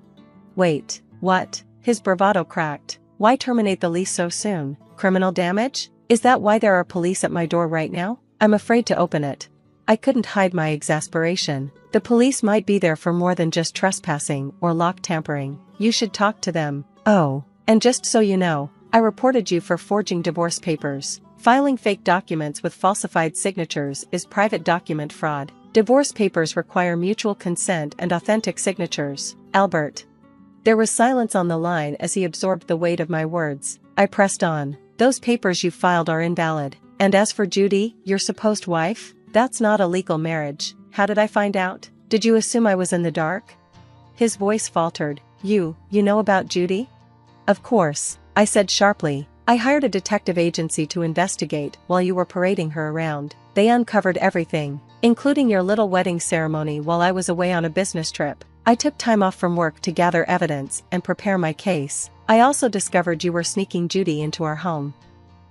"Wait, what?" His bravado cracked. "Why terminate the lease so soon? Criminal damage? Is that why there are police at my door right now? I'm afraid to open it." I couldn't hide my exasperation. "The police might be there for more than just trespassing or lock tampering. You should talk to them. Oh, and just so you know, I reported you for forging divorce papers. Filing fake documents with falsified signatures is private document fraud. Divorce papers require mutual consent and authentic signatures." Albert. There was silence on the line as he absorbed the weight of my words. I pressed on. "Those papers you filed are invalid. And as for Judy, your supposed wife, that's not a legal marriage. How did I find out? Did you assume I was in the dark?" His voice faltered. You know about Judy?" "Of course," I said sharply. "I hired a detective agency to investigate while you were parading her around. They uncovered everything, including your little wedding ceremony while I was away on a business trip. I took time off from work to gather evidence and prepare my case. I also discovered you were sneaking Judy into our home."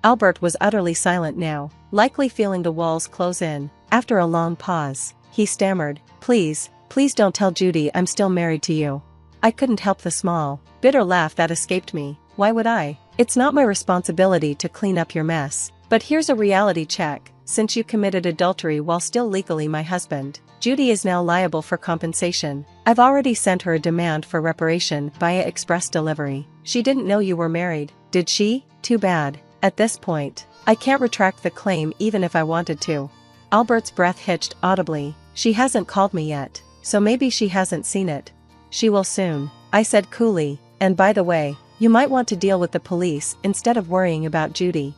Albert was utterly silent now, likely feeling the walls close in. After a long pause, he stammered, Please don't tell Judy I'm still married to you." I couldn't help the small, bitter laugh that escaped me. Why would I? It's not my responsibility to clean up your mess. But here's a reality check. Since you committed adultery while still legally my husband, Judy is now liable for compensation. I've already sent her a demand for reparation via express delivery. She didn't know you were married, did she? Too bad. At this point, I can't retract the claim even if I wanted to. Albert's breath hitched audibly. She hasn't called me yet, so maybe she hasn't seen it. She will soon, I said coolly, and by the way, you might want to deal with the police instead of worrying about Judy.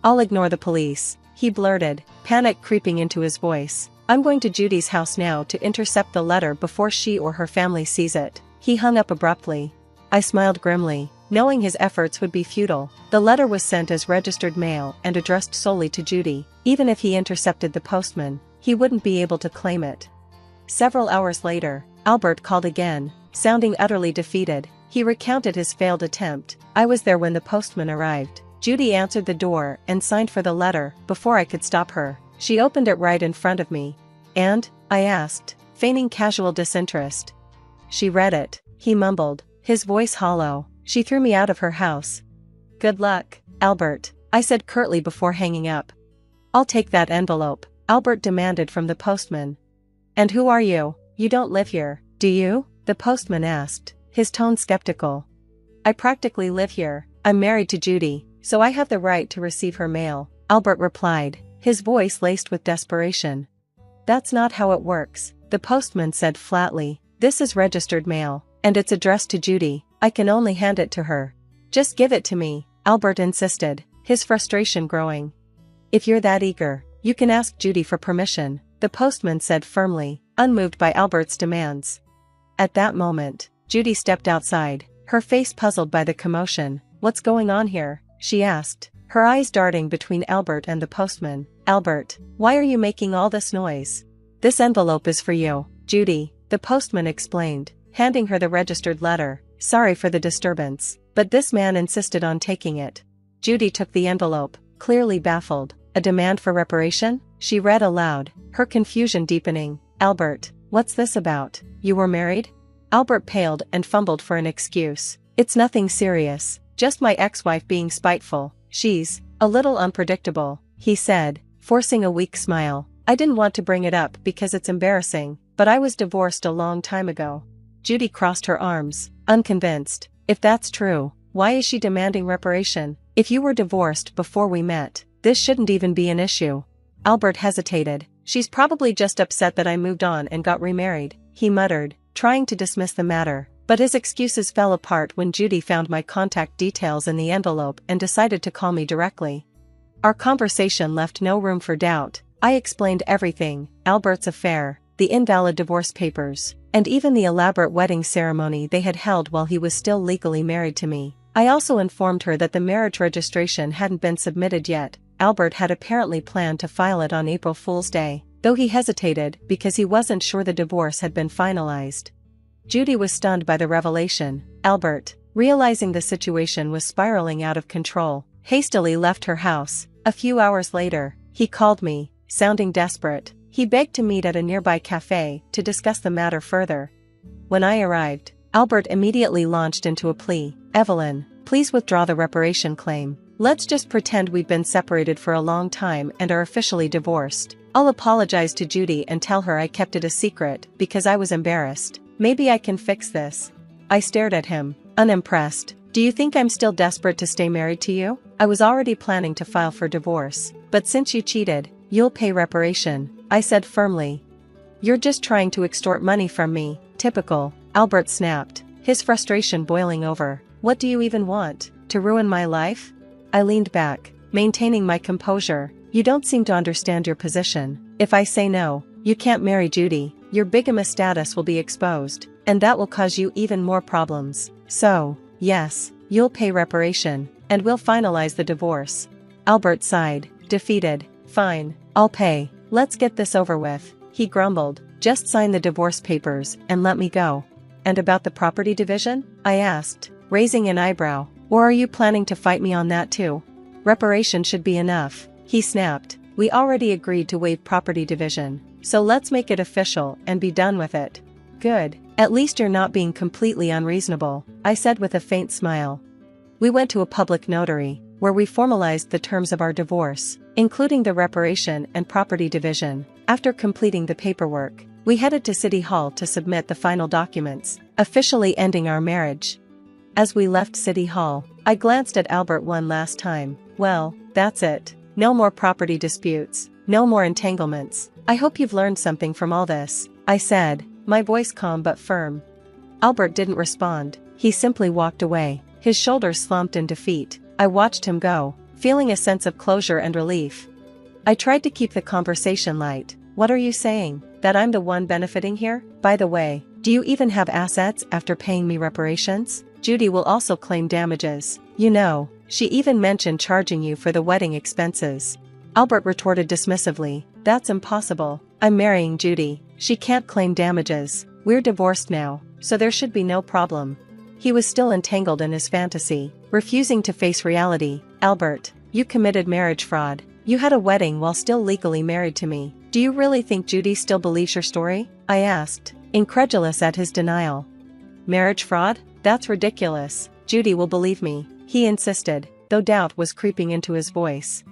I'll ignore the police, he blurted, panic creeping into his voice. I'm going to Judy's house now to intercept the letter before she or her family sees it. He hung up abruptly. I smiled grimly, knowing his efforts would be futile. The letter was sent as registered mail and addressed solely to Judy. Even if he intercepted the postman, he wouldn't be able to claim it. Several hours later, Albert called again, sounding utterly defeated. He recounted his failed attempt. I was there when the postman arrived. Judy answered the door and signed for the letter before I could stop her. She opened it right in front of me. And? I asked, feigning casual disinterest. She read it, he mumbled, his voice hollow. She threw me out of her house. Good luck, Albert, I said curtly before hanging up. I'll take that envelope, Albert demanded from the postman. And who are you? You don't live here, do you? The postman asked, his tone skeptical. I practically live here. I'm married to Judy, so I have the right to receive her mail, Albert replied, his voice laced with desperation. That's not how it works, the postman said flatly. This is registered mail, and it's addressed to Judy. I can only hand it to her. Just give it to me, Albert insisted, his frustration growing. If you're that eager, you can ask Judy for permission, the postman said firmly, unmoved by Albert's demands. At that moment, Judy stepped outside, her face puzzled by the commotion. What's going on here? She asked, her eyes darting between Albert and the postman. Albert, why are you making all this noise? This envelope is for you, Judy, the postman explained, handing her the registered letter. Sorry for the disturbance, but this man insisted on taking it. Judy took the envelope, clearly baffled. A demand for reparation? She read aloud, her confusion deepening. Albert, what's this about? You were married? Albert paled and fumbled for an excuse. It's nothing serious, just my ex-wife being spiteful. She's a little unpredictable, he said, forcing a weak smile. I didn't want to bring it up because it's embarrassing, but I was divorced a long time ago. Judy crossed her arms, unconvinced. If that's true, why is she demanding reparation? If you were divorced before we met, this shouldn't even be an issue. Albert hesitated. She's probably just upset that I moved on and got remarried, he muttered, trying to dismiss the matter. But his excuses fell apart when Judy found my contact details in the envelope and decided to call me directly. Our conversation left no room for doubt. I explained everything, Albert's affair, the invalid divorce papers, and even the elaborate wedding ceremony they had held while he was still legally married to me. I also informed her that the marriage registration hadn't been submitted yet. Albert had apparently planned to file it on April Fool's Day, though he hesitated because he wasn't sure the divorce had been finalized. Judy was stunned by the revelation. Albert, realizing the situation was spiraling out of control, hastily left her house. A few hours later, he called me, sounding desperate. He begged to meet at a nearby cafe to discuss the matter further. When I arrived, Albert immediately launched into a plea. Evelyn, please withdraw the reparation claim. Let's just pretend we've been separated for a long time and are officially divorced. I'll apologize to Judy and tell her I kept it a secret because I was embarrassed. Maybe I can fix this. I stared at him, unimpressed. Do you think I'm still desperate to stay married to you? I was already planning to file for divorce, but since you cheated, you'll pay reparation, I said firmly. You're just trying to extort money from me. Typical, Albert snapped, his frustration boiling over. What do you even want? To ruin my life? I leaned back, maintaining my composure. You don't seem to understand your position. If I say no, you can't marry Judy, your bigamous status will be exposed, and that will cause you even more problems. So, yes, you'll pay reparation, and we'll finalize the divorce. Albert sighed, defeated. Fine, I'll pay. Let's get this over with, he grumbled, Just sign the divorce papers and let me go. And about the property division? I asked, raising an eyebrow. Or are you planning to fight me on that too? Reparation should be enough, he snapped. We already agreed to waive property division, so let's make it official and be done with it. Good, at least you're not being completely unreasonable, I said with a faint smile. We went to a public notary, where we formalized the terms of our divorce, including the reparation and property division. After completing the paperwork, we headed to City Hall to submit the final documents, officially ending our marriage. As we left City Hall, I glanced at Albert one last time. Well, that's it. No more property disputes, no more entanglements. I hope you've learned something from all this, I said, my voice calm but firm. Albert didn't respond, he simply walked away, his shoulders slumped in defeat. I watched him go, feeling a sense of closure and relief. I tried to keep the conversation light. What are you saying? That I'm the one benefiting here? By the way, do you even have assets after paying me reparations? Judy will also claim damages. You know, she even mentioned charging you for the wedding expenses. Albert retorted dismissively, that's impossible. I'm marrying Judy. She can't claim damages. We're divorced now, so there should be no problem. He was still entangled in his fantasy, refusing to face reality. Albert, you committed marriage fraud. You had a wedding while still legally married to me. Do you really think Judy still believes your story? I asked, incredulous at his denial. Marriage fraud? That's ridiculous. Judy will believe me, he insisted, though doubt was creeping into his voice.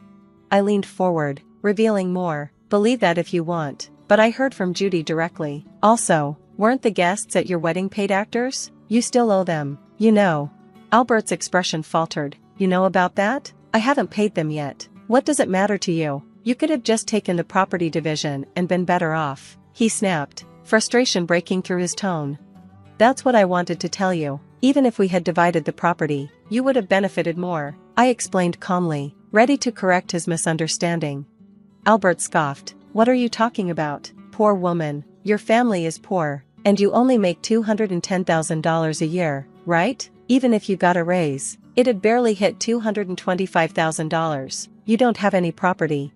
I leaned forward, revealing more. Believe that if you want, but I heard from Judy directly. Also, weren't the guests at your wedding paid actors? You still owe them, you know. Albert's expression faltered. You know about that? I haven't paid them yet. What does it matter to you? You could have just taken the property division and been better off, he snapped, frustration breaking through his tone. That's what I wanted to tell you. Even if we had divided the property, you would have benefited more, I explained calmly, ready to correct his misunderstanding. Albert scoffed. What are you talking about? Poor woman, your family is poor, and you only make $210,000 a year, right? Even if you got a raise, it'd barely hit $225,000. You don't have any property.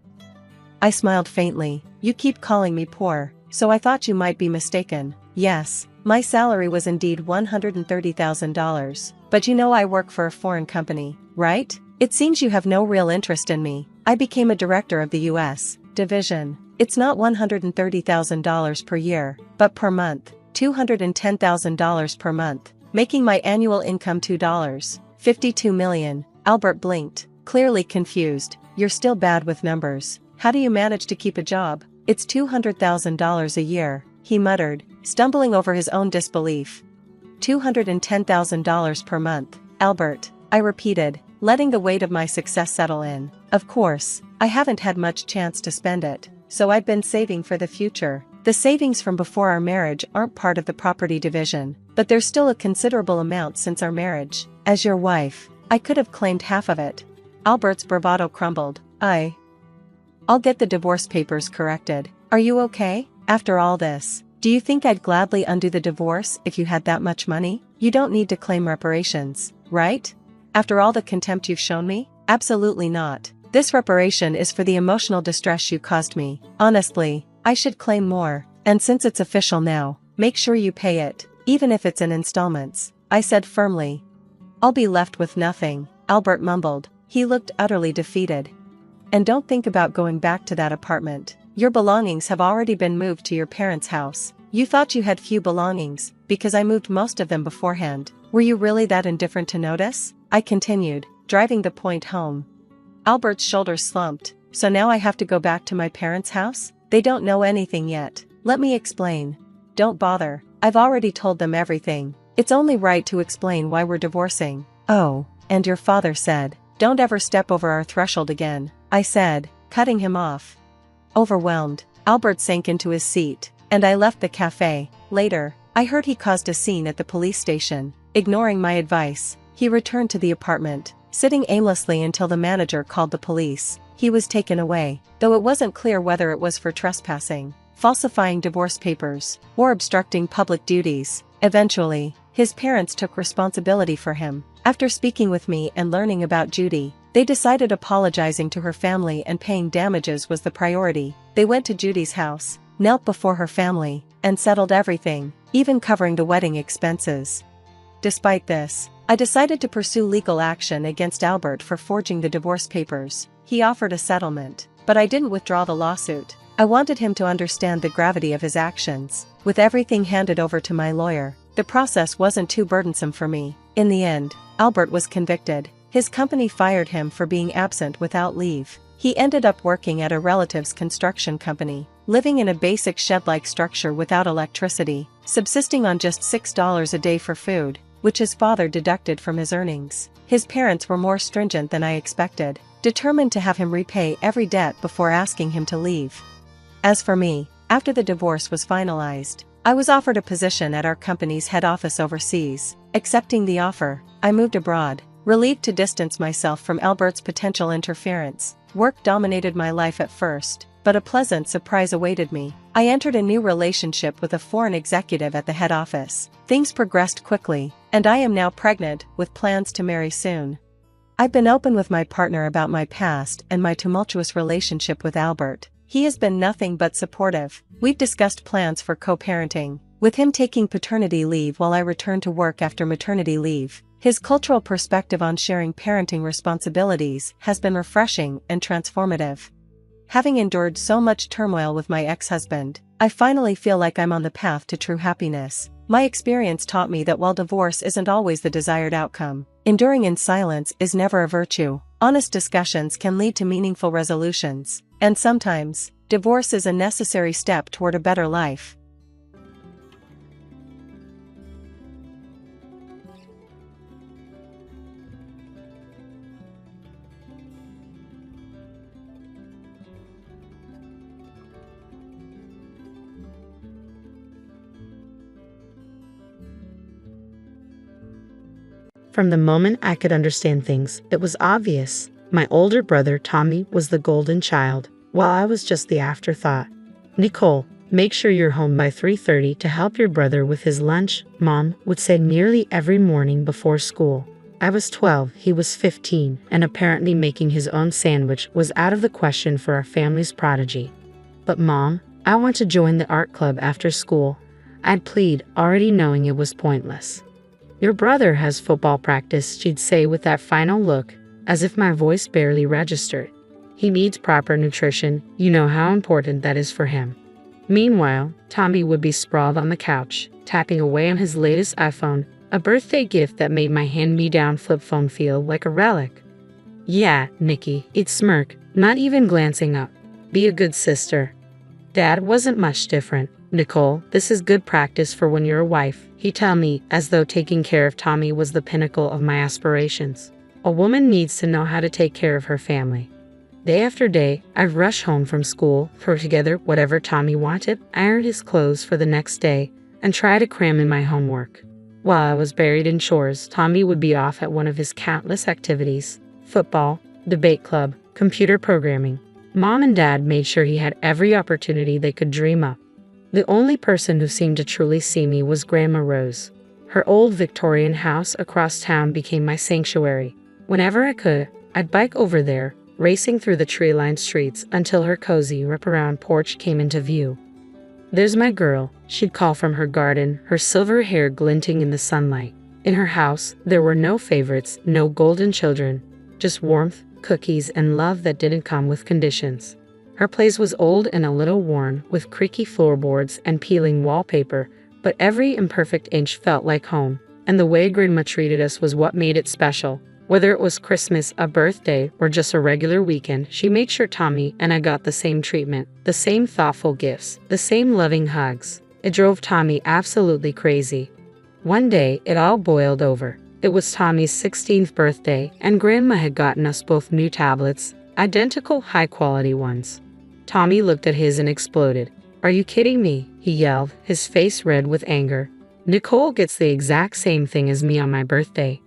I smiled faintly. You keep calling me poor, so I thought you might be mistaken. Yes, my salary was indeed $130,000, but you know I work for a foreign company, right? It seems you have no real interest in me. I became a director of the U.S. division. It's not $130,000 per year, but per month, $210,000 per month, making my annual income $52 million. Albert blinked, clearly confused. You're still bad with numbers. How do you manage to keep a job? It's $200,000 a year, he muttered, stumbling over his own disbelief. $210,000 per month, Albert, I repeated, letting the weight of my success settle in. Of course, I haven't had much chance to spend it, so I've been saving for the future. The savings from before our marriage aren't part of the property division, but there's still a considerable amount since our marriage. As your wife, I could have claimed half of it. Albert's bravado crumbled. I'll get the divorce papers corrected. Are you okay? After all this, do you think I'd gladly undo the divorce if you had that much money? You don't need to claim reparations, right? After all the contempt you've shown me? Absolutely not. This reparation is for the emotional distress you caused me. Honestly, I should claim more, and since it's official now, make sure you pay it, even if it's in installments, I said firmly. I'll be left with nothing, Albert mumbled. He looked utterly defeated. And don't think about going back to that apartment. Your belongings have already been moved to your parents' house. You thought you had few belongings, because I moved most of them beforehand. Were you really that indifferent to notice? I continued, driving the point home. Albert's shoulders slumped. So now I have to go back to my parents' house? They don't know anything yet. Let me explain. Don't bother. I've already told them everything. It's only right to explain why we're divorcing. Oh, and your father said, don't ever step over our threshold again, I said, cutting him off. Overwhelmed, Albert sank into his seat, and I left the cafe. Later, I heard he caused a scene at the police station. Ignoring my advice, he returned to the apartment, sitting aimlessly until the manager called the police. He was taken away, though it wasn't clear whether it was for trespassing, falsifying divorce papers, or obstructing public duties. Eventually, his parents took responsibility for him. After speaking with me and learning about Judy, they decided apologizing to her family and paying damages was the priority. They went to Judy's house, knelt before her family, and settled everything, even covering the wedding expenses. Despite this, I decided to pursue legal action against Albert for forging the divorce papers. He offered a settlement, but I didn't withdraw the lawsuit. I wanted him to understand the gravity of his actions. With everything handed over to my lawyer, the process wasn't too burdensome for me. In the end, Albert was convicted. His company fired him for being absent without leave. He ended up working at a relative's construction company, living in a basic shed-like structure without electricity, subsisting on just $6 a day for food, which his father deducted from his earnings. His parents were more stringent than I expected, determined to have him repay every debt before asking him to leave. As for me, after the divorce was finalized, I was offered a position at our company's head office overseas. Accepting the offer, I moved abroad, relieved to distance myself from Albert's potential interference. Work dominated my life at first, but a pleasant surprise awaited me. I entered a new relationship with a foreign executive at the head office. Things progressed quickly, and I am now pregnant, with plans to marry soon. I've been open with my partner about my past and my tumultuous relationship with Albert. He has been nothing but supportive. We've discussed plans for co-parenting, with him taking paternity leave while I return to work after maternity leave. His cultural perspective on sharing parenting responsibilities has been refreshing and transformative. Having endured so much turmoil with my ex-husband, I finally feel like I'm on the path to true happiness. My experience taught me that while divorce isn't always the desired outcome, enduring in silence is never a virtue. Honest discussions can lead to meaningful resolutions, and sometimes, divorce is a necessary step toward a better life. From the moment I could understand things, it was obvious. My older brother, Tommy, was the golden child, while I was just the afterthought. "Nicole, make sure you're home by 3:30 to help your brother with his lunch," Mom would say nearly every morning before school. I was 12, he was 15, and apparently making his own sandwich was out of the question for our family's prodigy. "But Mom, I want to join the art club after school," I'd plead, already knowing it was pointless. "Your brother has football practice," she'd say with that final look, as if my voice barely registered. "He needs proper nutrition, you know how important that is for him." Meanwhile, Tommy would be sprawled on the couch, tapping away on his latest iPhone, a birthday gift that made my hand-me-down flip phone feel like a relic. "Yeah, Nikki," he'd smirk, not even glancing up. "Be a good sister." Dad wasn't much different. "Nicole, this is good practice for when you're a wife," he'd tell me, as though taking care of Tommy was the pinnacle of my aspirations. A woman needs to know how to take care of her family. Day after day, I'd rush home from school, throw together whatever Tommy wanted, iron his clothes for the next day, and try to cram in my homework. While I was buried in chores, Tommy would be off at one of his countless activities: football, debate club, computer programming. Mom and Dad made sure he had every opportunity they could dream up. The only person who seemed to truly see me was Grandma Rose. Her old Victorian house across town became my sanctuary. Whenever I could, I'd bike over there, racing through the tree-lined streets until her cozy wraparound porch came into view. "There's my girl," she'd call from her garden, her silver hair glinting in the sunlight. In her house, there were no favorites, no golden children, just warmth, cookies, and love that didn't come with conditions. Her place was old and a little worn, with creaky floorboards and peeling wallpaper, but every imperfect inch felt like home, and the way Grandma treated us was what made it special. Whether it was Christmas, a birthday, or just a regular weekend, she made sure Tommy and I got the same treatment, the same thoughtful gifts, the same loving hugs. It drove Tommy absolutely crazy. One day, it all boiled over. It was Tommy's 16th birthday, and Grandma had gotten us both new tablets, identical high-quality ones. Tommy looked at his and exploded. "Are you kidding me?" he yelled, his face red with anger. "Nicole gets the exact same thing as me on my birthday."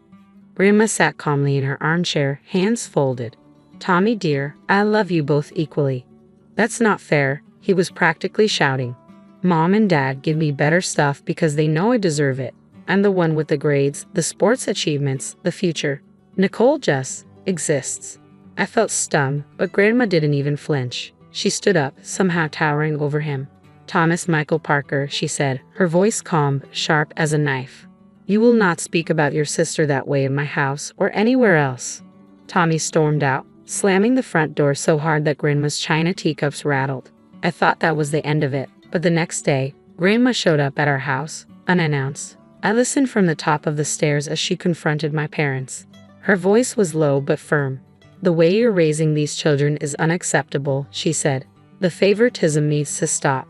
Grandma sat calmly in her armchair, hands folded. "Tommy dear, I love you both equally." "That's not fair," he was practically shouting. "Mom and Dad give me better stuff because they know I deserve it. I'm the one with the grades, the sports achievements, the future. Nicole just exists." I felt stunned, but Grandma didn't even flinch. She stood up, somehow towering over him. Thomas Michael Parker, she said, her voice calm, sharp as a knife. You will not speak about your sister that way in my house or anywhere else. Tommy stormed out, slamming the front door so hard that Grandma's china teacups rattled. I thought that was the end of it, but the next day, Grandma showed up at our house, unannounced. I listened from the top of the stairs as she confronted my parents. Her voice was low but firm. The way you're raising these children is unacceptable, she said. The favoritism needs to stop.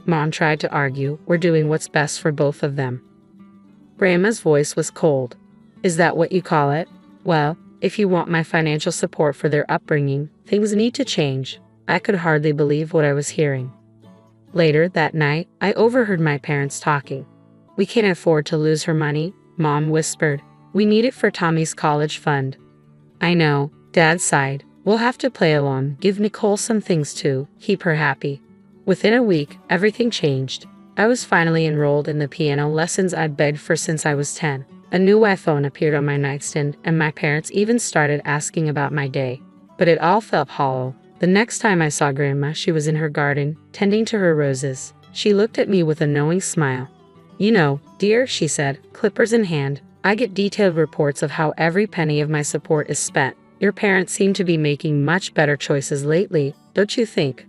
Mom tried to argue, we're doing what's best for both of them. Grandma's voice was cold. Is that what you call it? Well, if you want my financial support for their upbringing, things need to change. I could hardly believe what I was hearing. Later that night, I overheard my parents talking. We can't afford to lose her money, Mom whispered. We need it for Tommy's college fund. I know, Dad sighed. We'll have to play along, give Nicole some things too, keep her happy. Within a week, everything changed. I was finally enrolled in the piano lessons I'd begged for since I was 10. A new iPhone appeared on my nightstand, and my parents even started asking about my day. But it all felt hollow. The next time I saw Grandma, she was in her garden, tending to her roses. She looked at me with a knowing smile. You know, dear, she said, clippers in hand, I get detailed reports of how every penny of my support is spent. Your parents seem to be making much better choices lately, don't you think?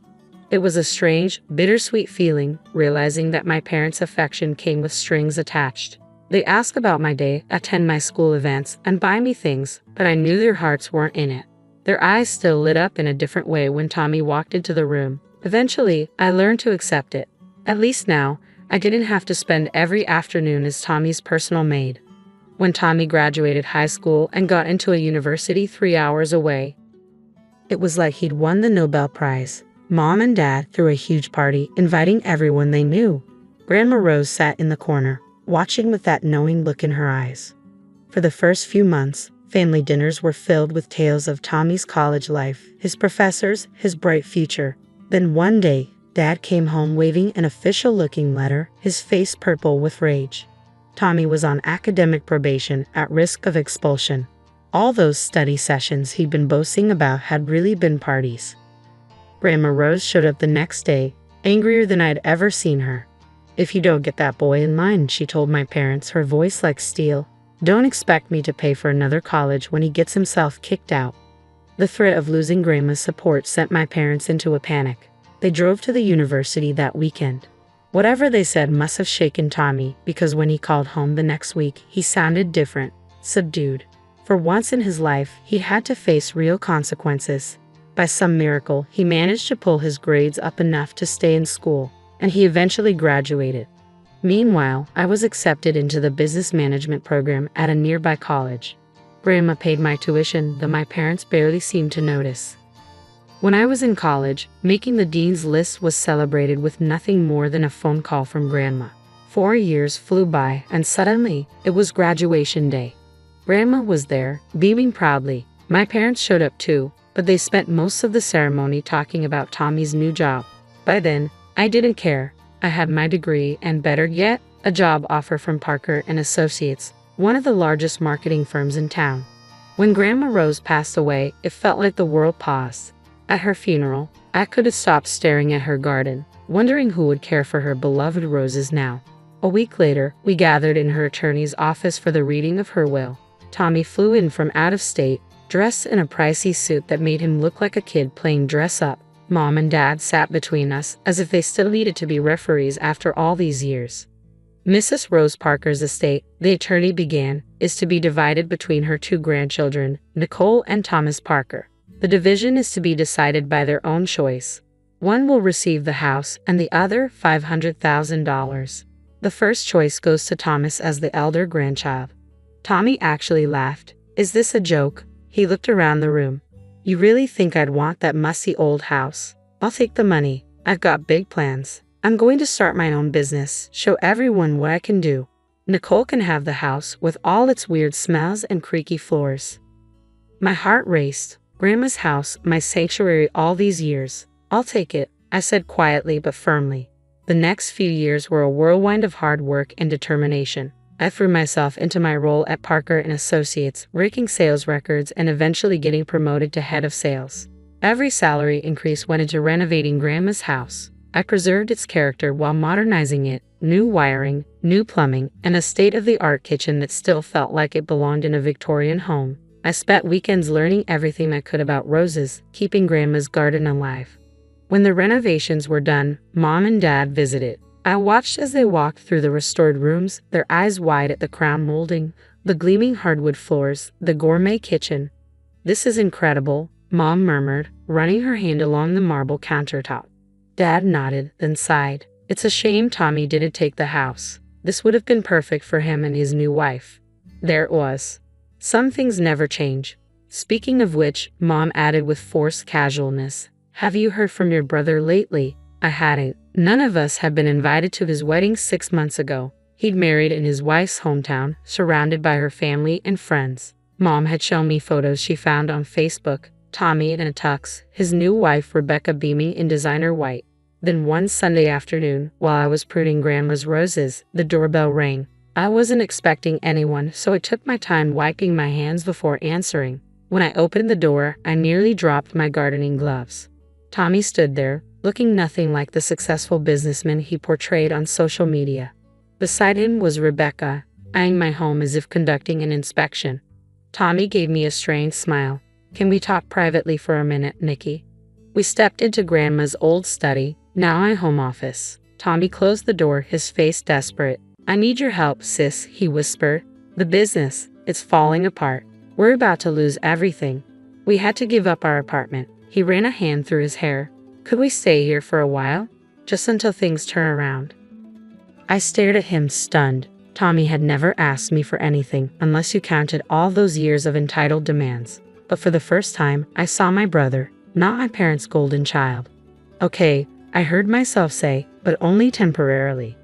It was a strange, bittersweet feeling, realizing that my parents' affection came with strings attached. They ask about my day, attend my school events, and buy me things, but I knew their hearts weren't in it. Their eyes still lit up in a different way when Tommy walked into the room. Eventually, I learned to accept it. At least now, I didn't have to spend every afternoon as Tommy's personal maid. When Tommy graduated high school and got into a university 3 hours away, it was like he'd won the Nobel Prize. Mom and Dad threw a huge party, inviting everyone they knew. Grandma Rose sat in the corner, watching with that knowing look in her eyes. For the first few months, family dinners were filled with tales of Tommy's college life, his professors, his bright future. Then one day, Dad came home waving an official-looking letter, his face purple with rage. Tommy was on academic probation, at risk of expulsion. All those study sessions he'd been boasting about had really been parties. Grandma Rose showed up the next day, angrier than I'd ever seen her. If you don't get that boy in line, she told my parents, her voice like steel, don't expect me to pay for another college when he gets himself kicked out. The threat of losing Grandma's support sent my parents into a panic. They drove to the university that weekend. Whatever they said must have shaken Tommy, because when he called home the next week, he sounded different, subdued. For once in his life, he'd had to face real consequences. By some miracle, he managed to pull his grades up enough to stay in school, and he eventually graduated. Meanwhile, I was accepted into the business management program at a nearby college. Grandma paid my tuition, though my parents barely seemed to notice. When I was in college, making the dean's list was celebrated with nothing more than a phone call from Grandma. 4 years flew by, and suddenly, it was graduation day. Grandma was there, beaming proudly. My parents showed up too, but they spent most of the ceremony talking about Tommy's new job. By then, I didn't care. I had my degree and, better yet, a job offer from Parker and Associates, one of the largest marketing firms in town. When Grandma Rose passed away, it felt like the world paused. At her funeral, I could have stopped staring at her garden, wondering who would care for her beloved roses now. A week later, we gathered in her attorney's office for the reading of her will. Tommy flew in from out of state, dressed in a pricey suit that made him look like a kid playing dress-up. Mom and Dad sat between us, as if they still needed to be referees after all these years. Mrs. Rose Parker's estate, the attorney began, is to be divided between her 2 grandchildren, Nicole and Thomas Parker. The division is to be decided by their own choice. One will receive the house, and the other $500,000. The first choice goes to Thomas as the elder grandchild. Tommy actually laughed. Is this a joke? He looked around the room. You really think I'd want that musty old house? I'll take the money. I've got big plans. I'm going to start my own business, show everyone what I can do. Nicole can have the house with all its weird smells and creaky floors. My heart raced. Grandma's house, my sanctuary all these years. I'll take it, I said quietly but firmly. The next few years were a whirlwind of hard work and determination. I threw myself into my role at Parker and Associates, breaking sales records and eventually getting promoted to head of sales. Every salary increase went into renovating Grandma's house. I preserved its character while modernizing it, new wiring, new plumbing, and a state-of-the-art kitchen that still felt like it belonged in a Victorian home. I spent weekends learning everything I could about roses, keeping Grandma's garden alive. When the renovations were done, Mom and Dad visited. I watched as they walked through the restored rooms, their eyes wide at the crown molding, the gleaming hardwood floors, the gourmet kitchen. "This is incredible," Mom murmured, running her hand along the marble countertop. Dad nodded, then sighed. "It's a shame Tommy didn't take the house. This would have been perfect for him and his new wife." There it was. Some things never change. Speaking of which, Mom added with forced casualness, "Have you heard from your brother lately?" I hadn't. None of us had been invited to his wedding 6 months ago. He'd married in his wife's hometown, surrounded by her family and friends. Mom had shown me photos she found on Facebook, Tommy in a tux, his new wife Rebecca beaming in designer white. Then one Sunday afternoon, while I was pruning Grandma's roses, the doorbell rang. I wasn't expecting anyone, so I took my time wiping my hands before answering. When I opened the door, I nearly dropped my gardening gloves. Tommy stood there, looking nothing like the successful businessman he portrayed on social media. Beside him was Rebecca, eyeing my home as if conducting an inspection. Tommy gave me a strained smile. "Can we talk privately for a minute, Nikki?" We stepped into Grandma's old study, now my home office. Tommy closed the door, his face desperate. "I need your help, sis," he whispered. "The business, it's falling apart. We're about to lose everything. We had to give up our apartment." He ran a hand through his hair. "Could we stay here for a while? Just until things turn around?" I stared at him, stunned. Tommy had never asked me for anything, unless you counted all those years of entitled demands. But for the first time, I saw my brother, not my parents' golden child. "Okay," I heard myself say, but only temporarily.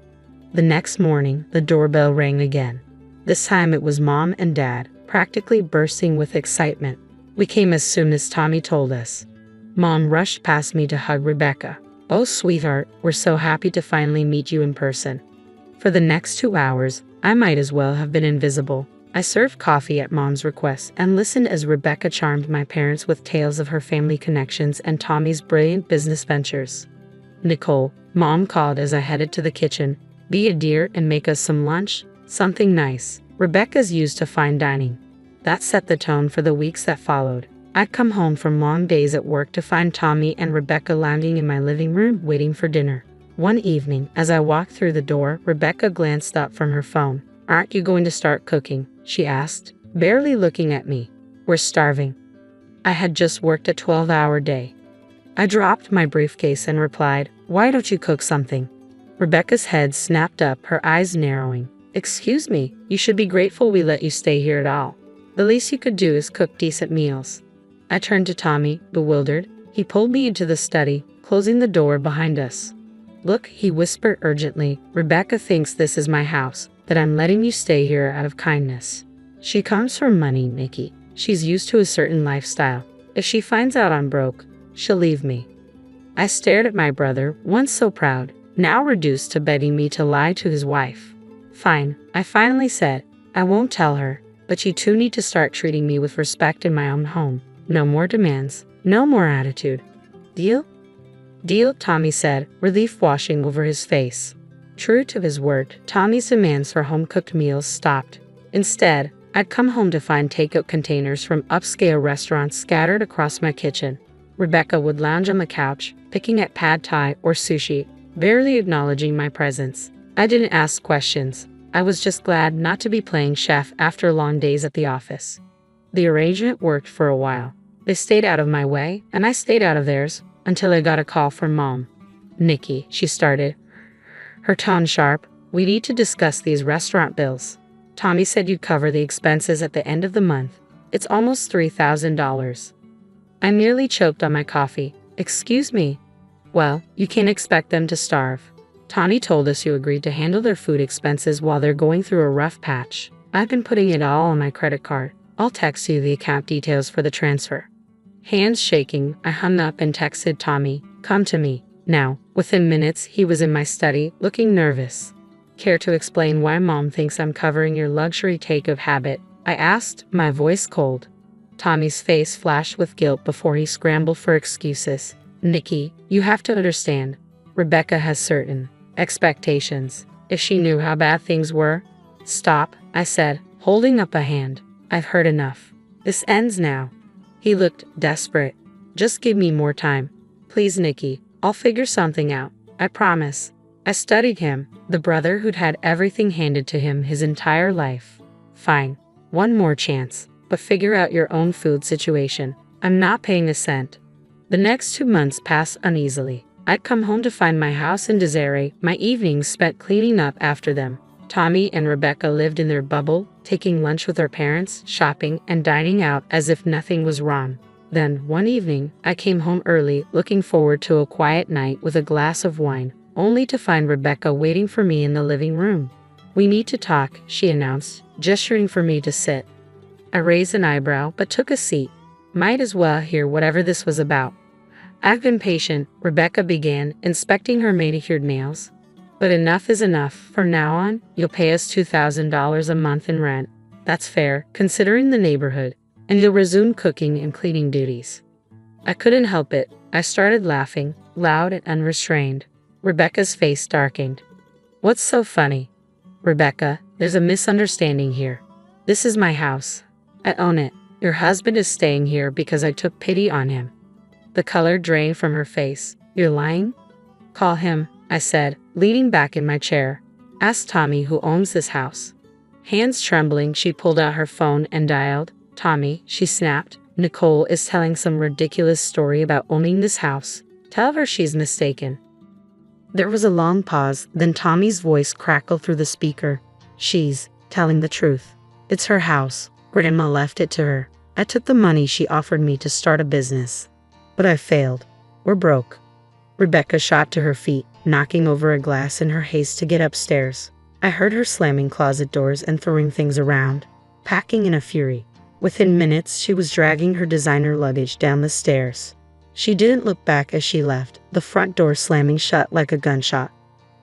The next morning, the doorbell rang again. This time it was Mom and Dad, practically bursting with excitement. We came as soon as Tommy told us. Mom rushed past me to hug Rebecca. "Oh, sweetheart, we're so happy to finally meet you in person." For the next 2 hours, I might as well have been invisible. I served coffee at Mom's request and listened as Rebecca charmed my parents with tales of her family connections and Tommy's brilliant business ventures. "Nicole," Mom called as I headed to the kitchen, "be a dear and make us some lunch, something nice." Rebecca's used to fine dining. That set the tone for the weeks that followed. I'd come home from long days at work to find Tommy and Rebecca lounging in my living room waiting for dinner. One evening, as I walked through the door, Rebecca glanced up from her phone. "Aren't you going to start cooking?" she asked, barely looking at me. "We're starving." I had just worked a 12-hour day. I dropped my briefcase and replied, "Why don't you cook something?" Rebecca's head snapped up, her eyes narrowing. "Excuse me, you should be grateful we let you stay here at all. The least you could do is cook decent meals." I turned to Tommy, bewildered. He pulled me into the study, closing the door behind us. "Look," he whispered urgently, "Rebecca thinks this is my house, that I'm letting you stay here out of kindness. She comes from money, Nikki. She's used to a certain lifestyle. If she finds out I'm broke, she'll leave me." I stared at my brother, once so proud, now reduced to begging me to lie to his wife. "Fine," I finally said. "I won't tell her, but you two need to start treating me with respect in my own home. No more demands, no more attitude. Deal?" "Deal," Tommy said, relief washing over his face. True to his word, Tommy's demands for home-cooked meals stopped. Instead, I'd come home to find takeout containers from upscale restaurants scattered across my kitchen. Rebecca would lounge on the couch, picking at pad thai or sushi, barely acknowledging my presence. I didn't ask questions. I was just glad not to be playing chef after long days at the office. The arrangement worked for a while. They stayed out of my way, and I stayed out of theirs, until I got a call from Mom. "Nikki," she started, her tone sharp, "we need to discuss these restaurant bills. Tommy said you'd cover the expenses at the end of the month. It's almost $3,000. I nearly choked on my coffee. "Excuse me?" "Well, you can't expect them to starve. Tommy told us you agreed to handle their food expenses while they're going through a rough patch. I've been putting it all on my credit card. I'll text you the account details for the transfer." Hands shaking, I hung up and texted Tommy, "Come to me, now." Within minutes, he was in my study, looking nervous. "Care to explain why Mom thinks I'm covering your luxury takeout habit?" I asked, my voice cold. Tommy's face flashed with guilt before he scrambled for excuses. "Nikki, you have to understand. Rebecca has certain expectations. If she knew how bad things were. Stop, I said, holding up a hand. I've heard enough. This ends now. He looked desperate. Just give me more time. Please, Nikki, I'll figure something out. I promise. I studied him, the brother who'd had everything handed to him his entire life. Fine. One more chance, but figure out your own food situation. I'm not paying a cent. The next 2 months passed uneasily. I'd come home to find my house in Desiree, my evenings spent cleaning up after them. Tommy and Rebecca lived in their bubble, taking lunch with their parents, shopping, and dining out as if nothing was wrong. Then, one evening, I came home early, looking forward to a quiet night with a glass of wine, only to find Rebecca waiting for me in the living room. We need to talk, she announced, gesturing for me to sit. I raised an eyebrow but took a seat. Might as well hear whatever this was about. I've been patient, Rebecca began, inspecting her manicured nails. But enough is enough. From now on, you'll pay us $2,000 a month in rent. That's fair, considering the neighborhood. And you'll resume cooking and cleaning duties. I couldn't help it. I started laughing, loud and unrestrained. Rebecca's face darkened. What's so funny? Rebecca, there's a misunderstanding here. This is my house. I own it. Your husband is staying here because I took pity on him. The color drained from her face. You're lying? Call him, I said, leaning back in my chair. Ask Tommy who owns this house. Hands trembling, she pulled out her phone and dialed. Tommy, she snapped. Nicole is telling some ridiculous story about owning this house. Tell her she's mistaken. There was a long pause, then Tommy's voice crackled through the speaker. She's telling the truth. It's her house. Grandma left it to her. I took the money she offered me to start a business. But I failed. We're broke. Rebecca shot to her feet, knocking over a glass in her haste to get upstairs. I heard her slamming closet doors and throwing things around, packing in a fury. Within minutes, she was dragging her designer luggage down the stairs. She didn't look back as she left, the front door slamming shut like a gunshot.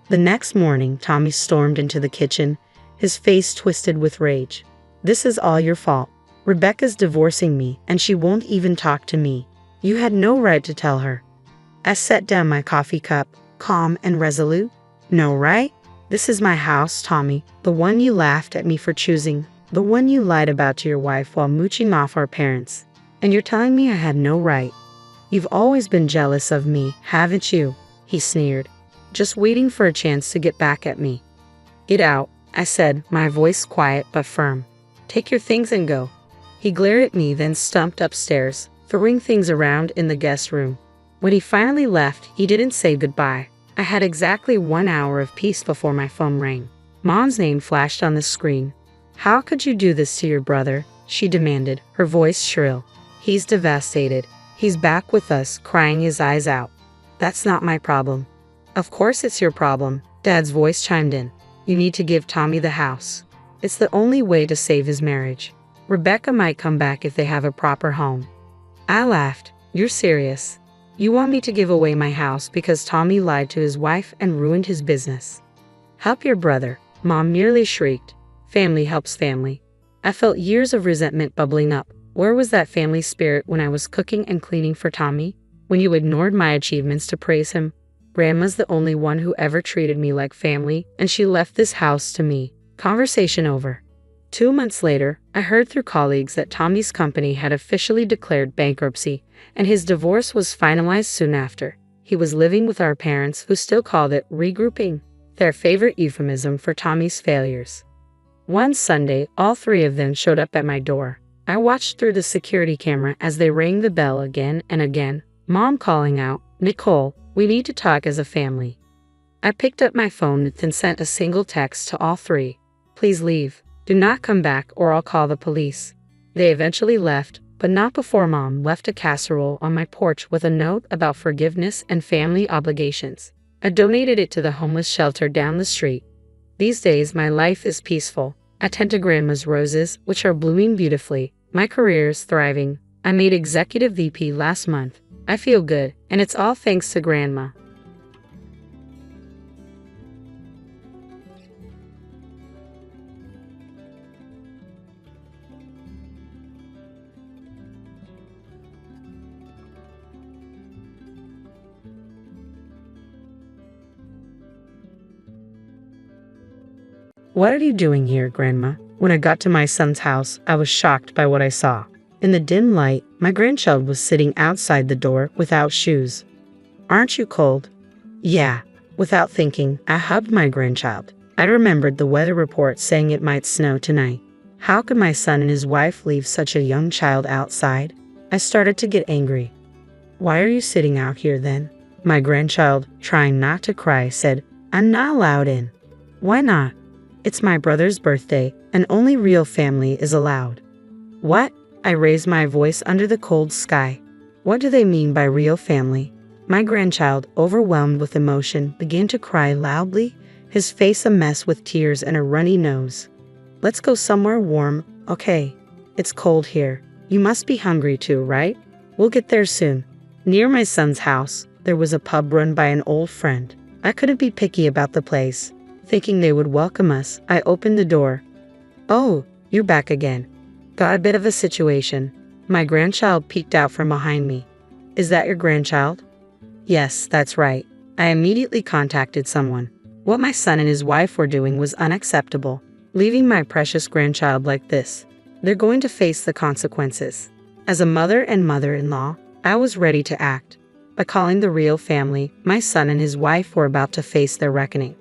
The next morning, Tommy stormed into the kitchen, his face twisted with rage. This is all your fault. Rebecca's divorcing me, and she won't even talk to me. You had no right to tell her. I set down my coffee cup, calm and resolute. No, right? This is my house, Tommy, the one you laughed at me for choosing, the one you lied about to your wife while mooching off our parents. And you're telling me I had no right. You've always been jealous of me, haven't you? He sneered, just waiting for a chance to get back at me. Get out, I said, my voice quiet but firm. Take your things and go. He glared at me, then stumped upstairs, throwing things around in the guest room. When he finally left, he didn't say goodbye. I had exactly 1 hour of peace before my phone rang. Mom's name flashed on the screen. How could you do this to your brother? She demanded, her voice shrill. He's devastated. He's back with us, crying his eyes out. That's not my problem. Of course it's your problem, Dad's voice chimed in. You need to give Tommy the house. It's the only way to save his marriage. Rebecca might come back if they have a proper home. I laughed. You're serious? You want me to give away my house because Tommy lied to his wife and ruined his business? Help your brother, Mom merely shrieked. Family helps family. I felt years of resentment bubbling up. Where was that family spirit when I was cooking and cleaning for Tommy? When you ignored my achievements to praise him? Grandma's the only one who ever treated me like family, and she left this house to me. Conversation over. 2 months later, I heard through colleagues that Tommy's company had officially declared bankruptcy, and his divorce was finalized soon after. He was living with our parents, who still called it regrouping, their favorite euphemism for Tommy's failures. One Sunday, all 3 of them showed up at my door. I watched through the security camera as they rang the bell again and again, Mom calling out, Nicole, we need to talk as a family. I picked up my phone and sent a single text to all 3. Please leave. Do not come back or I'll call the police. They eventually left, but not before Mom left a casserole on my porch with a note about forgiveness and family obligations. I donated it to the homeless shelter down the street. These days, my life is peaceful. I tend to Grandma's roses, which are blooming beautifully. My career is thriving. I made Executive VP last month. I feel good, and it's all thanks to Grandma. What are you doing here, Grandma? When I got to my son's house, I was shocked by what I saw. In the dim light, my grandchild was sitting outside the door without shoes. Aren't you cold? Yeah. Without thinking, I hugged my grandchild. I remembered the weather report saying it might snow tonight. How could my son and his wife leave such a young child outside? I started to get angry. Why are you sitting out here then? My grandchild, trying not to cry, said, I'm not allowed in. Why not? It's my brother's birthday, and only real family is allowed. What? I raised my voice under the cold sky. What do they mean by real family? My grandchild, overwhelmed with emotion, began to cry loudly, his face a mess with tears and a runny nose. Let's go somewhere warm, okay? It's cold here. You must be hungry too, right? We'll get there soon. Near my son's house, there was a pub run by an old friend. I couldn't be picky about the place. Thinking they would welcome us, I opened the door. Oh, you're back again. Got a bit of a situation. My grandchild peeked out from behind me. Is that your grandchild? Yes, that's right. I immediately contacted someone. What my son and his wife were doing was unacceptable. Leaving my precious grandchild like this. They're going to face the consequences. As a mother and mother-in-law, I was ready to act. By calling the real family, my son and his wife were about to face their reckoning.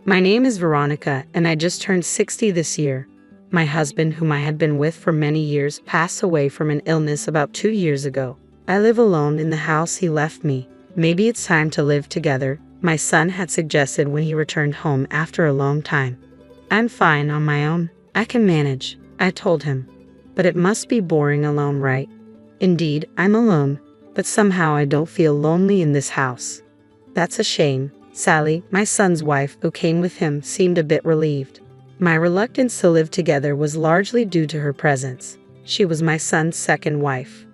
My name is Veronica, and I just turned 60 this year. My husband, whom I had been with for many years, passed away from an illness about 2 years ago. I live alone in the house he left me. Maybe it's time to live together, my son had suggested when he returned home after a long time. I'm fine on my own. I can manage, I told him. But it must be boring alone, right? Indeed, I'm alone, but somehow I don't feel lonely in this house. That's a shame. Sally, my son's wife, who came with him, seemed a bit relieved. My reluctance to live together was largely due to her presence. She was my son's second wife.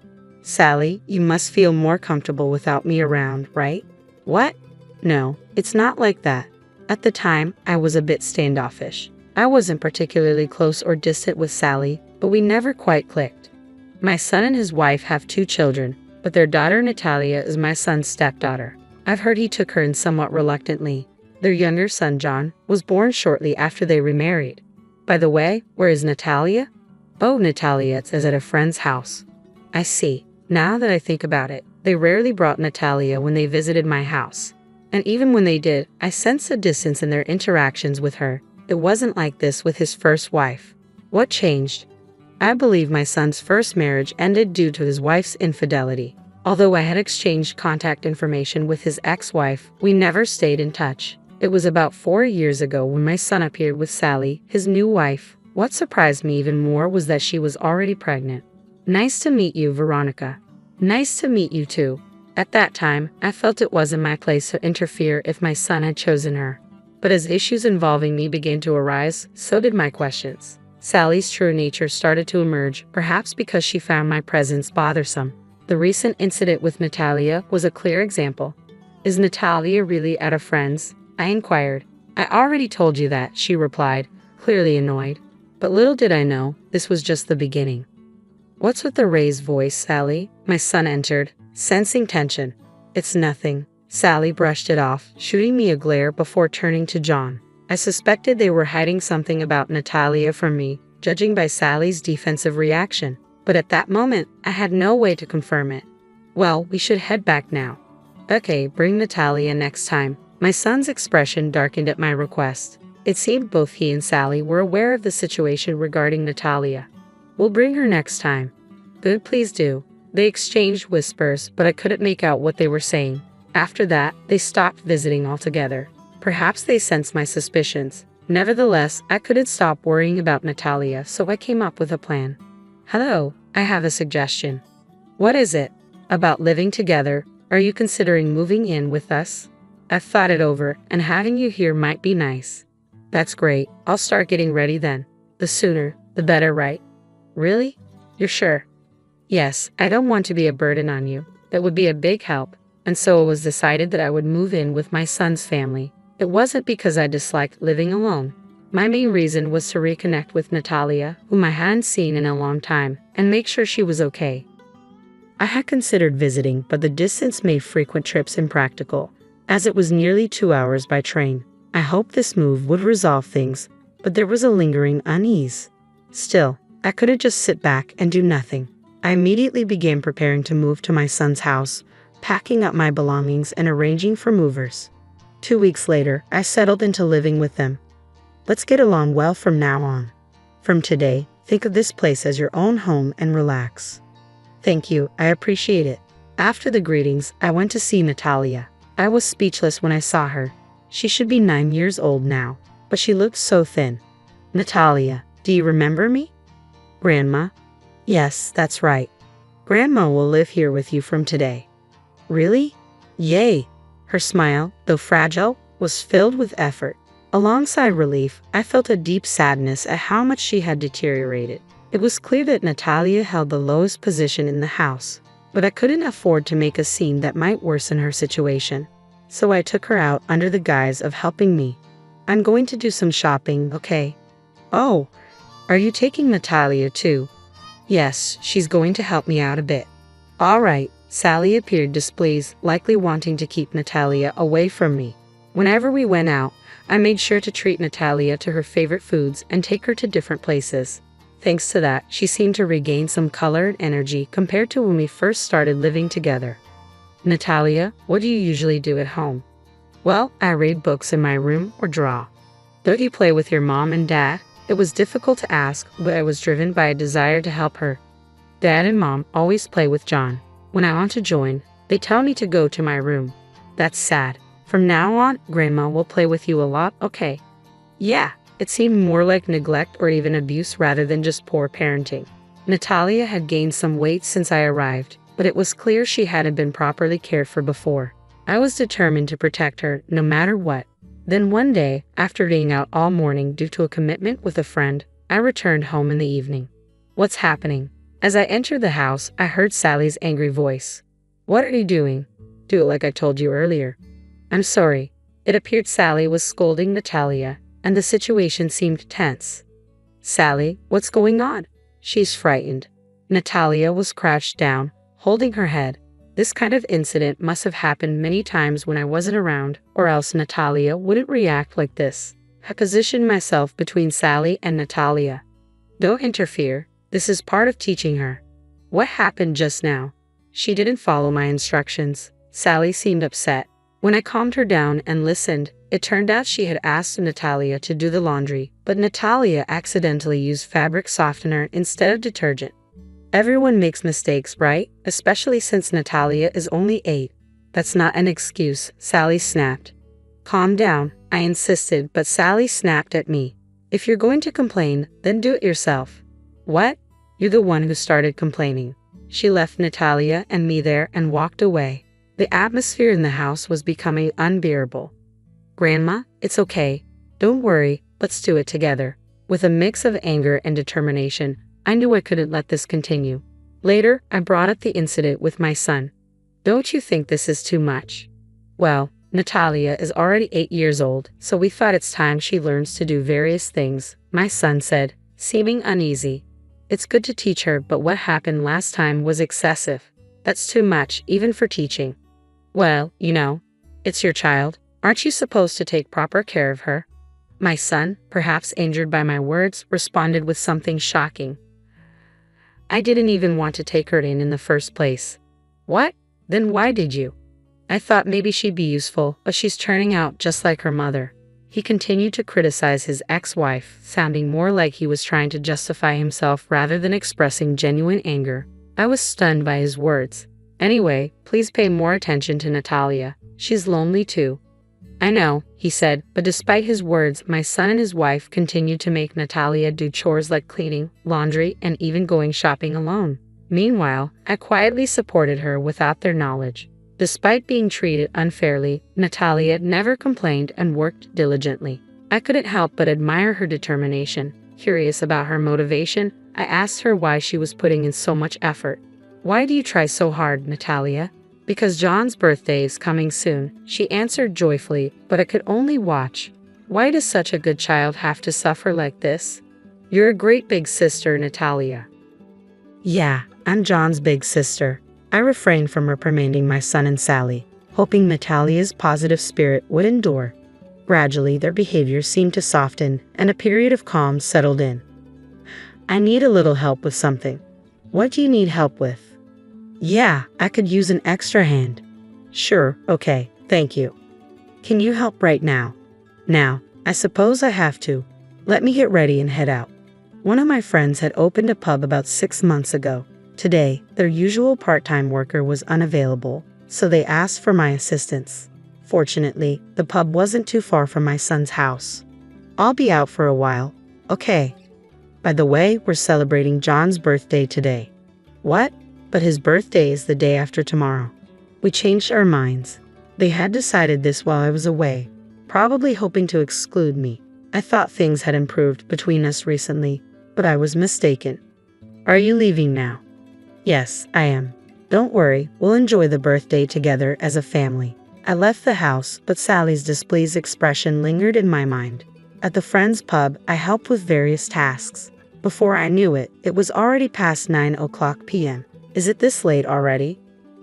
Sally, you must feel more comfortable without me around, right? What? No, it's not like that. At the time, I was a bit standoffish. I wasn't particularly close or distant with Sally, but we never quite clicked. My son and his wife have 2 children, but their daughter Natalia is my son's stepdaughter. I've heard he took her in somewhat reluctantly. Their younger son, John, was born shortly after they remarried. By the way, where is Natalia? Oh, Natalia is at a friend's house. I see. Now that I think about it, they rarely brought Natalia when they visited my house. And even when they did, I sensed a distance in their interactions with her. It wasn't like this with his first wife. What changed? I believe my son's first marriage ended due to his wife's infidelity. Although I had exchanged contact information with his ex-wife, we never stayed in touch. It was about 4 years ago when my son appeared with Sally, his new wife. What surprised me even more was that she was already pregnant. Nice to meet you, Veronica. Nice to meet you too. At that time, I felt it wasn't my place to interfere if my son had chosen her. But as issues involving me began to arise, so did my questions. Sally's true nature started to emerge, perhaps because she found my presence bothersome. The recent incident with Natalia was a clear example. Is Natalia really at a friend's? I inquired. I already told you that, she replied, clearly annoyed. But little did I know, this was just the beginning. What's with the raised voice, Sally? My son entered, sensing tension. It's nothing. Sally brushed it off, shooting me a glare before turning to John. I suspected they were hiding something about Natalia from me, judging by Sally's defensive reaction. But at that moment, I had no way to confirm it. Well, we should head back now. Okay, bring Natalia next time. My son's expression darkened at my request. It seemed both he and Sally were aware of the situation regarding Natalia. We'll bring her next time. Good, please do. They exchanged whispers, but I couldn't make out what they were saying. After that, they stopped visiting altogether. Perhaps they sensed my suspicions. Nevertheless, I couldn't stop worrying about Natalia, so I came up with a plan. Hello, I have a suggestion. What is it? About living together. Are you considering moving in with us? I've thought it over, and having you here might be nice. That's great. I'll start getting ready then. The sooner, the better, right? Really? You're sure? Yes, I don't want to be a burden on you. That would be a big help. And so it was decided that I would move in with my son's family. It wasn't because I disliked living alone. My main reason was to reconnect with Natalia, whom I hadn't seen in a long time, and make sure she was okay. I had considered visiting, but the distance made frequent trips impractical, as it was nearly 2 hours by train. I hoped this move would resolve things, but there was a lingering unease. Still, I couldn't just sit back and do nothing. I immediately began preparing to move to my son's house, packing up my belongings and arranging for movers. 2 weeks later, I settled into living with them. Let's get along well from now on. From today, think of this place as your own home and relax. Thank you, I appreciate it. After the greetings, I went to see Natalia. I was speechless when I saw her. She should be 9 years old now, but she looked so thin. Natalia, do you remember me? Grandma? Yes, that's right. Grandma will live here with you from today. Really? Yay! Her smile, though fragile, was filled with effort. Alongside relief, I felt a deep sadness at how much she had deteriorated. It was clear that Natalia held the lowest position in the house, but I couldn't afford to make a scene that might worsen her situation. So I took her out under the guise of helping me. I'm going to do some shopping, okay? Oh, are you taking Natalia too? Yes, she's going to help me out a bit. All right, Sally appeared displeased, likely wanting to keep Natalia away from me. Whenever we went out, I made sure to treat Natalia to her favorite foods and take her to different places. Thanks to that, she seemed to regain some color and energy compared to when we first started living together. Natalia, what do you usually do at home? Well, I read books in my room or draw. Don't you play with your mom and dad? It was difficult to ask, but I was driven by a desire to help her. Dad and Mom always play with John. When I want to join, they tell me to go to my room. That's sad. From now on, Grandma will play with you a lot, okay? Yeah, it seemed more like neglect or even abuse rather than just poor parenting. Natalia had gained some weight since I arrived, but it was clear she hadn't been properly cared for before. I was determined to protect her no matter what. Then one day, after being out all morning due to a commitment with a friend, I returned home in the evening. What's happening? As I entered the house, I heard Sally's angry voice. What are you doing? Do it like I told you earlier. I'm sorry. It appeared Sally was scolding Natalia, and the situation seemed tense. Sally, what's going on? She's frightened. Natalia was crouched down, holding her head. This kind of incident must have happened many times when I wasn't around, or else Natalia wouldn't react like this. I positioned myself between Sally and Natalia. Don't interfere. This is part of teaching her. What happened just now? She didn't follow my instructions. Sally seemed upset. When I calmed her down and listened, it turned out she had asked Natalia to do the laundry, but Natalia accidentally used fabric softener instead of detergent. Everyone makes mistakes, right? Especially since Natalia is only 8. That's not an excuse, Sally snapped. Calm down, I insisted, but Sally snapped at me. If you're going to complain, then do it yourself. What? You're the one who started complaining. She left Natalia and me there and walked away. The atmosphere in the house was becoming unbearable. Grandma, it's okay. Don't worry, let's do it together. With a mix of anger and determination, I knew I couldn't let this continue. Later, I brought up the incident with my son. Don't you think this is too much? Well, Natalia is already 8 years old, so we thought it's time she learns to do various things, my son said, seeming uneasy. It's good to teach her, but what happened last time was excessive. That's too much, even for teaching. Well, you know, it's your child. Aren't you supposed to take proper care of her? My son, perhaps injured by my words, responded with something shocking. I didn't even want to take her in the first place. What? Then why did you? I thought maybe she'd be useful, but she's turning out just like her mother. He continued to criticize his ex-wife, sounding more like he was trying to justify himself rather than expressing genuine anger. I was stunned by his words. Anyway, please pay more attention to Natalia. She's lonely too. I know, he said, but despite his words, my son and his wife continued to make Natalia do chores like cleaning, laundry, and even going shopping alone. Meanwhile, I quietly supported her without their knowledge. Despite being treated unfairly, Natalia never complained and worked diligently. I couldn't help but admire her determination. Curious about her motivation, I asked her why she was putting in so much effort. Why do you try so hard, Natalia? Because John's birthday is coming soon, she answered joyfully, but I could only watch. Why does such a good child have to suffer like this? You're a great big sister, Natalia. Yeah, I'm John's big sister. I refrained from reprimanding my son and Sally, hoping Natalia's positive spirit would endure. Gradually, their behavior seemed to soften, and a period of calm settled in. I need a little help with something. What do you need help with? Yeah, I could use an extra hand. Sure, okay, thank you. Can you help right now? Now, I suppose I have to. Let me get ready and head out. One of my friends had opened a pub about 6 months ago. Today, their usual part-time worker was unavailable, so they asked for my assistance. Fortunately, the pub wasn't too far from my son's house. I'll be out for a while. Okay. By the way, we're celebrating John's birthday today. What? But his birthday is the day after tomorrow. We changed our minds. They had decided this while I was away, probably hoping to exclude me. I thought things had improved between us recently, but I was mistaken. Are you leaving now? Yes, I am. Don't worry, we'll enjoy the birthday together as a family. I left the house, but Sally's displeased expression lingered in my mind. At the friend's pub, I helped with various tasks. Before I knew it, it was already past 9:00 p.m. Is it this late already?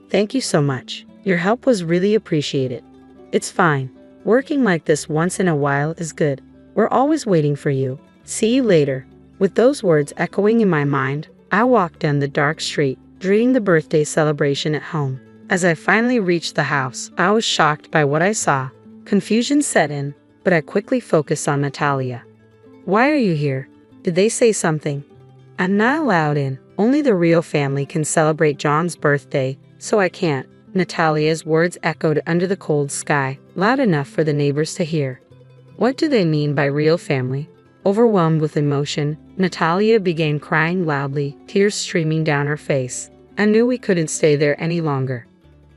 Thank you so much. Your help was really appreciated. It's fine. Working like this once in a while is good. We're always waiting for you. See you later. With those words echoing in my mind, I walked down the dark street, dreaming the birthday celebration at home. As I finally reached the house, I was shocked by what I saw. Confusion set in, but I quickly focused on Natalia. Why are you here? Did they say something? I'm not allowed in. Only the real family can celebrate John's birthday, so I can't. Natalia's words echoed under the cold sky, loud enough for the neighbors to hear. What do they mean by real family? Overwhelmed with emotion, Natalia began crying loudly, tears streaming down her face. I knew we couldn't stay there any longer.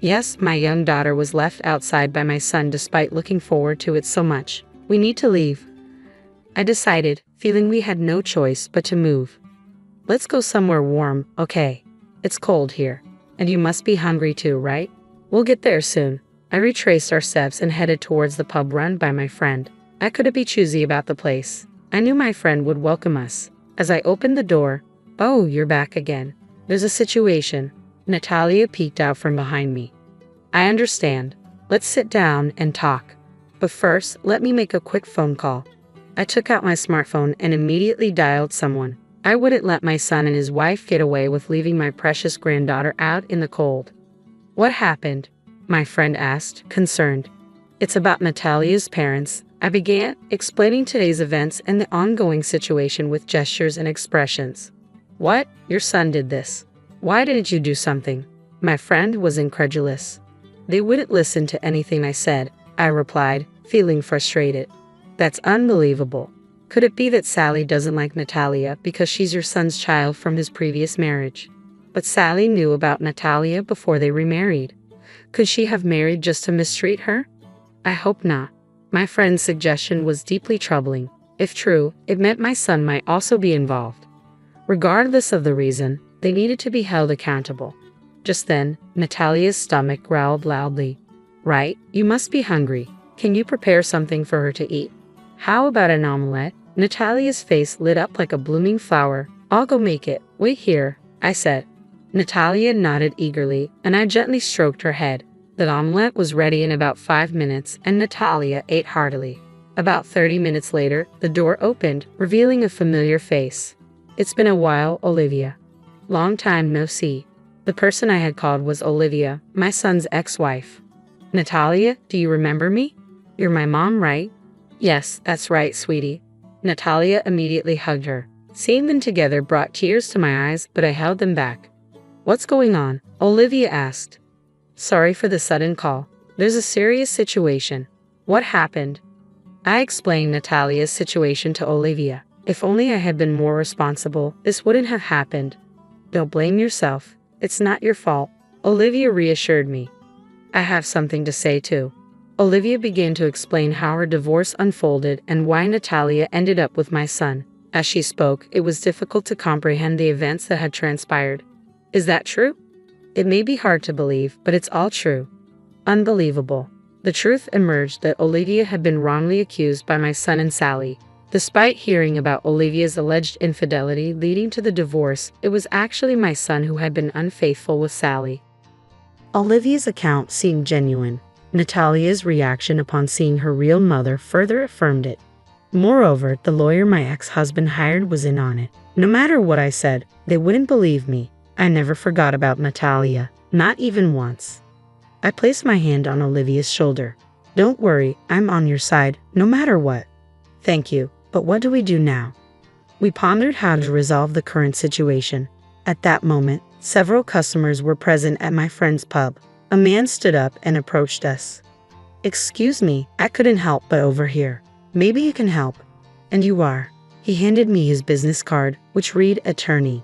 Yes, my young daughter was left outside by my son despite looking forward to it so much. We need to leave. I decided, feeling we had no choice but to move. Let's go somewhere warm, okay? It's cold here. And you must be hungry too, right? We'll get there soon. I retraced our steps and headed towards the pub run by my friend. I couldn't be choosy about the place. I knew my friend would welcome us. As I opened the door, "Oh, you're back again. There's a situation." Natalia peeked out from behind me. I understand. Let's sit down and talk. But first, let me make a quick phone call. I took out my smartphone and immediately dialed someone. I wouldn't let my son and his wife get away with leaving my precious granddaughter out in the cold. What happened? My friend asked, concerned. It's about Natalia's parents. I began, explaining today's events and the ongoing situation with gestures and expressions. What? Your son did this. Why didn't you do something? My friend was incredulous. They wouldn't listen to anything I said, I replied, feeling frustrated. That's unbelievable. Could it be that Sally doesn't like Natalia because she's your son's child from his previous marriage? But Sally knew about Natalia before they remarried. Could she have married just to mistreat her? I hope not. My friend's suggestion was deeply troubling. If true, it meant my son might also be involved. Regardless of the reason, they needed to be held accountable. Just then, Natalia's stomach growled loudly. Right, you must be hungry. Can you prepare something for her to eat? How about an omelette? Natalia's face lit up like a blooming flower. I'll go make it. Wait here, I said. Natalia nodded eagerly, and I gently stroked her head. The omelette was ready in about 5 minutes, and Natalia ate heartily. About 30 minutes later, the door opened, revealing a familiar face. It's been a while, Olivia. Long time no see. The person I had called was Olivia, my son's ex-wife. Natalia, do you remember me? You're my mom, right? Yes, that's right, sweetie. Natalia immediately hugged her. Seeing them together brought tears to my eyes, but I held them back. What's going on? Olivia asked. Sorry for the sudden call. There's a serious situation. What happened? I explained Natalia's situation to Olivia. If only I had been more responsible, this wouldn't have happened. Don't blame yourself. It's not your fault. Olivia reassured me. I have something to say too. Olivia began to explain how her divorce unfolded and why Natalia ended up with my son. As she spoke, it was difficult to comprehend the events that had transpired. Is that true? It may be hard to believe, but it's all true. Unbelievable. The truth emerged that Olivia had been wrongly accused by my son and Sally. Despite hearing about Olivia's alleged infidelity leading to the divorce, it was actually my son who had been unfaithful with Sally. Olivia's account seemed genuine. Natalia's reaction upon seeing her real mother further affirmed it. Moreover, the lawyer my ex-husband hired was in on it. No matter what I said, they wouldn't believe me. I never forgot about Natalia, not even once. I placed my hand on Olivia's shoulder. Don't worry, I'm on your side, no matter what. Thank you, but what do we do now? We pondered how to resolve the current situation. At that moment, several customers were present at my friend's pub. A man stood up and approached us. Excuse me, I couldn't help but overhear. Maybe you can help. And you are. He handed me his business card, which read attorney.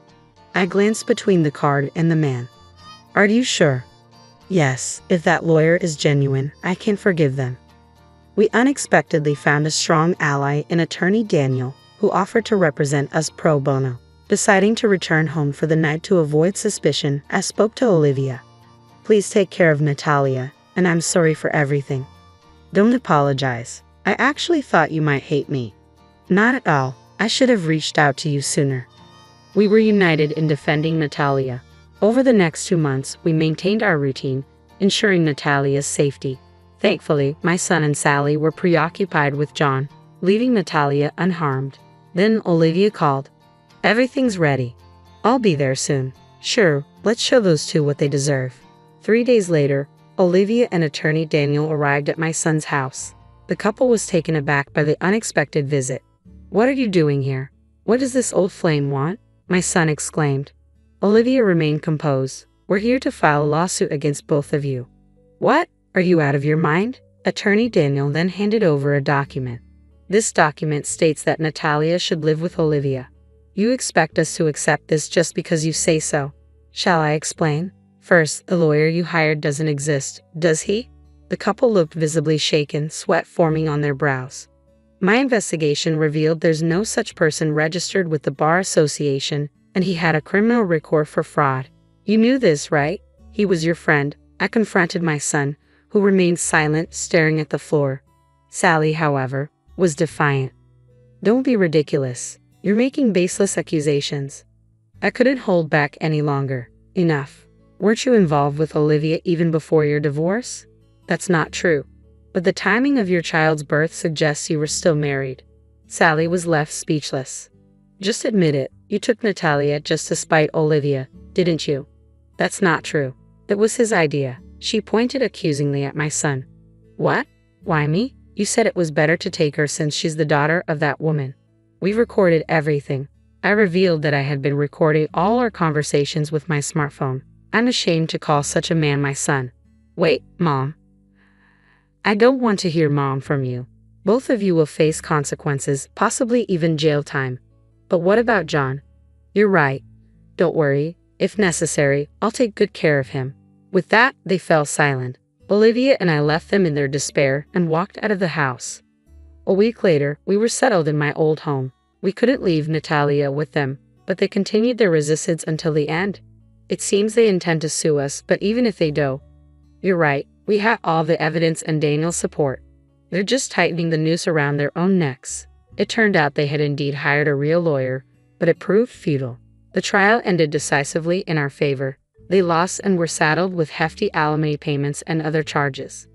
I glanced between the card and the man. Are you sure? Yes, if that lawyer is genuine, I can forgive them. We unexpectedly found a strong ally in attorney Daniel, who offered to represent us pro bono. Deciding to return home for the night to avoid suspicion, I spoke to Olivia. Please take care of Natalia, and I'm sorry for everything. Don't apologize. I actually thought you might hate me. Not at all. I should have reached out to you sooner. We were united in defending Natalia. Over the next 2 months, we maintained our routine, ensuring Natalia's safety. Thankfully, my son and Sally were preoccupied with John, leaving Natalia unharmed. Then Olivia called. Everything's ready. I'll be there soon. Sure, let's show those two what they deserve. 3 days later, Olivia and attorney Daniel arrived at my son's house. The couple was taken aback by the unexpected visit. What are you doing here? What does this old flame want? My son exclaimed. Olivia remained composed. We're here to file a lawsuit against both of you. What? Are you out of your mind? Attorney Daniel then handed over a document. This document states that Natalia should live with Olivia. You expect us to accept this just because you say so. Shall I explain? First, the lawyer you hired doesn't exist, does he? The couple looked visibly shaken, sweat forming on their brows. My investigation revealed there's no such person registered with the Bar Association, and he had a criminal record for fraud. You knew this, right? He was your friend. I confronted my son, who remained silent, staring at the floor. Sally, however, was defiant. Don't be ridiculous. You're making baseless accusations. I couldn't hold back any longer. Enough. Weren't you involved with Olivia even before your divorce? That's not true. But the timing of your child's birth suggests you were still married. Sally was left speechless. Just admit it. You took Natalia just to spite Olivia, didn't you? That's not true. That was his idea. She pointed accusingly at my son. What? Why me? You said it was better to take her since she's the daughter of that woman. We recorded everything. I revealed that I had been recording all our conversations with my smartphone. I'm ashamed to call such a man my son. Wait, Mom. I don't want to hear Mom from you. Both of you will face consequences, possibly even jail time. But what about John? You're right. Don't worry. If necessary, I'll take good care of him. With that, they fell silent. Olivia and I left them in their despair and walked out of the house. A week later, we were settled in my old home. We couldn't leave Natalia with them, but they continued their resistance until the end. It seems they intend to sue us, but even if they do, you're right, we had all the evidence and Daniel's support. They're just tightening the noose around their own necks. It turned out they had indeed hired a real lawyer, but it proved futile. The trial ended decisively in our favor. They lost and were saddled with hefty alimony payments and other charges.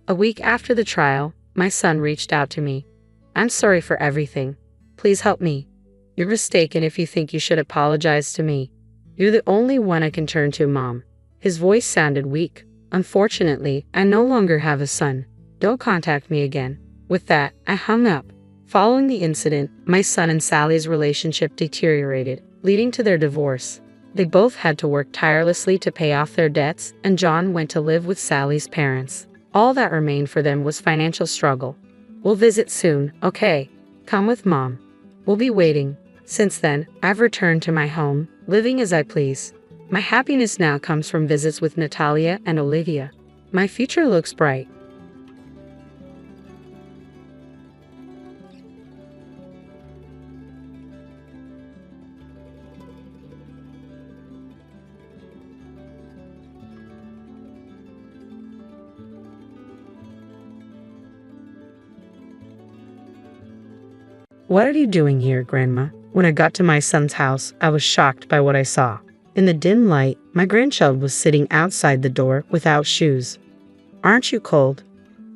A week after the trial, my son reached out to me. I'm sorry for everything. Please help me. You're mistaken if you think you should apologize to me. You're the only one I can turn to, Mom. His voice sounded weak. Unfortunately, I no longer have a son. Don't contact me again. With that, I hung up. Following the incident, my son and Sally's relationship deteriorated, leading to their divorce. They both had to work tirelessly to pay off their debts, and John went to live with Sally's parents. All that remained for them was financial struggle. We'll visit soon, okay? Come with Mom. We'll be waiting. Since then, I've returned to my home, living as I please. My happiness now comes from visits with Natalia and Olivia. My future looks bright. What are you doing here, Grandma? When I got to my son's house, I was shocked by what I saw. In the dim light, my grandchild was sitting outside the door without shoes. Aren't you cold?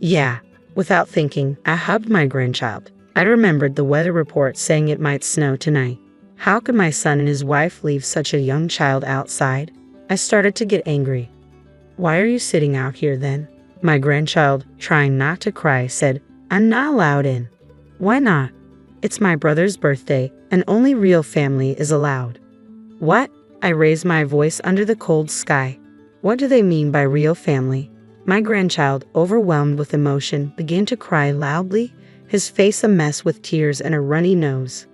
Yeah. Without thinking, I hugged my grandchild. I remembered the weather report saying it might snow tonight. How could my son and his wife leave such a young child outside? I started to get angry. Why are you sitting out here then? My grandchild, trying not to cry, said, I'm not allowed in. Why not? It's my brother's birthday, and only real family is allowed. What? I raised my voice under the cold sky. What do they mean by real family? My grandchild, overwhelmed with emotion, began to cry loudly, his face a mess with tears and a runny nose.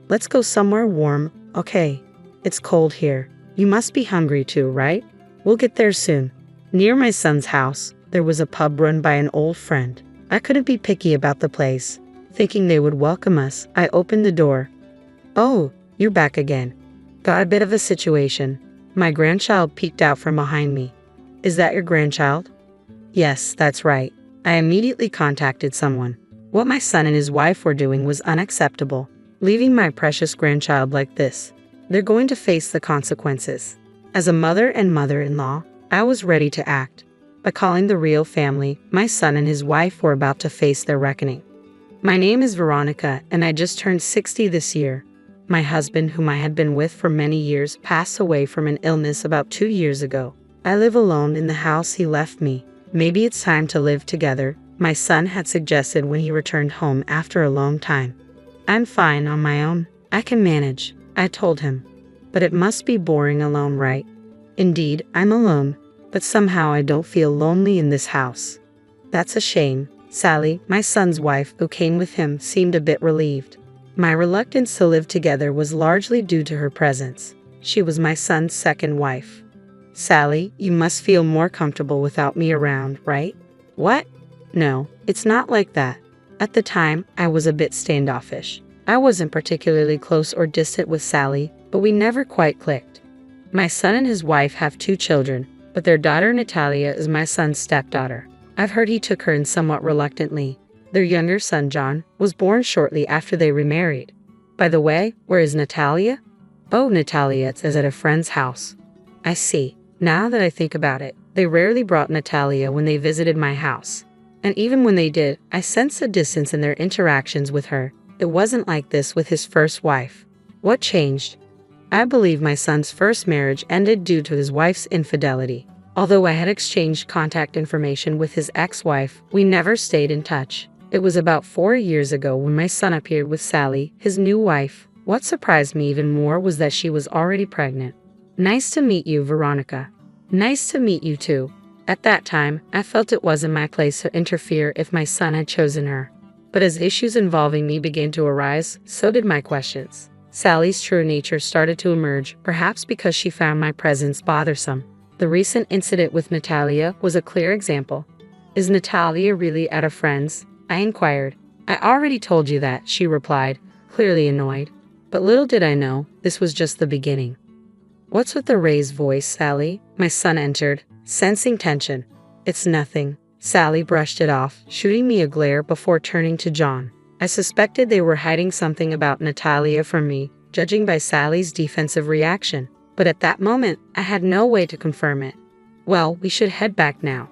Let's go somewhere warm, okay? It's cold here. You must be hungry too, right? We'll get there soon. Near my son's house, there was a pub run by an old friend. I couldn't be picky about the place. Thinking they would welcome us, I opened the door. Oh, you're back again. Got a bit of a situation. My grandchild peeked out from behind me. Is that your grandchild? Yes, that's right. I immediately contacted someone. What my son and his wife were doing was unacceptable. Leaving my precious grandchild like this. They're going to face the consequences. As a mother and mother-in-law, I was ready to act. By calling the real family, my son and his wife were about to face their reckoning. My name is Veronica, and I just turned 60 this year. My husband, whom I had been with for many years, passed away from an illness about 2 years ago. I live alone in the house he left me. Maybe it's time to live together, my son had suggested when he returned home after a long time. I'm fine on my own. I can manage, I told him. But it must be boring alone, right? Indeed, I'm alone, but somehow I don't feel lonely in this house. That's a shame. Sally, my son's wife, who came with him, seemed a bit relieved. My reluctance to live together was largely due to her presence. She was my son's second wife. Sally, you must feel more comfortable without me around, right? What? No, it's not like that. At the time, I was a bit standoffish. I wasn't particularly close or distant with Sally, but we never quite clicked. My son and his wife have 2 children, but their daughter Natalia is my son's stepdaughter. I've heard he took her in somewhat reluctantly. Their younger son, John, was born shortly after they remarried. By the way, where is Natalia? Oh, Natalia is at a friend's house. I see. Now that I think about it, they rarely brought Natalia when they visited my house. And even when they did, I sensed a distance in their interactions with her. It wasn't like this with his first wife. What changed? I believe my son's first marriage ended due to his wife's infidelity. Although I had exchanged contact information with his ex-wife, we never stayed in touch. It was about 4 years ago when my son appeared with Sally, his new wife. What surprised me even more was that she was already pregnant. Nice to meet you, Veronica. Nice to meet you too. At that time, I felt it wasn't my place to interfere if my son had chosen her. But as issues involving me began to arise, so did my questions. Sally's true nature started to emerge, perhaps because she found my presence bothersome. The recent incident with Natalia was a clear example. Is Natalia really at a friend's? I inquired. I already told you that, she replied, clearly annoyed. But little did I know, this was just the beginning. What's with the raised voice, Sally? My son entered, sensing tension. It's nothing. Sally brushed it off, shooting me a glare before turning to John. I suspected they were hiding something about Natalia from me, judging by Sally's defensive reaction. But at that moment, I had no way to confirm it. Well, we should head back now.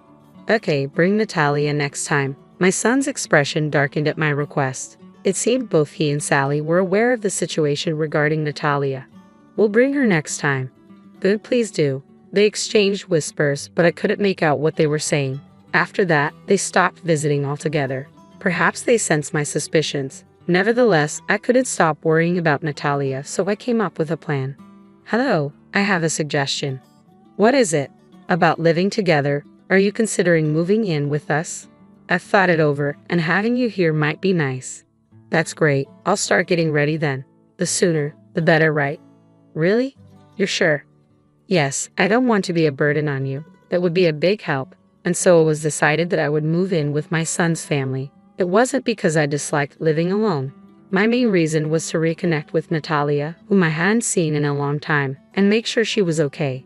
Okay, bring Natalia next time. My son's expression darkened at my request. It seemed both he and Sally were aware of the situation regarding Natalia. We'll bring her next time. Good, please do. They exchanged whispers, but I couldn't make out what they were saying. After that, they stopped visiting altogether. Perhaps they sensed my suspicions. Nevertheless, I couldn't stop worrying about Natalia, so I came up with a plan. Hello, I have a suggestion. What is it? About living together. Are you considering moving in with us? I've thought it over, and having you here might be nice. That's great. I'll start getting ready then. The sooner, the better, right? Really? You're sure? Yes, I don't want to be a burden on you. That would be a big help. And so it was decided that I would move in with my son's family. It wasn't because I disliked living alone. My main reason was to reconnect with Natalia, whom I hadn't seen in a long time, and make sure she was okay.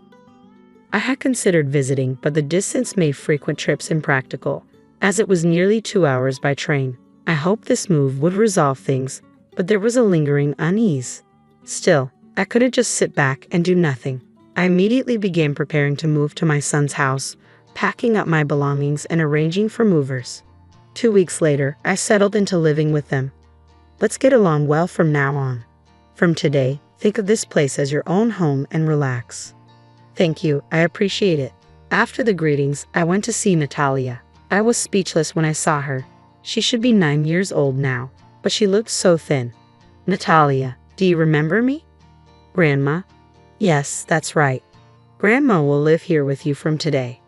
I had considered visiting, but the distance made frequent trips impractical, as it was nearly 2 hours by train. I hoped this move would resolve things, but there was a lingering unease. Still, I couldn't just sit back and do nothing. I immediately began preparing to move to my son's house, packing up my belongings and arranging for movers. 2 weeks later, I settled into living with them. Let's get along well from now on. From today, think of this place as your own home and relax. Thank you, I appreciate it. After the greetings, I went to see Natalia. I was speechless when I saw her. She should be 9 years old now, but she looked so thin. Natalia, do you remember me? Grandma? Yes, that's right. Grandma will live here with you from today.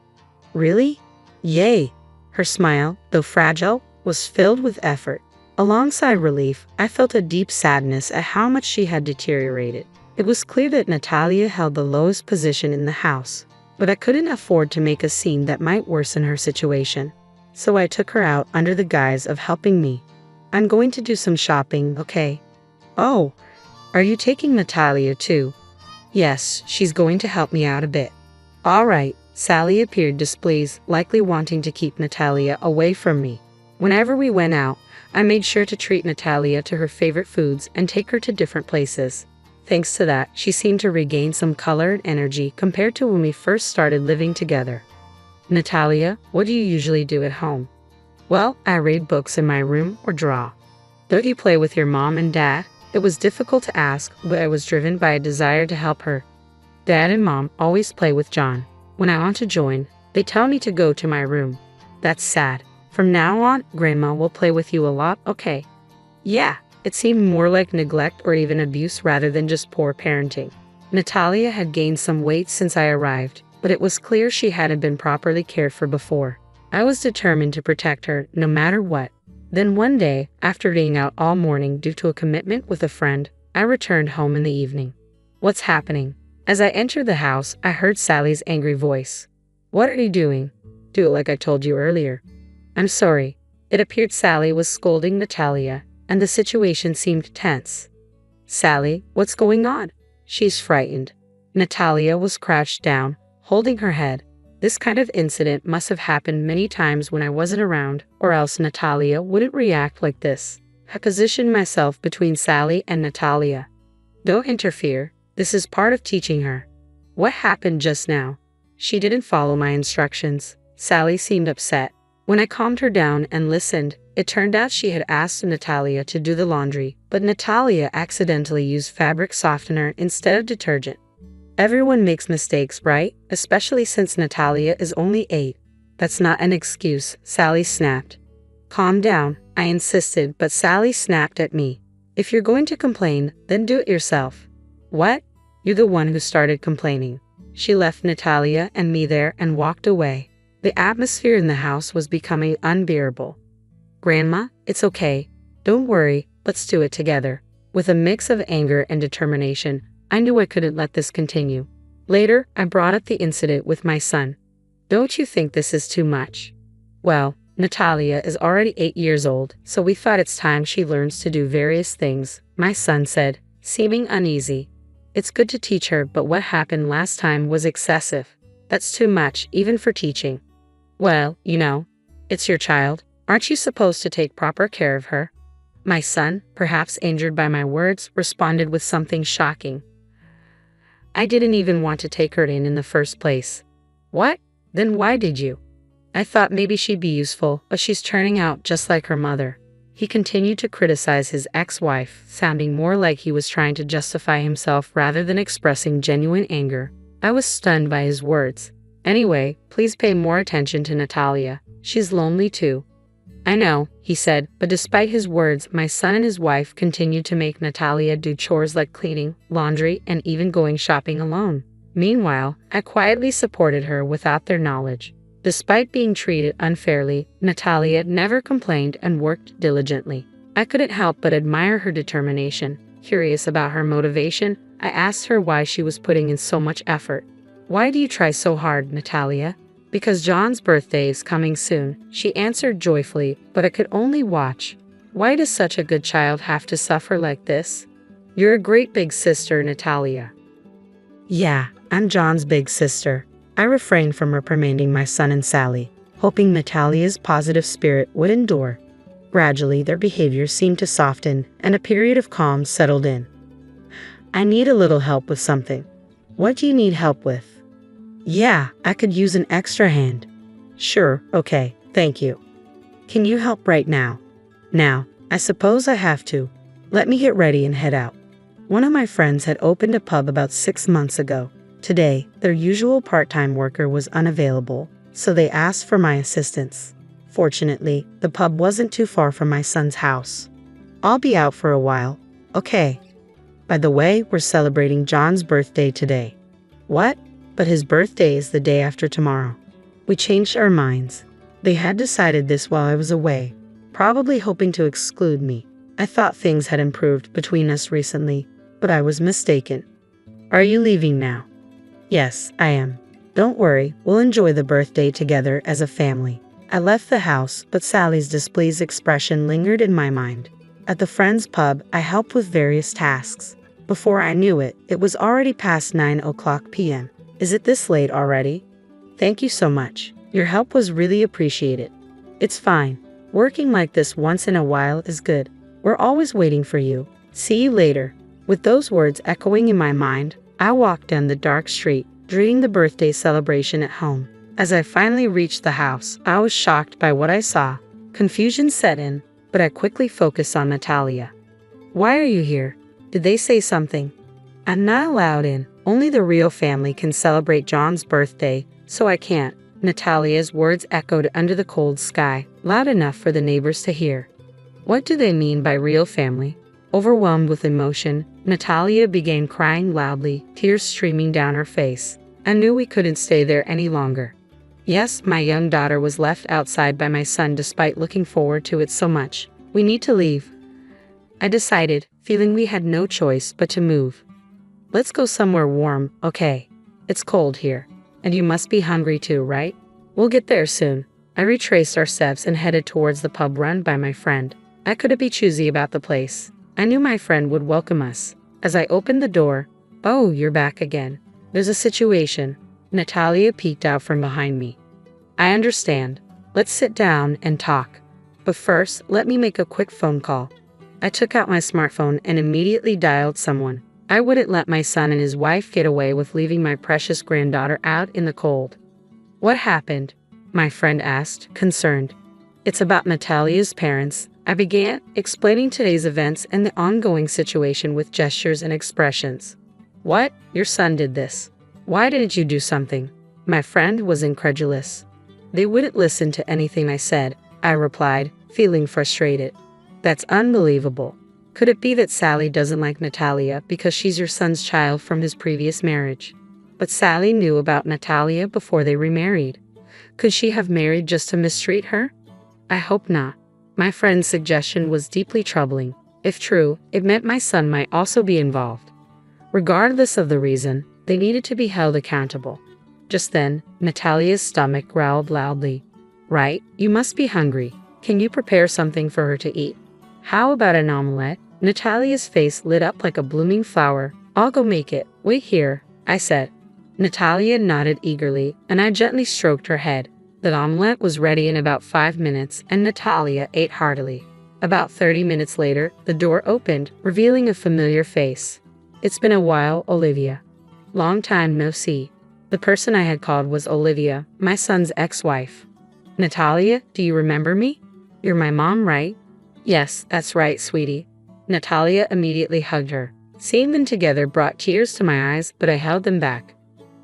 Really? Yay! Her smile, though fragile, was filled with effort. Alongside relief, I felt a deep sadness at how much she had deteriorated. It was clear that Natalia held the lowest position in the house, but I couldn't afford to make a scene that might worsen her situation. So I took her out under the guise of helping me. I'm going to do some shopping, okay? Oh, are you taking Natalia too? Yes, she's going to help me out a bit. All right, Sally appeared displeased, likely wanting to keep Natalia away from me. Whenever we went out, I made sure to treat Natalia to her favorite foods and take her to different places. Thanks to that, she seemed to regain some color and energy compared to when we first started living together. Natalia, what do you usually do at home? Well, I read books in my room or draw. Don't you play with your mom and dad? It was difficult to ask, but I was driven by a desire to help her. Dad and Mom always play with John. When I want to join, they tell me to go to my room. That's sad. From now on, Grandma will play with you a lot, okay? Yeah, it seemed more like neglect or even abuse rather than just poor parenting. Natalia had gained some weight since I arrived, but it was clear she hadn't been properly cared for before. I was determined to protect her no matter what. Then one day, after being out all morning due to a commitment with a friend, I returned home in the evening. What's happening? As I entered the house, I heard Sally's angry voice. What are you doing? Do it like I told you earlier. I'm sorry. It appeared Sally was scolding Natalia, and the situation seemed tense. Sally, what's going on? She's frightened. Natalia was crouched down, holding her head. This kind of incident must have happened many times when I wasn't around, or else Natalia wouldn't react like this. I positioned myself between Sally and Natalia. Don't interfere. This is part of teaching her. What happened just now? She didn't follow my instructions. Sally seemed upset. When I calmed her down and listened, it turned out she had asked Natalia to do the laundry, but Natalia accidentally used fabric softener instead of detergent. Everyone makes mistakes, right? Especially since Natalia is only 8. That's not an excuse, Sally snapped. Calm down, I insisted, but Sally snapped at me. If you're going to complain, then do it yourself. What? You're the one who started complaining. She left Natalia and me there and walked away. The atmosphere in the house was becoming unbearable. Grandma, it's okay. Don't worry, let's do it together. With a mix of anger and determination, I knew I couldn't let this continue. Later, I brought up the incident with my son. Don't you think this is too much? Well, Natalia is already 8 years old, so we thought it's time she learns to do various things, my son said, seeming uneasy. It's good to teach her, but what happened last time was excessive. That's too much, even for teaching. Well, you know, it's your child. Aren't you supposed to take proper care of her? My son, perhaps injured by my words, responded with something shocking. I didn't even want to take her in the first place. What? Then why did you? I thought maybe she'd be useful, but she's turning out just like her mother. He continued to criticize his ex-wife, sounding more like he was trying to justify himself rather than expressing genuine anger. I was stunned by his words. Anyway, please pay more attention to Natalia. She's lonely too. I know, he said, but despite his words, my son and his wife continued to make Natalia do chores like cleaning, laundry, and even going shopping alone. Meanwhile, I quietly supported her without their knowledge. Despite being treated unfairly, Natalia never complained and worked diligently. I couldn't help but admire her determination. Curious about her motivation, I asked her why she was putting in so much effort. Why do you try so hard, Natalia? Because John's birthday is coming soon, she answered joyfully, but I could only watch. Why does such a good child have to suffer like this? You're a great big sister, Natalia. Yeah, I'm John's big sister. I refrained from reprimanding my son and Sally, hoping Natalia's positive spirit would endure. Gradually, their behavior seemed to soften, and a period of calm settled in. I need a little help with something. What do you need help with? Yeah, I could use an extra hand. Sure, okay, thank you. Can you help right now? Now, I suppose I have to. Let me get ready and head out. One of my friends had opened a pub about 6 months ago. Today, their usual part-time worker was unavailable, so they asked for my assistance. Fortunately, the pub wasn't too far from my son's house. I'll be out for a while. Okay. By the way, we're celebrating John's birthday today. What? But his birthday is the day after tomorrow. We changed our minds. They had decided this while I was away, probably hoping to exclude me. I thought things had improved between us recently, but I was mistaken. Are you leaving now? Yes, I am. Don't worry, we'll enjoy the birthday together as a family. I left the house, but Sally's displeased expression lingered in my mind. At the friend's pub, I helped with various tasks. Before I knew it, it was already past 9:00 p.m. Is it this late already? Thank you so much. Your help was really appreciated. It's fine. Working like this once in a while is good. We're always waiting for you. See you later. With those words echoing in my mind, I walked down the dark street, dreaming the birthday celebration at home. As I finally reached the house, I was shocked by what I saw. Confusion set in, but I quickly focused on Natalia. Why are you here? Did they say something? I'm not allowed in. Only the real family can celebrate John's birthday, so I can't. Natalia's words echoed under the cold sky, loud enough for the neighbors to hear. What do they mean by real family? Overwhelmed with emotion, Natalia began crying loudly, tears streaming down her face. I knew we couldn't stay there any longer. Yes, my young daughter was left outside by my son despite looking forward to it so much. We need to leave. I decided, feeling we had no choice but to move. Let's go somewhere warm, okay? It's cold here. And you must be hungry too, right? We'll get there soon. I retraced our steps and headed towards the pub run by my friend. I couldn't be choosy about the place. I knew my friend would welcome us. As I opened the door, "Oh, you're back again. There's a situation." Natalia peeked out from behind me. "I understand. Let's sit down and talk. But first, let me make a quick phone call." I took out my smartphone and immediately dialed someone. I wouldn't let my son and his wife get away with leaving my precious granddaughter out in the cold. "What happened?" my friend asked, concerned. "It's about Natalia's parents." I began, explaining today's events and the ongoing situation with gestures and expressions. "What? Your son did this? Why didn't you do something?" My friend was incredulous. "They wouldn't listen to anything I said," I replied, feeling frustrated. "That's unbelievable. Could it be that Sally doesn't like Natalia because she's your son's child from his previous marriage? But Sally knew about Natalia before they remarried. Could she have married just to mistreat her? I hope not." My friend's suggestion was deeply troubling. If true, it meant my son might also be involved. Regardless of the reason, they needed to be held accountable. Just then, Natalia's stomach growled loudly. "Right, you must be hungry. Can you prepare something for her to eat? How about an omelette?" Natalia's face lit up like a blooming flower. "I'll go make it. Wait here," I said. Natalia nodded eagerly, and I gently stroked her head. The omelette was ready in about 5 minutes, and Natalia ate heartily. About 30 minutes later, the door opened, revealing a familiar face. "It's been a while, Olivia. Long time no see." The person I had called was Olivia, my son's ex-wife. "Natalia, do you remember me? You're my mom, right?" "Yes, that's right, sweetie." Natalia immediately hugged her. Seeing them together brought tears to my eyes, but I held them back.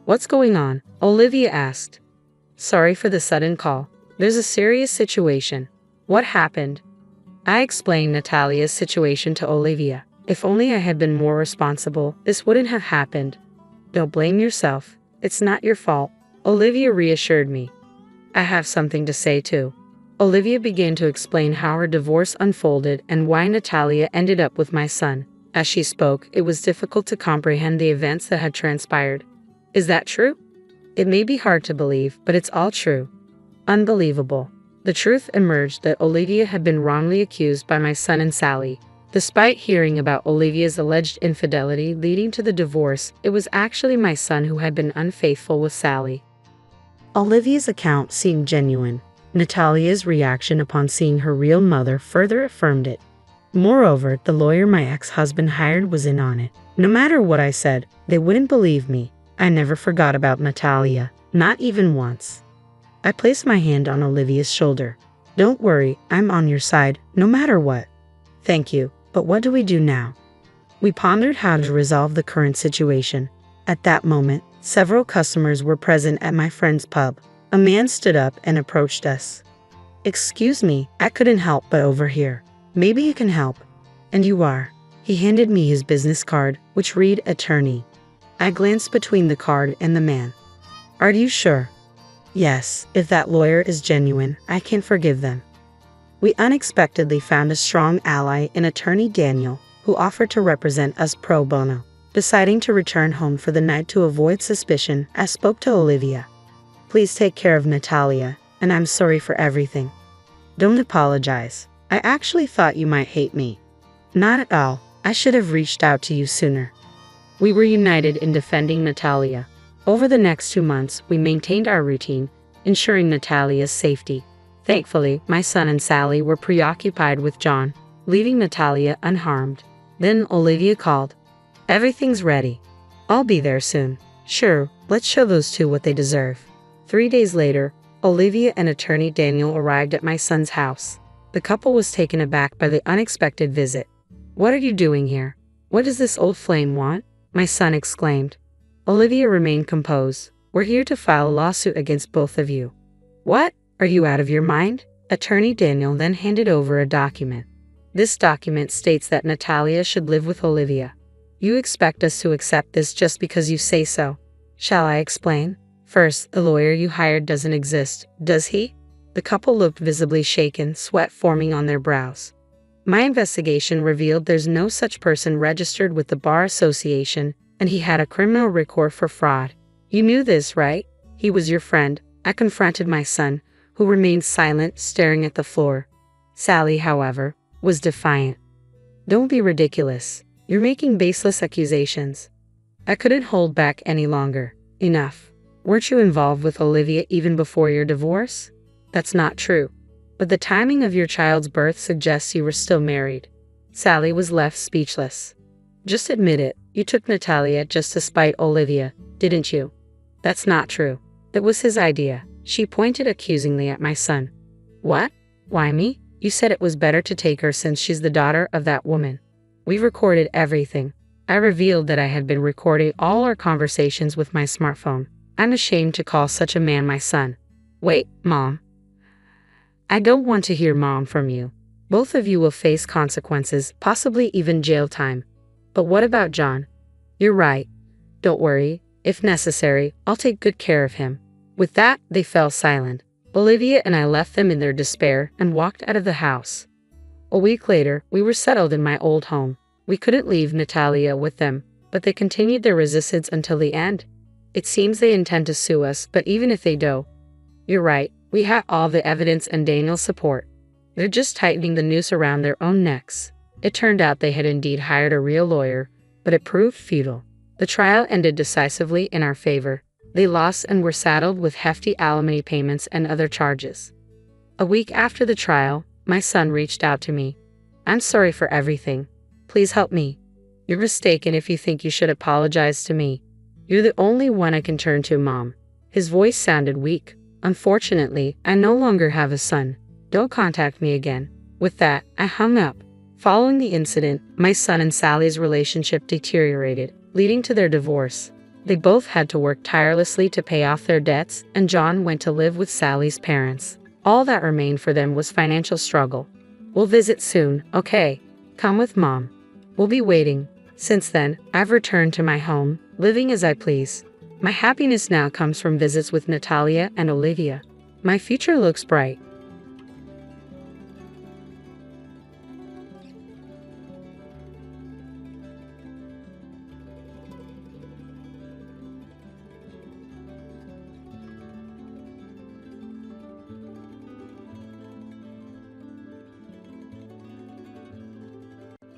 "What's going on?" Olivia asked. "Sorry for the sudden call. There's a serious situation." "What happened?" I explained Natalia's situation to Olivia. If only I had been more responsible, this wouldn't have happened. "Don't blame yourself. It's not your fault," Olivia reassured me. "I have something to say too." Olivia began to explain how her divorce unfolded and why Natalia ended up with my son. As she spoke, it was difficult to comprehend the events that had transpired. "Is that true?" "It may be hard to believe, but it's all true." Unbelievable. The truth emerged that Olivia had been wrongly accused by my son and Sally. Despite hearing about Olivia's alleged infidelity leading to the divorce, it was actually my son who had been unfaithful with Sally. Olivia's account seemed genuine. Natalia's reaction upon seeing her real mother further affirmed it. Moreover, the lawyer my ex-husband hired was in on it. No matter what I said, they wouldn't believe me. I never forgot about Natalia, not even once. I placed my hand on Olivia's shoulder. Don't worry, I'm on your side, no matter what. Thank you, but what do we do now? We pondered how to resolve the current situation. At that moment, several customers were present at my friend's pub. A man stood up and approached us. Excuse me, I couldn't help but overhear. Maybe you can help. And you are. He handed me his business card, which read attorney. I glanced between the card and the man. Are you sure? Yes, if that lawyer is genuine, I can forgive them. We unexpectedly found a strong ally in attorney Daniel, who offered to represent us pro bono. Deciding to return home for the night to avoid suspicion, I spoke to Olivia. Please take care of Natalia, and I'm sorry for everything. Don't apologize. I actually thought you might hate me. Not at all. I should have reached out to you sooner. We were united in defending Natalia. Over the next 2 months, we maintained our routine, ensuring Natalia's safety. Thankfully, my son and Sally were preoccupied with John, leaving Natalia unharmed. Then Olivia called. Everything's ready. I'll be there soon. Sure, let's show those two what they deserve. 3 days later, Olivia and attorney Daniel arrived at my son's house. The couple was taken aback by the unexpected visit. What are you doing here? What does this old flame want? My son exclaimed. Olivia remained composed. We're here to file a lawsuit against both of you. What? Are you out of your mind? Attorney Daniel then handed over a document. This document states that Natalia should live with Olivia. You expect us to accept this just because you say so. Shall I explain? First, the lawyer you hired doesn't exist, does he? The couple looked visibly shaken, sweat forming on their brows. My investigation revealed there's no such person registered with the Bar Association, and he had a criminal record for fraud. You knew this, right? He was your friend. I confronted my son, who remained silent, staring at the floor. Sally, however, was defiant. Don't be ridiculous. You're making baseless accusations. I couldn't hold back any longer. Enough. Weren't you involved with Olivia even before your divorce? That's not true. But the timing of your child's birth suggests you were still married. Sally was left speechless. Just admit it, you took Natalia just to spite Olivia, didn't you? That's not true. That was his idea. She pointed accusingly at my son. What? Why me? You said it was better to take her since she's the daughter of that woman. We recorded everything. I revealed that I had been recording all our conversations with my smartphone. I'm ashamed to call such a man my son. Wait, Mom. I don't want to hear Mom from you. Both of you will face consequences, possibly even jail time. But what about John? You're right. Don't worry. If necessary, I'll take good care of him. With that, they fell silent. Olivia and I left them in their despair and walked out of the house. A week later, we were settled in my old home. We couldn't leave Natalia with them, but they continued their resistance until the end. It seems they intend to sue us, but even if they do, you're right, we had all the evidence and Daniel's support. They're just tightening the noose around their own necks. It turned out they had indeed hired a real lawyer, but it proved futile. The trial ended decisively in our favor. They lost and were saddled with hefty alimony payments and other charges. A week after the trial, my son reached out to me. I'm sorry for everything. Please help me. You're mistaken if you think you should apologize to me. You're the only one I can turn to, Mom. His voice sounded weak. Unfortunately, I no longer have a son. Don't contact me again. With that, I hung up. Following the incident, my son and Sally's relationship deteriorated, leading to their divorce. They both had to work tirelessly to pay off their debts, and John went to live with Sally's parents. All that remained for them was financial struggle. We'll visit soon, okay? Come with Mom. We'll be waiting. Since then, I've returned to my home, living as I please. My happiness now comes from visits with Natalia and Olivia. My future looks bright.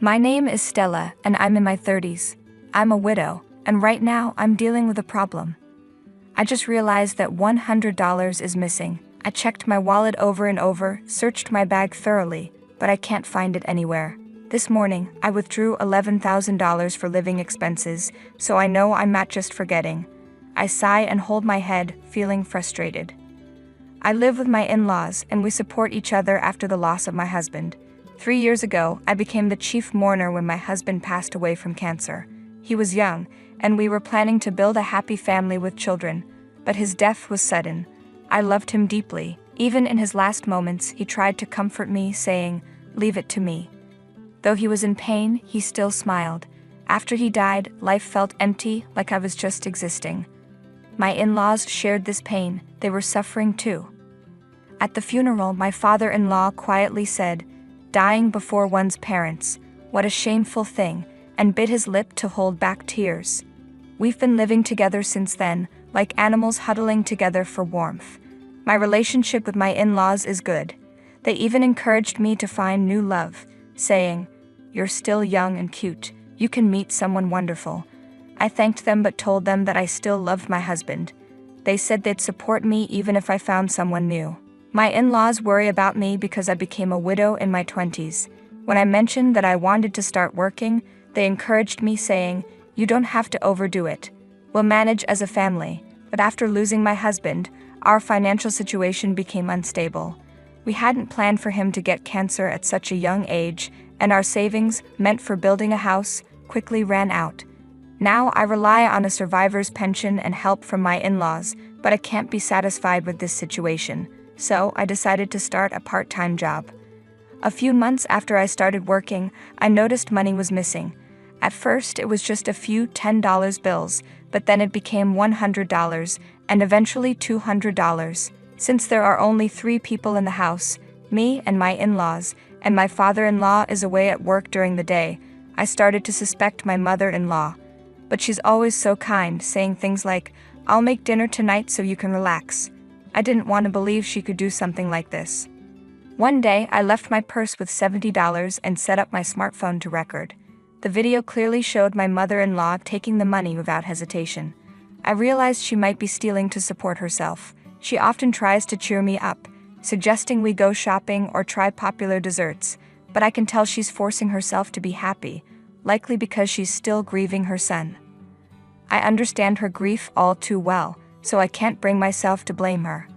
My name is Stella, and I'm in my 30s. I'm a widow, and right now I'm dealing with a problem. I just realized that $100 is missing. I checked my wallet over and over, searched my bag thoroughly, but I can't find it anywhere. This morning, I withdrew $11,000 for living expenses, so I know I'm not just forgetting. I sigh and hold my head, feeling frustrated. I live with my in-laws and we support each other after the loss of my husband. 3 years ago, I became the chief mourner when my husband passed away from cancer. He was young, and we were planning to build a happy family with children, but his death was sudden. I loved him deeply. Even in his last moments, he tried to comfort me, saying, "Leave it to me." Though he was in pain, he still smiled. After he died, life felt empty, like I was just existing. My in-laws shared this pain. They were suffering too. At the funeral, my father-in-law quietly said, "Dying before one's parents, what a shameful thing," and bit his lip to hold back tears. We've been living together since then, like animals huddling together for warmth. My relationship with my in-laws is good. They even encouraged me to find new love, saying, "You're still young and cute. You can meet someone wonderful." I thanked them but told them that I still loved my husband. They said they'd support me even if I found someone new. My in-laws worry about me because I became a widow in my 20s. When I mentioned that I wanted to start working, they encouraged me, saying, "You don't have to overdo it. We'll manage as a family." But after losing my husband, our financial situation became unstable. We hadn't planned for him to get cancer at such a young age, and our savings, meant for building a house, quickly ran out. Now I rely on a survivor's pension and help from my in-laws, but I can't be satisfied with this situation, so I decided to start a part-time job. A few months after I started working, I noticed money was missing. At first, it was just a few $10 bills, but then it became $100 and eventually $200. Since there are only 3 people in the house, me and my in-laws, and my father-in-law is away at work during the day, I started to suspect my mother-in-law. But she's always so kind, saying things like, "I'll make dinner tonight so you can relax." I didn't want to believe she could do something like this. One day, I left my purse with $70 and set up my smartphone to record. The video clearly showed my mother-in-law taking the money without hesitation. I realized she might be stealing to support herself. She often tries to cheer me up, suggesting we go shopping or try popular desserts, but I can tell she's forcing herself to be happy, likely because she's still grieving her son. I understand her grief all too well, so I can't bring myself to blame her.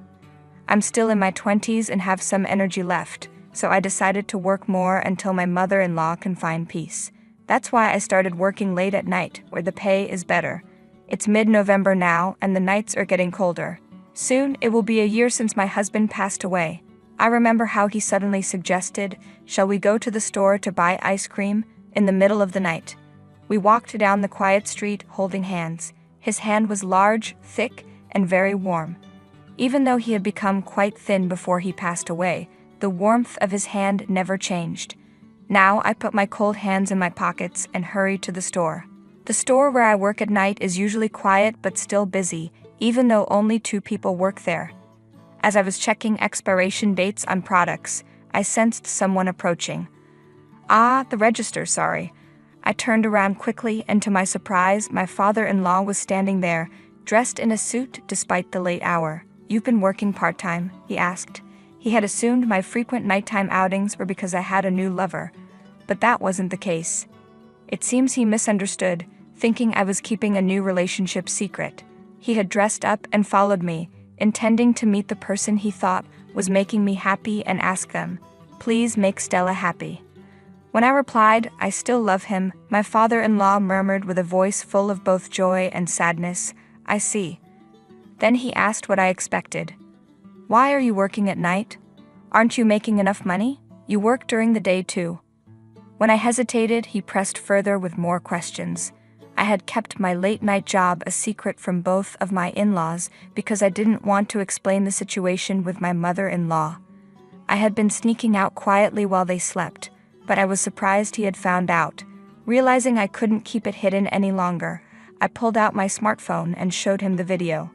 I'm still in my 20s and have some energy left, so I decided to work more until my mother-in-law can find peace. That's why I started working late at night, where the pay is better. It's mid-November now, and the nights are getting colder. Soon, it will be a year since my husband passed away. I remember how he suddenly suggested, "Shall we go to the store to buy ice cream?" in the middle of the night. We walked down the quiet street holding hands. His hand was large, thick, and very warm. Even though he had become quite thin before he passed away, the warmth of his hand never changed. Now I put my cold hands in my pockets and hurry to the store. The store where I work at night is usually quiet but still busy, even though only 2 people work there. As I was checking expiration dates on products, I sensed someone approaching. "Ah, the register, sorry." I turned around quickly, and to my surprise, my father-in-law was standing there, dressed in a suit despite the late hour. "You've been working part-time?" he asked. He had assumed my frequent nighttime outings were because I had a new lover, but that wasn't the case. It seems he misunderstood, thinking I was keeping a new relationship secret. He had dressed up and followed me, intending to meet the person he thought was making me happy and ask them, "Please make Stella happy." When I replied, "I still love him," my father-in-law murmured with a voice full of both joy and sadness, "I see." Then he asked what I expected. "Why are you working at night? Aren't you making enough money? You work during the day too." When I hesitated, he pressed further with more questions. I had kept my late-night job a secret from both of my in-laws because I didn't want to explain the situation with my mother-in-law. I had been sneaking out quietly while they slept, but I was surprised he had found out. Realizing I couldn't keep it hidden any longer, I pulled out my smartphone and showed him the video.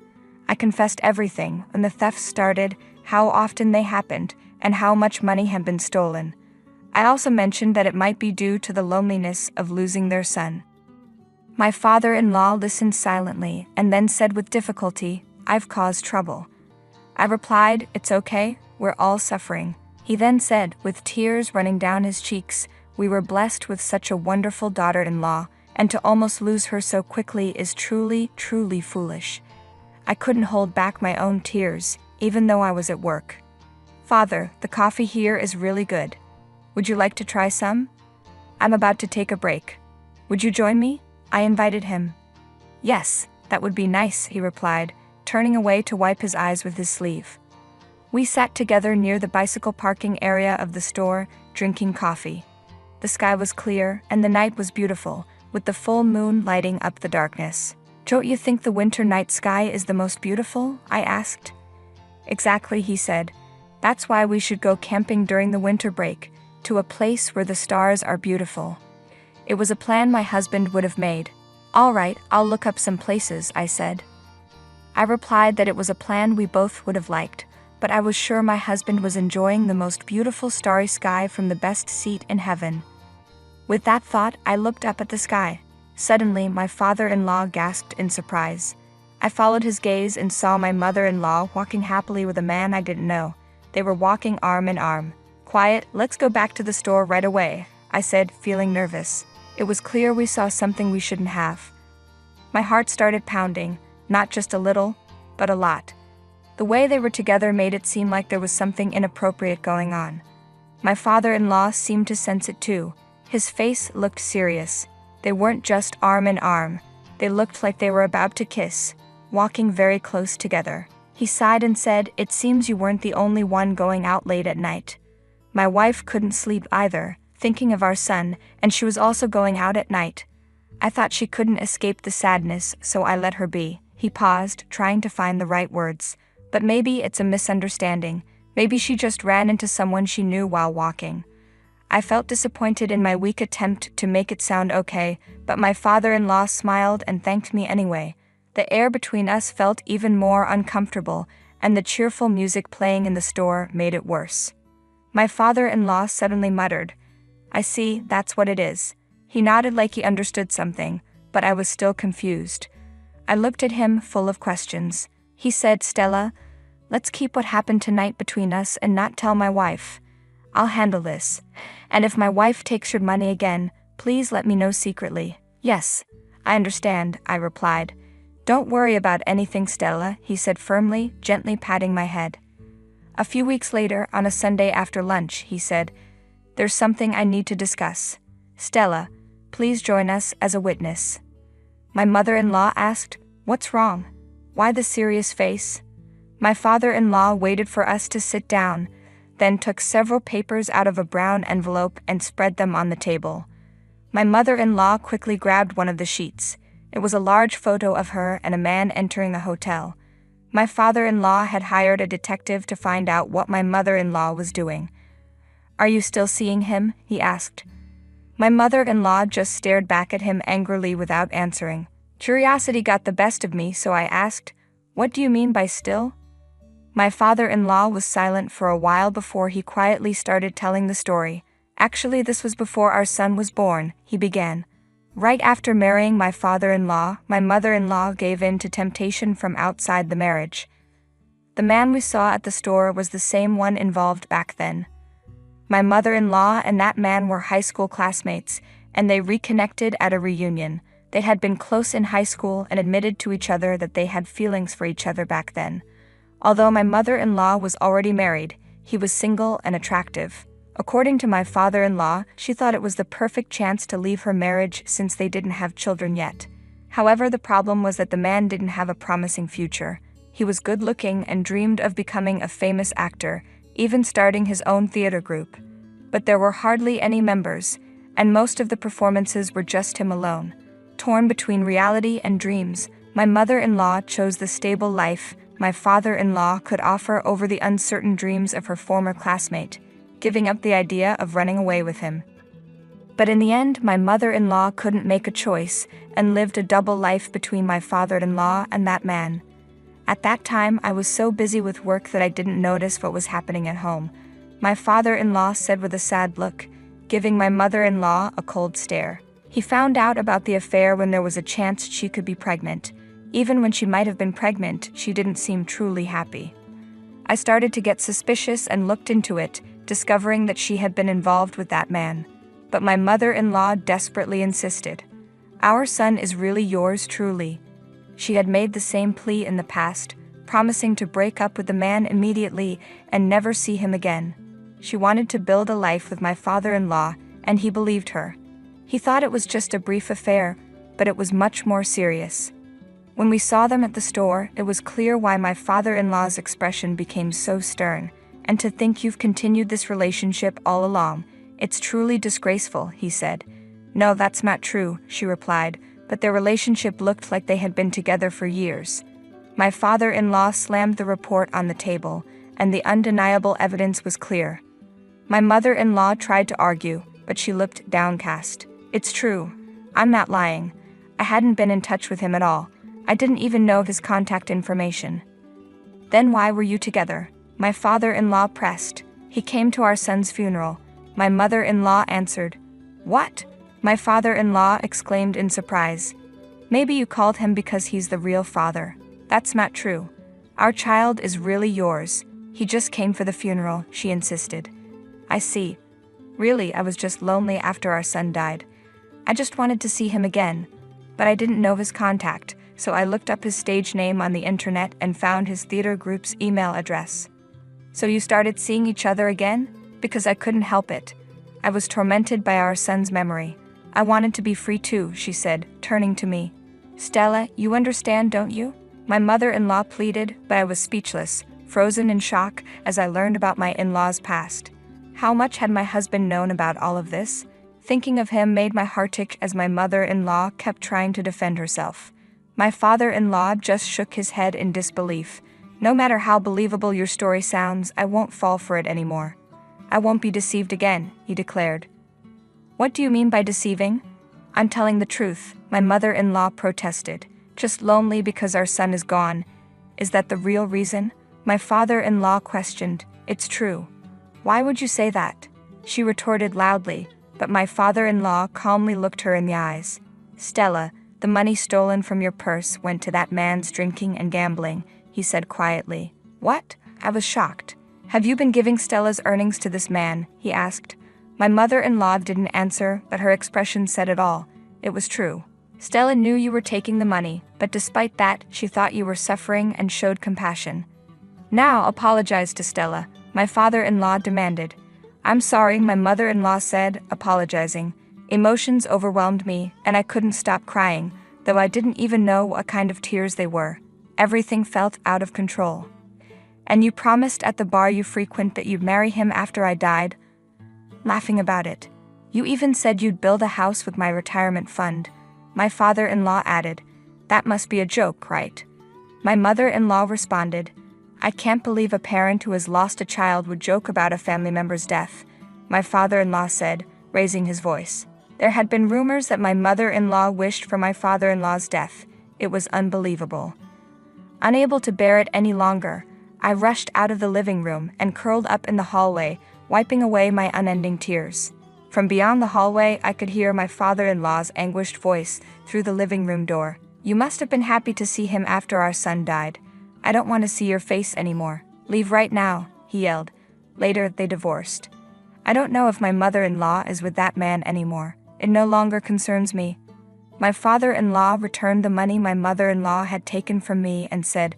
I confessed everything: when the thefts started, how often they happened, and how much money had been stolen. I also mentioned that it might be due to the loneliness of losing their son. My father-in-law listened silently and then said with difficulty, "I've caused trouble." I replied, "It's okay, we're all suffering." He then said, with tears running down his cheeks, "We were blessed with such a wonderful daughter-in-law, and to almost lose her so quickly is truly, truly foolish." I couldn't hold back my own tears. even though I was at work. "Father, the coffee here is really good. Would you like to try some? I'm about to take a break. Would you join me?" I invited him. "Yes, that would be nice," he replied, turning away to wipe his eyes with his sleeve. We sat together near the bicycle parking area of the store, drinking coffee. The sky was clear, and the night was beautiful, with the full moon lighting up the darkness. "Don't you think the winter night sky is the most beautiful?" I asked. "Exactly," he said. "That's why we should go camping during the winter break, to a place where the stars are beautiful." It was a plan my husband would have made. "All right, I'll look up some places," I said. I replied that it was a plan we both would have liked, but I was sure my husband was enjoying the most beautiful starry sky from the best seat in heaven. With that thought, I looked up at the sky. Suddenly, my father-in-law gasped in surprise. I followed his gaze and saw my mother-in-law walking happily with a man I didn't know. They were walking arm in arm. "Quiet, let's go back to the store right away," I said, feeling nervous. It was clear we saw something we shouldn't have. My heart started pounding, not just a little, but a lot. The way they were together made it seem like there was something inappropriate going on. My father-in-law seemed to sense it too. His face looked serious. They weren't just arm in arm. They looked like they were about to kiss, walking very close together. He sighed and said, "It seems you weren't the only one going out late at night." My wife couldn't sleep either, thinking of our son, and she was also going out at night. I thought she couldn't escape the sadness, so I let her be. He paused, trying to find the right words. "But maybe it's a misunderstanding. Maybe she just ran into someone she knew while walking." I felt disappointed in my weak attempt to make it sound okay, but my father-in-law smiled and thanked me anyway. The air between us felt even more uncomfortable, and the cheerful music playing in the store made it worse. My father-in-law suddenly muttered, "I see, that's what it is." He nodded like he understood something, but I was still confused. I looked at him, full of questions. He said, "Stella, let's keep what happened tonight between us and not tell my wife. I'll handle this. And if my wife takes your money again, please let me know secretly." "Yes, I understand," I replied. "Don't worry about anything, Stella," he said firmly, gently patting my head. A few weeks later, on a Sunday after lunch, he said, "There's something I need to discuss. Stella, please join us as a witness." My mother-in-law asked, "What's wrong? Why the serious face?" My father-in-law waited for us to sit down, then took several papers out of a brown envelope and spread them on the table. My mother-in-law quickly grabbed one of the sheets. It was a large photo of her and a man entering the hotel. My father-in-law had hired a detective to find out what my mother-in-law was doing. "Are you still seeing him?" he asked. My mother-in-law just stared back at him angrily without answering. Curiosity got the best of me, so I asked, "What do you mean by still?" My father-in-law was silent for a while before he quietly started telling the story. "Actually, this was before our son was born," he began. "Right after marrying my father-in-law, my mother-in-law gave in to temptation from outside the marriage. The man we saw at the store was the same one involved back then. My mother-in-law and that man were high school classmates, and they reconnected at a reunion. They had been close in high school and admitted to each other that they had feelings for each other back then. Although my mother-in-law was already married, he was single and attractive. According to my father-in-law, she thought it was the perfect chance to leave her marriage since they didn't have children yet. However, the problem was that the man didn't have a promising future. He was good-looking and dreamed of becoming a famous actor, even starting his own theater group. But there were hardly any members, and most of the performances were just him alone. Torn between reality and dreams, my mother-in-law chose the stable life my father-in-law could offer over the uncertain dreams of her former classmate, giving up the idea of running away with him. But in the end, my mother-in-law couldn't make a choice and lived a double life between my father-in-law and that man. At that time, I was so busy with work that I didn't notice what was happening at home. My father-in-law said with a sad look, giving my mother-in-law a cold stare. He found out about the affair when there was a chance she could be pregnant. Even when she might have been pregnant, she didn't seem truly happy. I started to get suspicious and looked into it, discovering that she had been involved with that man. But my mother-in-law desperately insisted. "Our son is really yours truly." She had made the same plea in the past, promising to break up with the man immediately and never see him again. She wanted to build a life with my father-in-law, and he believed her. He thought it was just a brief affair, but it was much more serious. When we saw them at the store, it was clear why my father-in-law's expression became so stern. And to think you've continued this relationship all along, it's truly disgraceful, he said. No, that's not true, she replied, but their relationship looked like they had been together for years. My father-in-law slammed the report on the table, and the undeniable evidence was clear. My mother-in-law tried to argue, but she looked downcast. It's true. I'm not lying. I hadn't been in touch with him at all. I didn't even know his contact information. Then why were you together? My father-in-law pressed. He came to our son's funeral. My mother-in-law answered. What? My father-in-law exclaimed in surprise. Maybe you called him because he's the real father. That's not true. Our child is really yours. He just came for the funeral, she insisted. I see. Really, I was just lonely after our son died. I just wanted to see him again. But I didn't know his contact, so I looked up his stage name on the internet and found his theater group's email address. So you started seeing each other again? Because I couldn't help it. I was tormented by our son's memory. I wanted to be free too, she said, turning to me. Stella, you understand, don't you? My mother-in-law pleaded, but I was speechless, frozen in shock as I learned about my in-laws' past. How much had my husband known about all of this? Thinking of him made my heart ache as my mother-in-law kept trying to defend herself. My father-in-law just shook his head in disbelief. No matter how believable your story sounds, I won't fall for it anymore. I won't be deceived again, he declared. What do you mean by deceiving? I'm telling the truth, my mother-in-law protested. Just lonely because our son is gone. Is that the real reason? My father-in-law questioned. It's true. Why would you say that? She retorted loudly, but my father-in-law calmly looked her in the eyes. Stella, the money stolen from your purse went to that man's drinking and gambling, he said quietly. What? I was shocked. Have you been giving Stella's earnings to this man? He asked. My mother-in-law didn't answer, but her expression said it all. It was true. Stella knew you were taking the money, but despite that, she thought you were suffering and showed compassion. Now apologize to Stella, my father-in-law demanded. I'm sorry, my mother-in-law said, apologizing. Emotions overwhelmed me, and I couldn't stop crying, though I didn't even know what kind of tears they were. Everything felt out of control. And you promised at the bar you frequent that you'd marry him after I died? Laughing about it. You even said you'd build a house with my retirement fund. My father-in-law added, that must be a joke, right? My mother-in-law responded, I can't believe a parent who has lost a child would joke about a family member's death. My father-in-law said, raising his voice. There had been rumors that my mother-in-law wished for my father-in-law's death. It was unbelievable. Unable to bear it any longer, I rushed out of the living room and curled up in the hallway, wiping away my unending tears. From beyond the hallway, I could hear my father-in-law's anguished voice through the living room door. You must have been happy to see him after our son died. I don't want to see your face anymore. Leave right now, he yelled. Later, they divorced. I don't know if my mother-in-law is with that man anymore. It no longer concerns me. My father-in-law returned the money my mother-in-law had taken from me and said,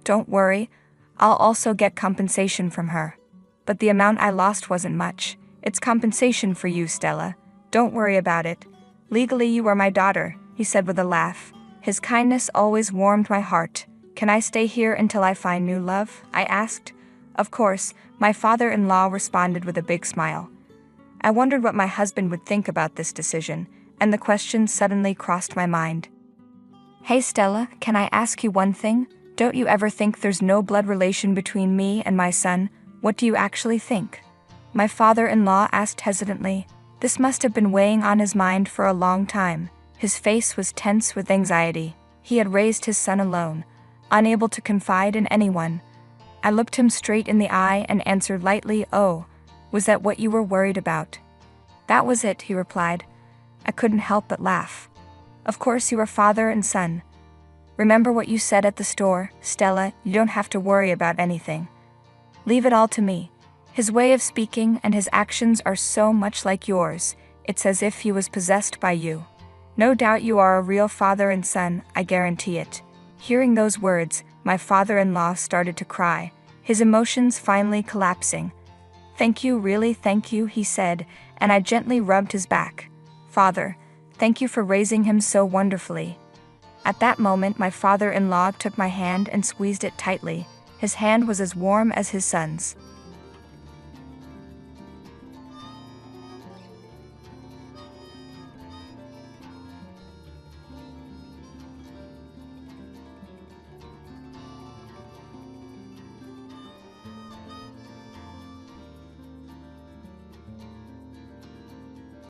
Don't worry, I'll also get compensation from her. But the amount I lost wasn't much. It's compensation for you, Stella. Don't worry about it. Legally, you are my daughter, he said with a laugh. His kindness always warmed my heart. Can I stay here until I find new love? I asked. Of course, my father-in-law responded with a big smile. I wondered what my husband would think about this decision, and the question suddenly crossed my mind. Hey Stella, can I ask you one thing? Don't you ever think there's no blood relation between me and my son? What do you actually think? My father-in-law asked hesitantly. This must have been weighing on his mind for a long time. His face was tense with anxiety. He had raised his son alone, unable to confide in anyone. I looked him straight in the eye and answered lightly, Oh, was that what you were worried about? That was it, he replied. I couldn't help but laugh. Of course you are father and son. Remember what you said at the store, Stella, you don't have to worry about anything. Leave it all to me. His way of speaking and his actions are so much like yours, it's as if he was possessed by you. No doubt you are a real father and son, I guarantee it. Hearing those words, My father-in-law started to cry, his emotions finally collapsing. "Thank you, really thank you," he said, and I gently rubbed his back. "Father, thank you for raising him so wonderfully." At that moment, my father-in-law took my hand and squeezed it tightly. His hand was as warm as his son's.